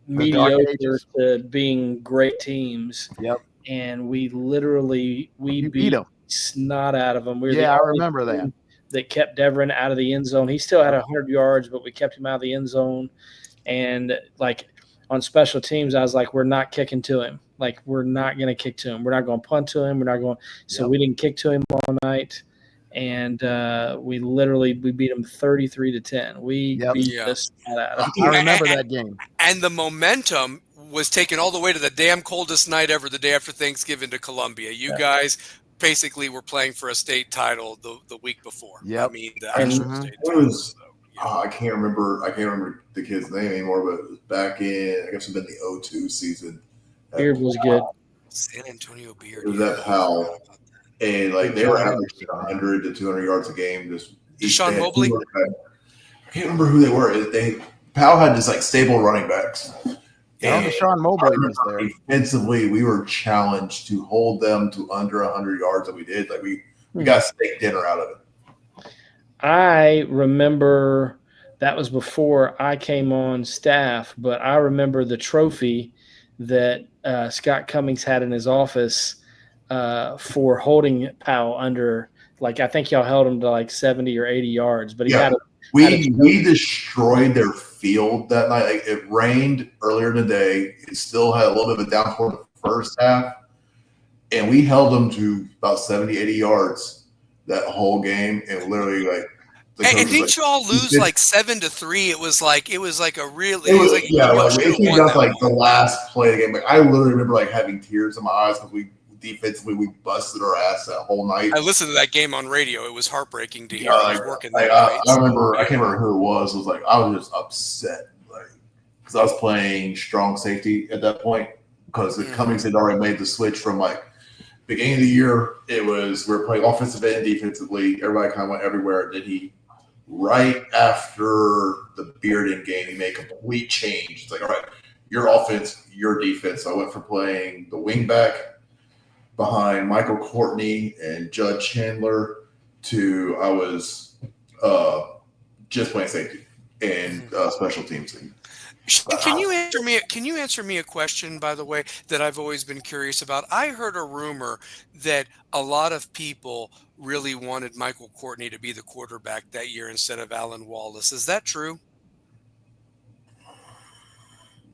mediocre to being great teams. Yep. And we literally beat them snot out of them. I remember that. That kept Devin out of the end zone. He still had 100 yards, but we kept him out of the end zone. And like on special teams, I was like, we're not kicking to him. Like we're not going to kick to him. We're not going to punt to him. We're not going. So we didn't kick to him all night. And we beat them 33-10. We beat this out of them. I remember that game. And the momentum was taken all the way to the damn coldest night ever, the day after Thanksgiving, to Columbia. You guys basically were playing for a state title the week before. Yep. I mean, the actual state it title. was. I can't remember the kid's name anymore, but it was back in, I guess it was in the 02 season. Beard was good. San Antonio Beard. It was at Powell. And like they were averaging 100 to 200 yards a game. Just Deshaun Mobley. I can't remember who they were. Powell had just like stable running backs. And Deshaun Mobley was there. Defensively, we were challenged to hold them to under 100 yards, and we did. Like we got steak dinner out of it. I remember that was before I came on staff, but I remember the trophy that Scott Cummings had in his office for holding Powell under, like, I think y'all held him to like 70 or 80 yards, but we destroyed their field that night. Like, it rained earlier in the day. It still had a little bit of a downpour in the first half, and we held them to about 70, 80 yards that whole game, and literally and didn't you all lose like 7-3? It was like a real. It came down to like the last play of the game. Like I literally remember like having tears in my eyes because defensively we busted our ass that whole night. I listened to that game on radio. It was heartbreaking to hear. I remember. I can't remember who it was. It was like I was just upset, like because I was playing strong safety at that point because Cummings had already made the switch from like beginning of the year. It was we were playing offensive and defensively. Everybody kind of went everywhere. Did he? Right after the Bearden game, he made a complete change. It's like, all right, your offense, your defense. So I went from playing the wingback behind Michael Courtney and Judd Chandler to I was just playing safety and special teams. Can you answer me a question, by the way, that I've always been curious about? I heard a rumor that a lot of people really wanted Michael Courtney to be the quarterback that year instead of Alan Wallace. Is that true?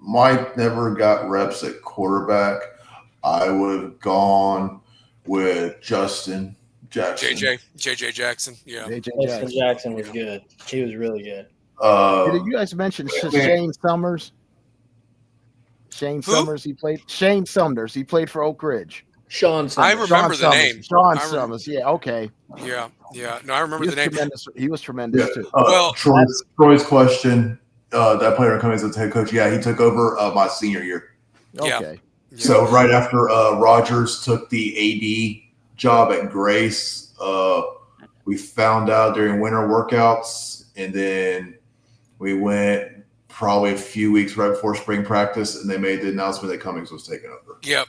Mike never got reps at quarterback. I would have gone with Justin Jackson. JJ Jackson. Yeah. Justin Jackson was good. He was really good. Did you guys mention Shane Summers? Shane Summers, he played for Oak Ridge. Sean Summers. I remember the name. Sean Summers. Yeah, okay. Yeah. No, I remember the name. He was tremendous too. Troy's question, that player coming as a head coach, he took over my senior year. Okay. Yeah. So right after Rogers took the AD job at Grace, We found out during winter workouts, and then we went probably a few weeks right before spring practice, and they made the announcement that Cummings was taking over. Yep.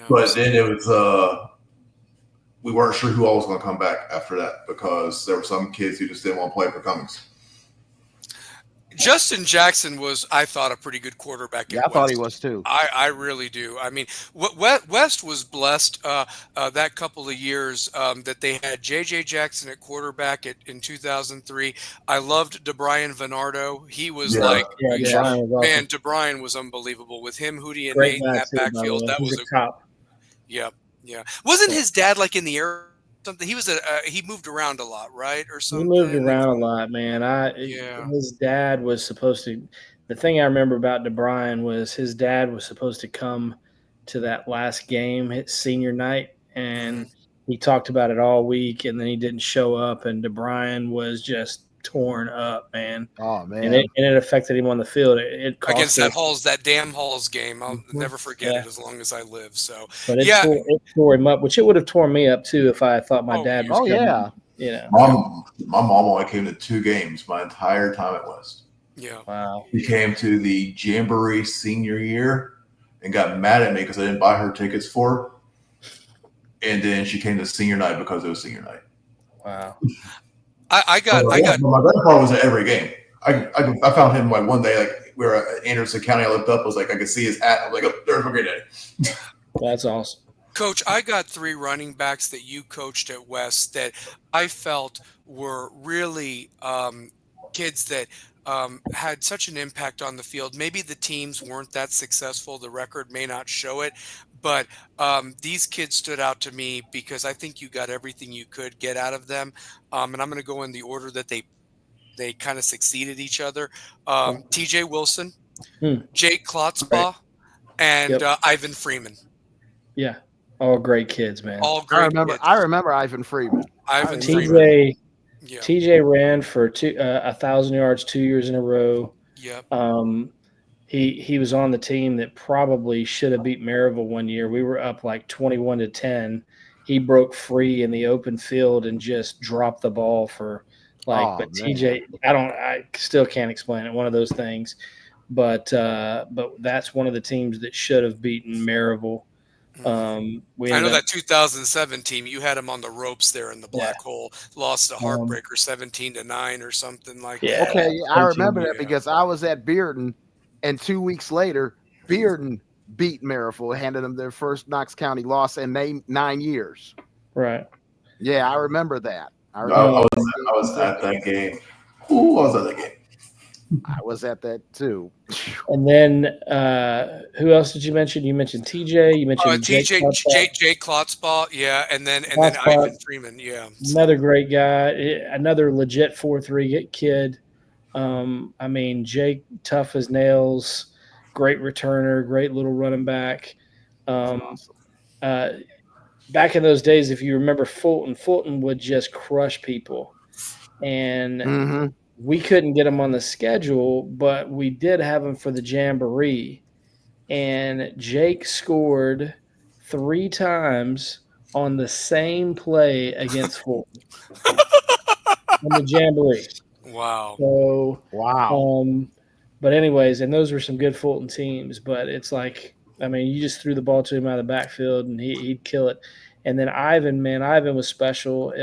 But then it was we weren't sure who all was going to come back after that because there were some kids who just didn't want to play for Cummings. Justin Jackson was, I thought, a pretty good quarterback. Yeah, I thought he was too. I really do. I mean, West was blessed that couple of years that they had J.J. Jackson at quarterback in 2003. I loved DeBrian Venardo. He was Brian was awesome. Man, DeBrian was unbelievable with him, Hootie, and Great Nate in that guy, too, by the backfield. way. That He's was a cop. Yeah. Wasn't his dad like in the air? Something he was he moved around a lot, right, or something. He moved around a lot, man. His dad was supposed to. The thing I remember about DeBrian was his dad was supposed to come to that last game, his senior night, and he talked about it all week, and then he didn't show up, and DeBrian was just torn up, man. Oh man, and it affected him on the field. It cost against us. that damn Halls game. I'll never forget it as long as I live. So, but it tore him up, which it would have torn me up too if I thought my dad was coming. Yeah. My mom only came to 2 games my entire time at West. Yeah. Wow. She came to the Jamboree senior year and got mad at me because I didn't buy her tickets for her. And then she came to senior night because it was senior night. Wow. My grandpa was at every game. I found him like one day, like we were at Anderson County. I looked up, was like I could see his hat. I was like, oh, there's my great daddy. That's awesome. Coach, I got 3 running backs that you coached at West that I felt were really kids that had such an impact on the field. Maybe the teams weren't that successful. The record may not show it, but these kids stood out to me because I think you got everything you could get out of them. And I'm going to go in the order that they kind of succeeded each other. TJ Wilson, Jake Klotzbaugh, and Ivan Freeman. Yeah. All great kids, man. All great kids. I remember Ivan Freeman. TJ ran for 1,000 yards 2 years in a row. Yep. He was on the team that probably should have beat Maryville one year. We were up like 21-10. He broke free in the open field and just dropped the ball for TJ, I still can't explain it. One of those things, but that's one of the teams that should have beaten Maryville. I know that 2007 team, you had them on the ropes there in the black hole, lost a heartbreaker 17-9 or something like that. Okay, I remember that because I was at Bearden, and 2 weeks later, Bearden beat Maryville, handed them their first Knox County loss in 9 years. Right. Yeah, I remember that. I was at that game. Ooh, I was at that game. I was at that too. And then who else did you mention? You mentioned TJ. You mentioned Jake Klotzbaugh, and then Ivan Freeman, another great guy, another legit 4.3 kid. I mean, Jake, tough as nails, great returner, great little running back. Back in those days, if you remember Fulton would just crush people, and we couldn't get him on the schedule, but we did have him for the Jamboree. And Jake scored 3 times on the same play against Fulton in the Jamboree. Wow. So, wow. But anyways, and those were some good Fulton teams, but it's like, I mean, you just threw the ball to him out of the backfield and he'd kill it. And then Ivan was special,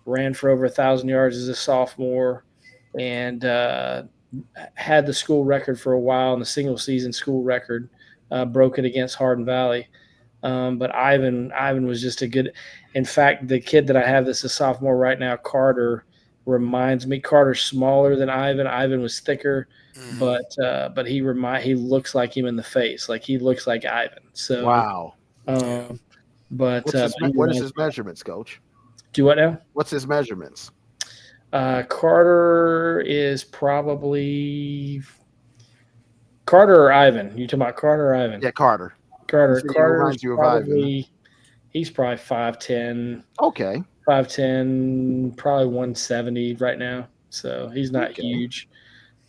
ran for over 1,000 yards as a sophomore and had the school record for a while, and the single season school record, broke it against Hardin Valley. But Ivan was just a good – in fact, the kid that I have that's a sophomore right now, Carter, reminds me – Carter's smaller than Ivan. Ivan was thicker, but he looks like him in the face. Like he looks like Ivan. So wow. But what is his measurements, Coach? Do what now? What's his measurements? Carter is probably Carter or Ivan. You talking about Carter or Ivan? Yeah, Carter. Carter's reminds you of Ivan. He's probably 5'10". Okay. 5'10", probably 170 right now. So he's not huge.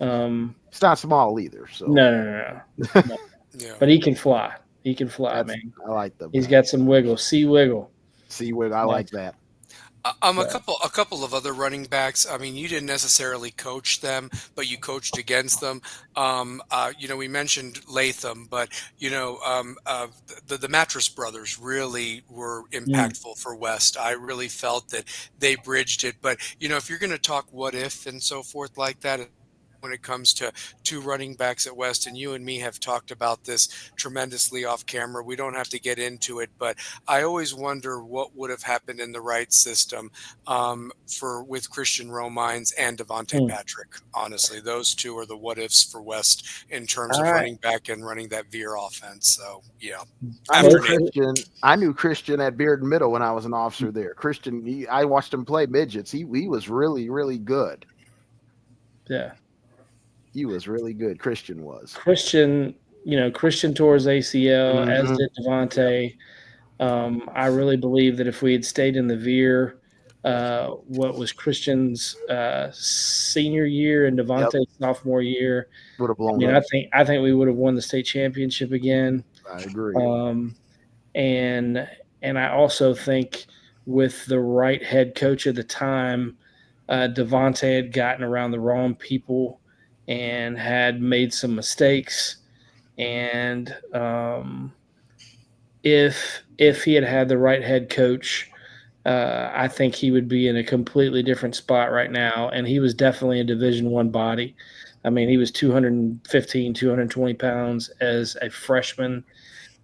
It's not small either. So no. Yeah. But he can fly. He can fly, man. I like them. He's got some wiggle. See wiggle. See what I like that. A So, couple of other running backs. I mean, you didn't necessarily coach them, but you coached against them. We mentioned Latham, but the Mattress Brothers really were mm, impactful for West. I really felt that they bridged it. But if you're going to talk what if and so forth like that, when it comes to two running backs at West, and you and me have talked about this tremendously off camera. We don't have to get into it, but I always wonder what would have happened in the right system for with Christian Romines and Devontae mm. Patrick. Honestly, those two are the what ifs for West in terms All of right. running back and running that veer offense. So yeah, I knew after Nate. Both. Christian. I knew Christian at Bearden Middle when I was an officer there. Christian, I watched him play midgets. He was really really good. Yeah. He was really good. Christian was. Christian tore his ACL, as Hmm. did Devontae. I really believe that if we had stayed in the veer, what was Christian's senior year and Yep, Devontae's sophomore year, would have I blown mean, up. I think we would have won the state championship again. I agree. Um, and and I also think with the right head coach at the time, Devontae had gotten around the wrong people and had made some mistakes. And if he had had the right head coach, I think he would be in a completely different spot right now. And he was definitely a Division I body. I mean, he was 215, 220 pounds as a freshman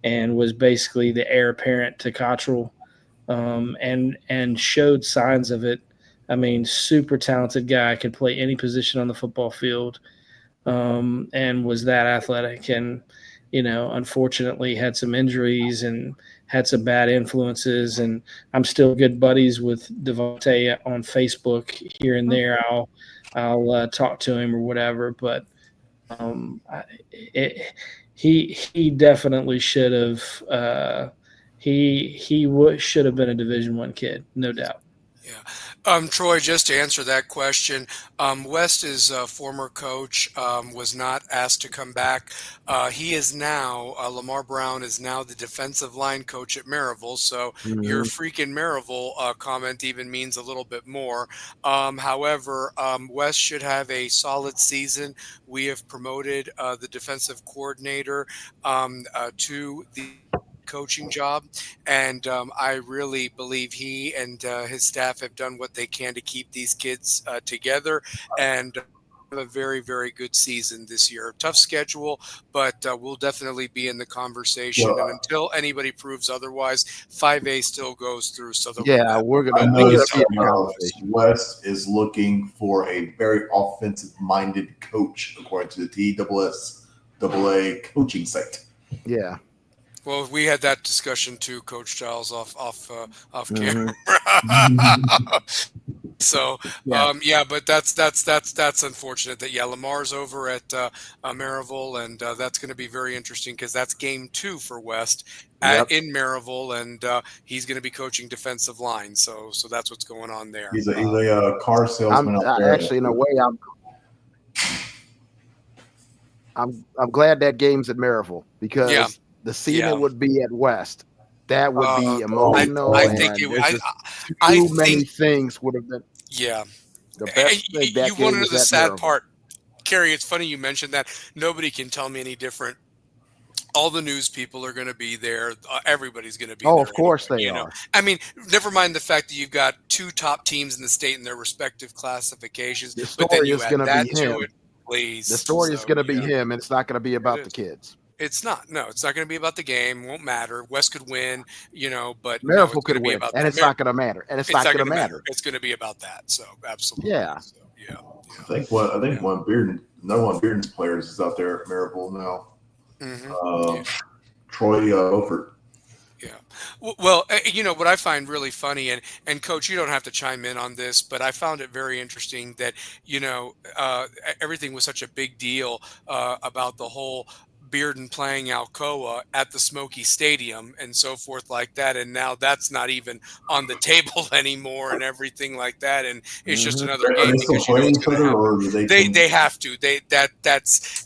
and was basically the heir apparent to Cottrell, and showed signs of it. I mean, super talented guy, could play any position on the football field, and was that athletic. And unfortunately, had some injuries and had some bad influences. And I'm still good buddies with Devontae on Facebook here and there. I'll talk to him or whatever, but um, I, it, he definitely should have. Should have been a Division I kid, no doubt. Yeah. Troy, just to answer that question, West's former coach was not asked to come back. He is now, Lamar Brown is now the defensive line coach at Maryville. So your Hmm. freaking Maryville comment even means a little bit more. However, West should have a solid season. We have promoted the defensive coordinator to the coaching job. And I really believe he and his staff have done what they can to keep these kids together and have a very, very good season this year. Tough schedule, but we'll definitely be in the conversation. And Well, until anybody proves otherwise, 5A still goes through, so there'll be Yeah, that. we're I gonna we're gonna noticed be in the that conversation. West is looking for a very offensive-minded coach, according to the TSSAA coaching site. Yeah. Well, we had that discussion too, Coach Giles, off camera. Hmm. So Yeah. yeah, but that's unfortunate that Lamar's over at Maryville, and that's going to be very interesting because that's game 2 for West Yep. in Maryville, and he's going to be coaching defensive line. So that's what's going on there. He's a car salesman out there. Actually, in a way, I'm glad that game's at Maryville because Yeah, the season yeah. would be at West. That would be I emotional, I and think it. there's just I too many think things would have been yeah. the And best thing. you That want to game know is the at sad Maryville. part, Carrie? It's funny you mentioned that. Nobody can tell me any different. All the news people are going to be there. Everybody's going to be Oh, there of course anyway. they are. I mean, never mind the fact that you've got 2 top teams in the state in their respective classifications, The but then story you is add going to that be to him. it, please. The story is So going to be yeah, him, and it's not going to be it about the is. kids. It's not. No, it's not going to be about the game. Won't matter. West could win, but no, Maryville it's going could to be win, about and that. it's not going to matter. And it's It's not not going going to to matter. matter. It's going to be about that. So absolutely. Yeah. So yeah, I think yeah, one Bearden, another one of Bearden's players is out there at Maryville now. yeah. Troy Beaufort. Yeah. Well, what I find really funny, and Coach, you don't have to chime in on this, but I found it very interesting that everything was such a big deal about the whole Bearden playing Alcoa at the Smoky Stadium and so forth like that, and now that's not even on the table anymore and everything like that, and it's just another Are game they still because you know playing what's each going to other, happen. or do They have to.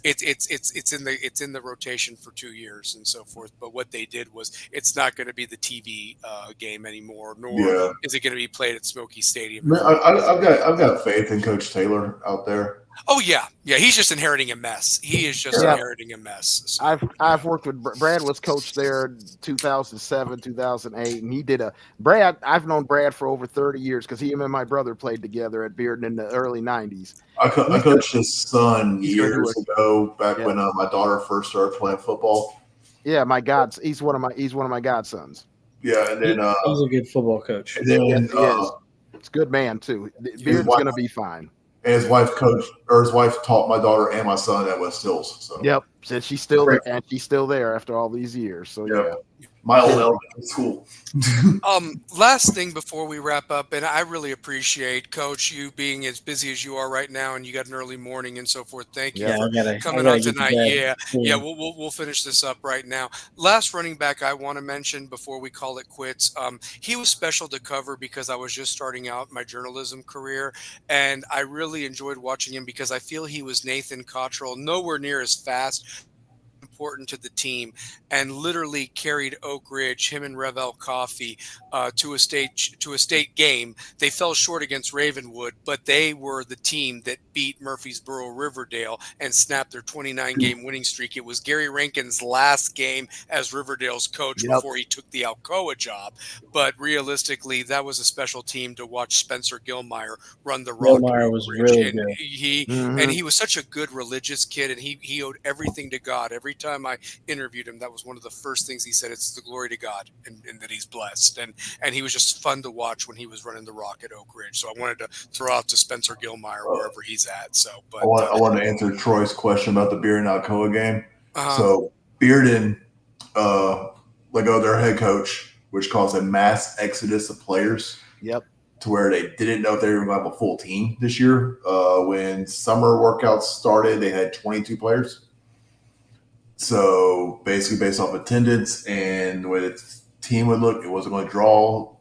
It's in the rotation for 2 years and so forth. But what they did was it's not going to be the TV game anymore, nor is it going to be played at Smoky Stadium. Man, I've got faith in Coach Taylor out there. Oh yeah, he's just inheriting a mess. He is just inheriting a mess. So, I've worked with Brad. Was coach there in 2007, 2008, and he did Brad. I've known Brad for over 30 years because he and my brother played together at Bearden in the early 90s. I coached his son years ago, back when my daughter first started playing football. Yeah, he's one of my godsons. Yeah, and then he's a good football coach. And then, yes, he is. It's a good man too. Bearden's going to be fine. And his wife taught my daughter and my son at West Hills. So. Yep, said she's still there, and she's still there after all these years. So yeah. My old elementary school. Last thing before we wrap up, and I really appreciate, Coach, you being as busy as you are right now, and you got an early morning and so forth. Thank you for coming on tonight. We'll finish this up right now. Last running back I want to mention before we call it quits. He was special to cover because I was just starting out my journalism career, and I really enjoyed watching him because I feel he was Nathan Cottrell, nowhere near as fast, important to the team, and literally carried Oak Ridge, him and Revel Coffey, to a state game. They fell short against Ravenwood, but they were the team that beat Murfreesboro Riverdale and snapped their 29-game winning streak. It was Gary Rankin's last game as Riverdale's coach before he took the Alcoa job. But realistically, that was a special team to watch Spencer Gilmire run the rock. Gilmire was really good. And he was such a good religious kid, and he owed everything to God. Every time I interviewed him, that was one of the first things he said. It's the glory to God and that he's blessed. And he was just fun to watch when he was running the rock at Oak Ridge. So I wanted to throw out to Spencer Gilmire wherever he's at. So, but I want to answer Troy's question about the Bearden Alcoa game. So Bearden, their head coach, which caused a mass exodus of players. Yep. To where they didn't know if they were going to have a full team this year. When summer workouts started, they had 22 players. So basically, based off attendance and the way the team would look, it wasn't going to draw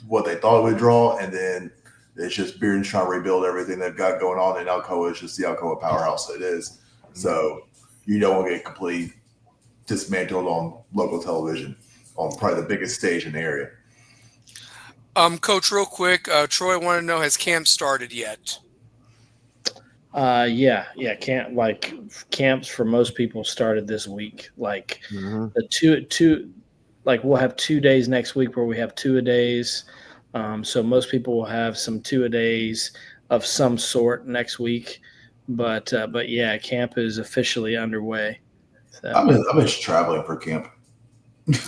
what they thought it would draw. And then it's just Bearden's trying to rebuild everything they've got going on. And Alcoa is just the Alcoa powerhouse that it is. So you don't want to get completely dismantled on local television on probably the biggest stage in the area. Coach, real quick, Troy, I want to know, has camp started yet? Camps for most people started this week. We'll have 2 days next week where we have 2-a-days. So most people will have some 2-a-days of some sort next week. But camp is officially underway. So. I miss traveling for camp.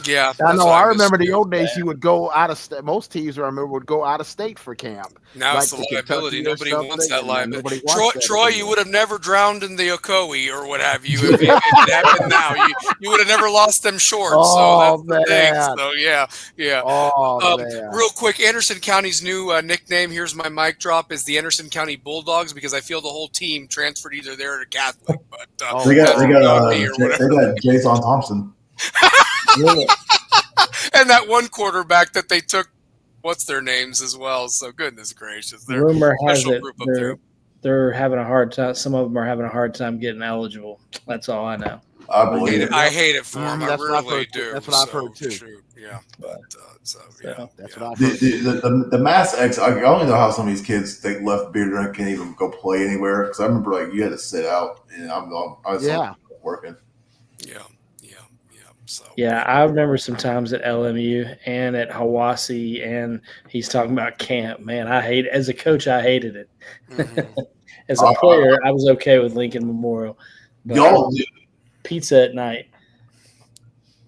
Yeah, I know. I remember the old days. You would go out of state. Most teams I remember would go out of state for camp. Now it's a liability. Nobody wants that liability. Troy, you would have never drowned in the Ocoee or what have you if it happened now. You would have never lost them shorts. So that's the thing. So yeah. Real quick, Anderson County's new nickname. Here's my mic drop: is the Anderson County Bulldogs, because I feel the whole team transferred either there to Catholic. But they got Jason Thompson. And that one quarterback that they took, what's their names as well? So goodness gracious, they're rumor has it they're having a hard time. Some of them are having a hard time getting eligible. That's all I know. I hate it for them. I really do. That's what I've heard too. True. Yeah, but that's what I've heard. The mass X. I only know how some of these kids they left Bearden and can't even go play anywhere. Because I remember you had to sit out, and I was working. Yeah. So. Yeah, I remember some times at LMU and at Hiwassee, and he's talking about camp. Man, as a coach, I hated it. Mm-hmm. As a player, I was okay with Lincoln Memorial. But pizza at night.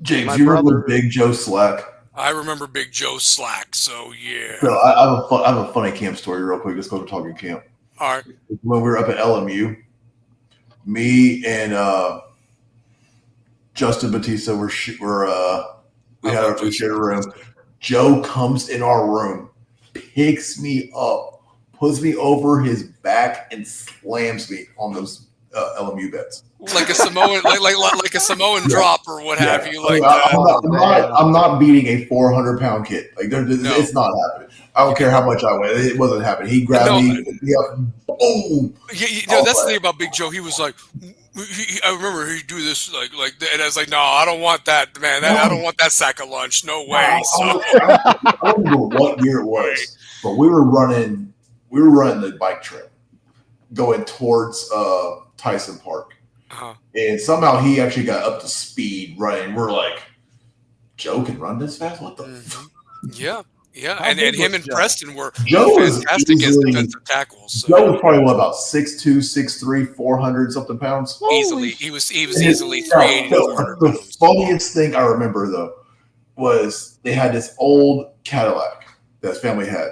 James, you remember Big Joe Slack? I remember Big Joe Slack, so yeah. So I have a funny camp story real quick. Let's go to talking camp. All right. When we were up at LMU, me and Justin Batista we had our shared a room. Joe comes in our room, picks me up, puts me over his back, and slams me on those LMU bets. Like a Samoan, like a Samoan drop or what have you, like I'm not beating a 400-pound kid. Like it's not happening. I don't care how much I weigh. It wasn't happening. He grabbed me. Boom. That's the thing about Big Joe. He was like, I remember he'd do this like, and I was like, no, I don't want that, man. I don't want that sack of lunch. No way. I don't remember what year it was, but we were running the bike trail going towards Tyson Park. And somehow he actually got up to speed running. We're like, Joe can run this fast? What the? Yeah. And him and Preston were Joe fantastic as defensive tackles. So. Joe was probably about 6'2", 6'3", 400 something pounds. Easily, he was easily 380. The funniest thing I remember though was they had this old Cadillac that his family had,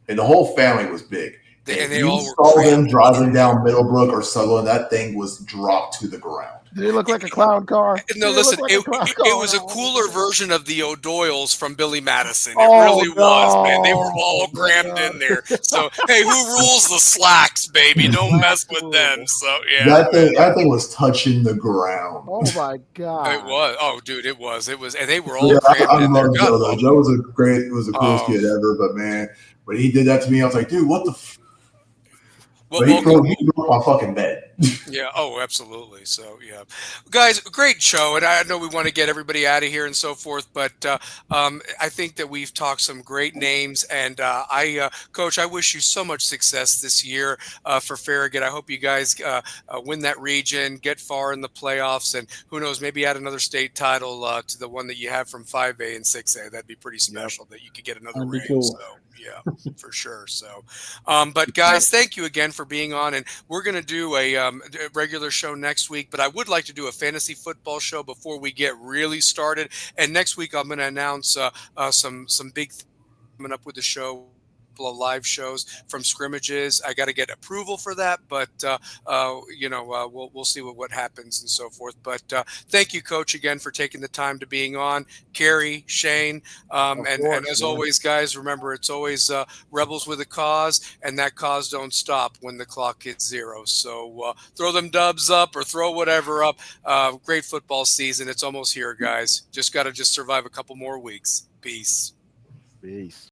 and the whole family was big. And they all saw them driving down Middlebrook or Sutherland, that thing was dropped to the ground. Did it look like a clown car? No, listen, it was a cooler version of the O'Doyles from Billy Madison. It really was, man. They were all crammed in there. So, hey, who rules the slacks, baby? Don't mess with them. So, yeah. That thing was touching the ground. Oh, my God. It was. Oh, dude, it was. And they were all crammed in there. Joe, though. Joe was the coolest kid ever, but, man, when he did that to me, I was like, dude, what the But he broke my fucking bed. Yeah. Oh, absolutely. So, yeah, guys, great show, and I know we want to get everybody out of here and so forth, but I think that we've talked some great names, and Coach, I wish you so much success this year for Farragut. I hope you guys win that region, get far in the playoffs, and who knows, maybe add another state title to the one that you have from 5A and 6A. That'd be pretty special that you could get another ring. Cool. So. Yeah, for sure. So, but guys, thank you again for being on, and we're going to do a regular show next week, but I would like to do a fantasy football show before we get really started. And next week, I'm going to announce some big things coming up with the show. Of live shows from scrimmages. I got to get approval for that, but we'll see what happens and so forth. But thank you, Coach, again for taking the time to being on. Carrie, Shane, and as always, guys, remember it's always rebels with a cause, and that cause don't stop when the clock hits 0. So throw them dubs up or throw whatever up. Great football season. It's almost here, guys. Just got to survive a couple more weeks. Peace.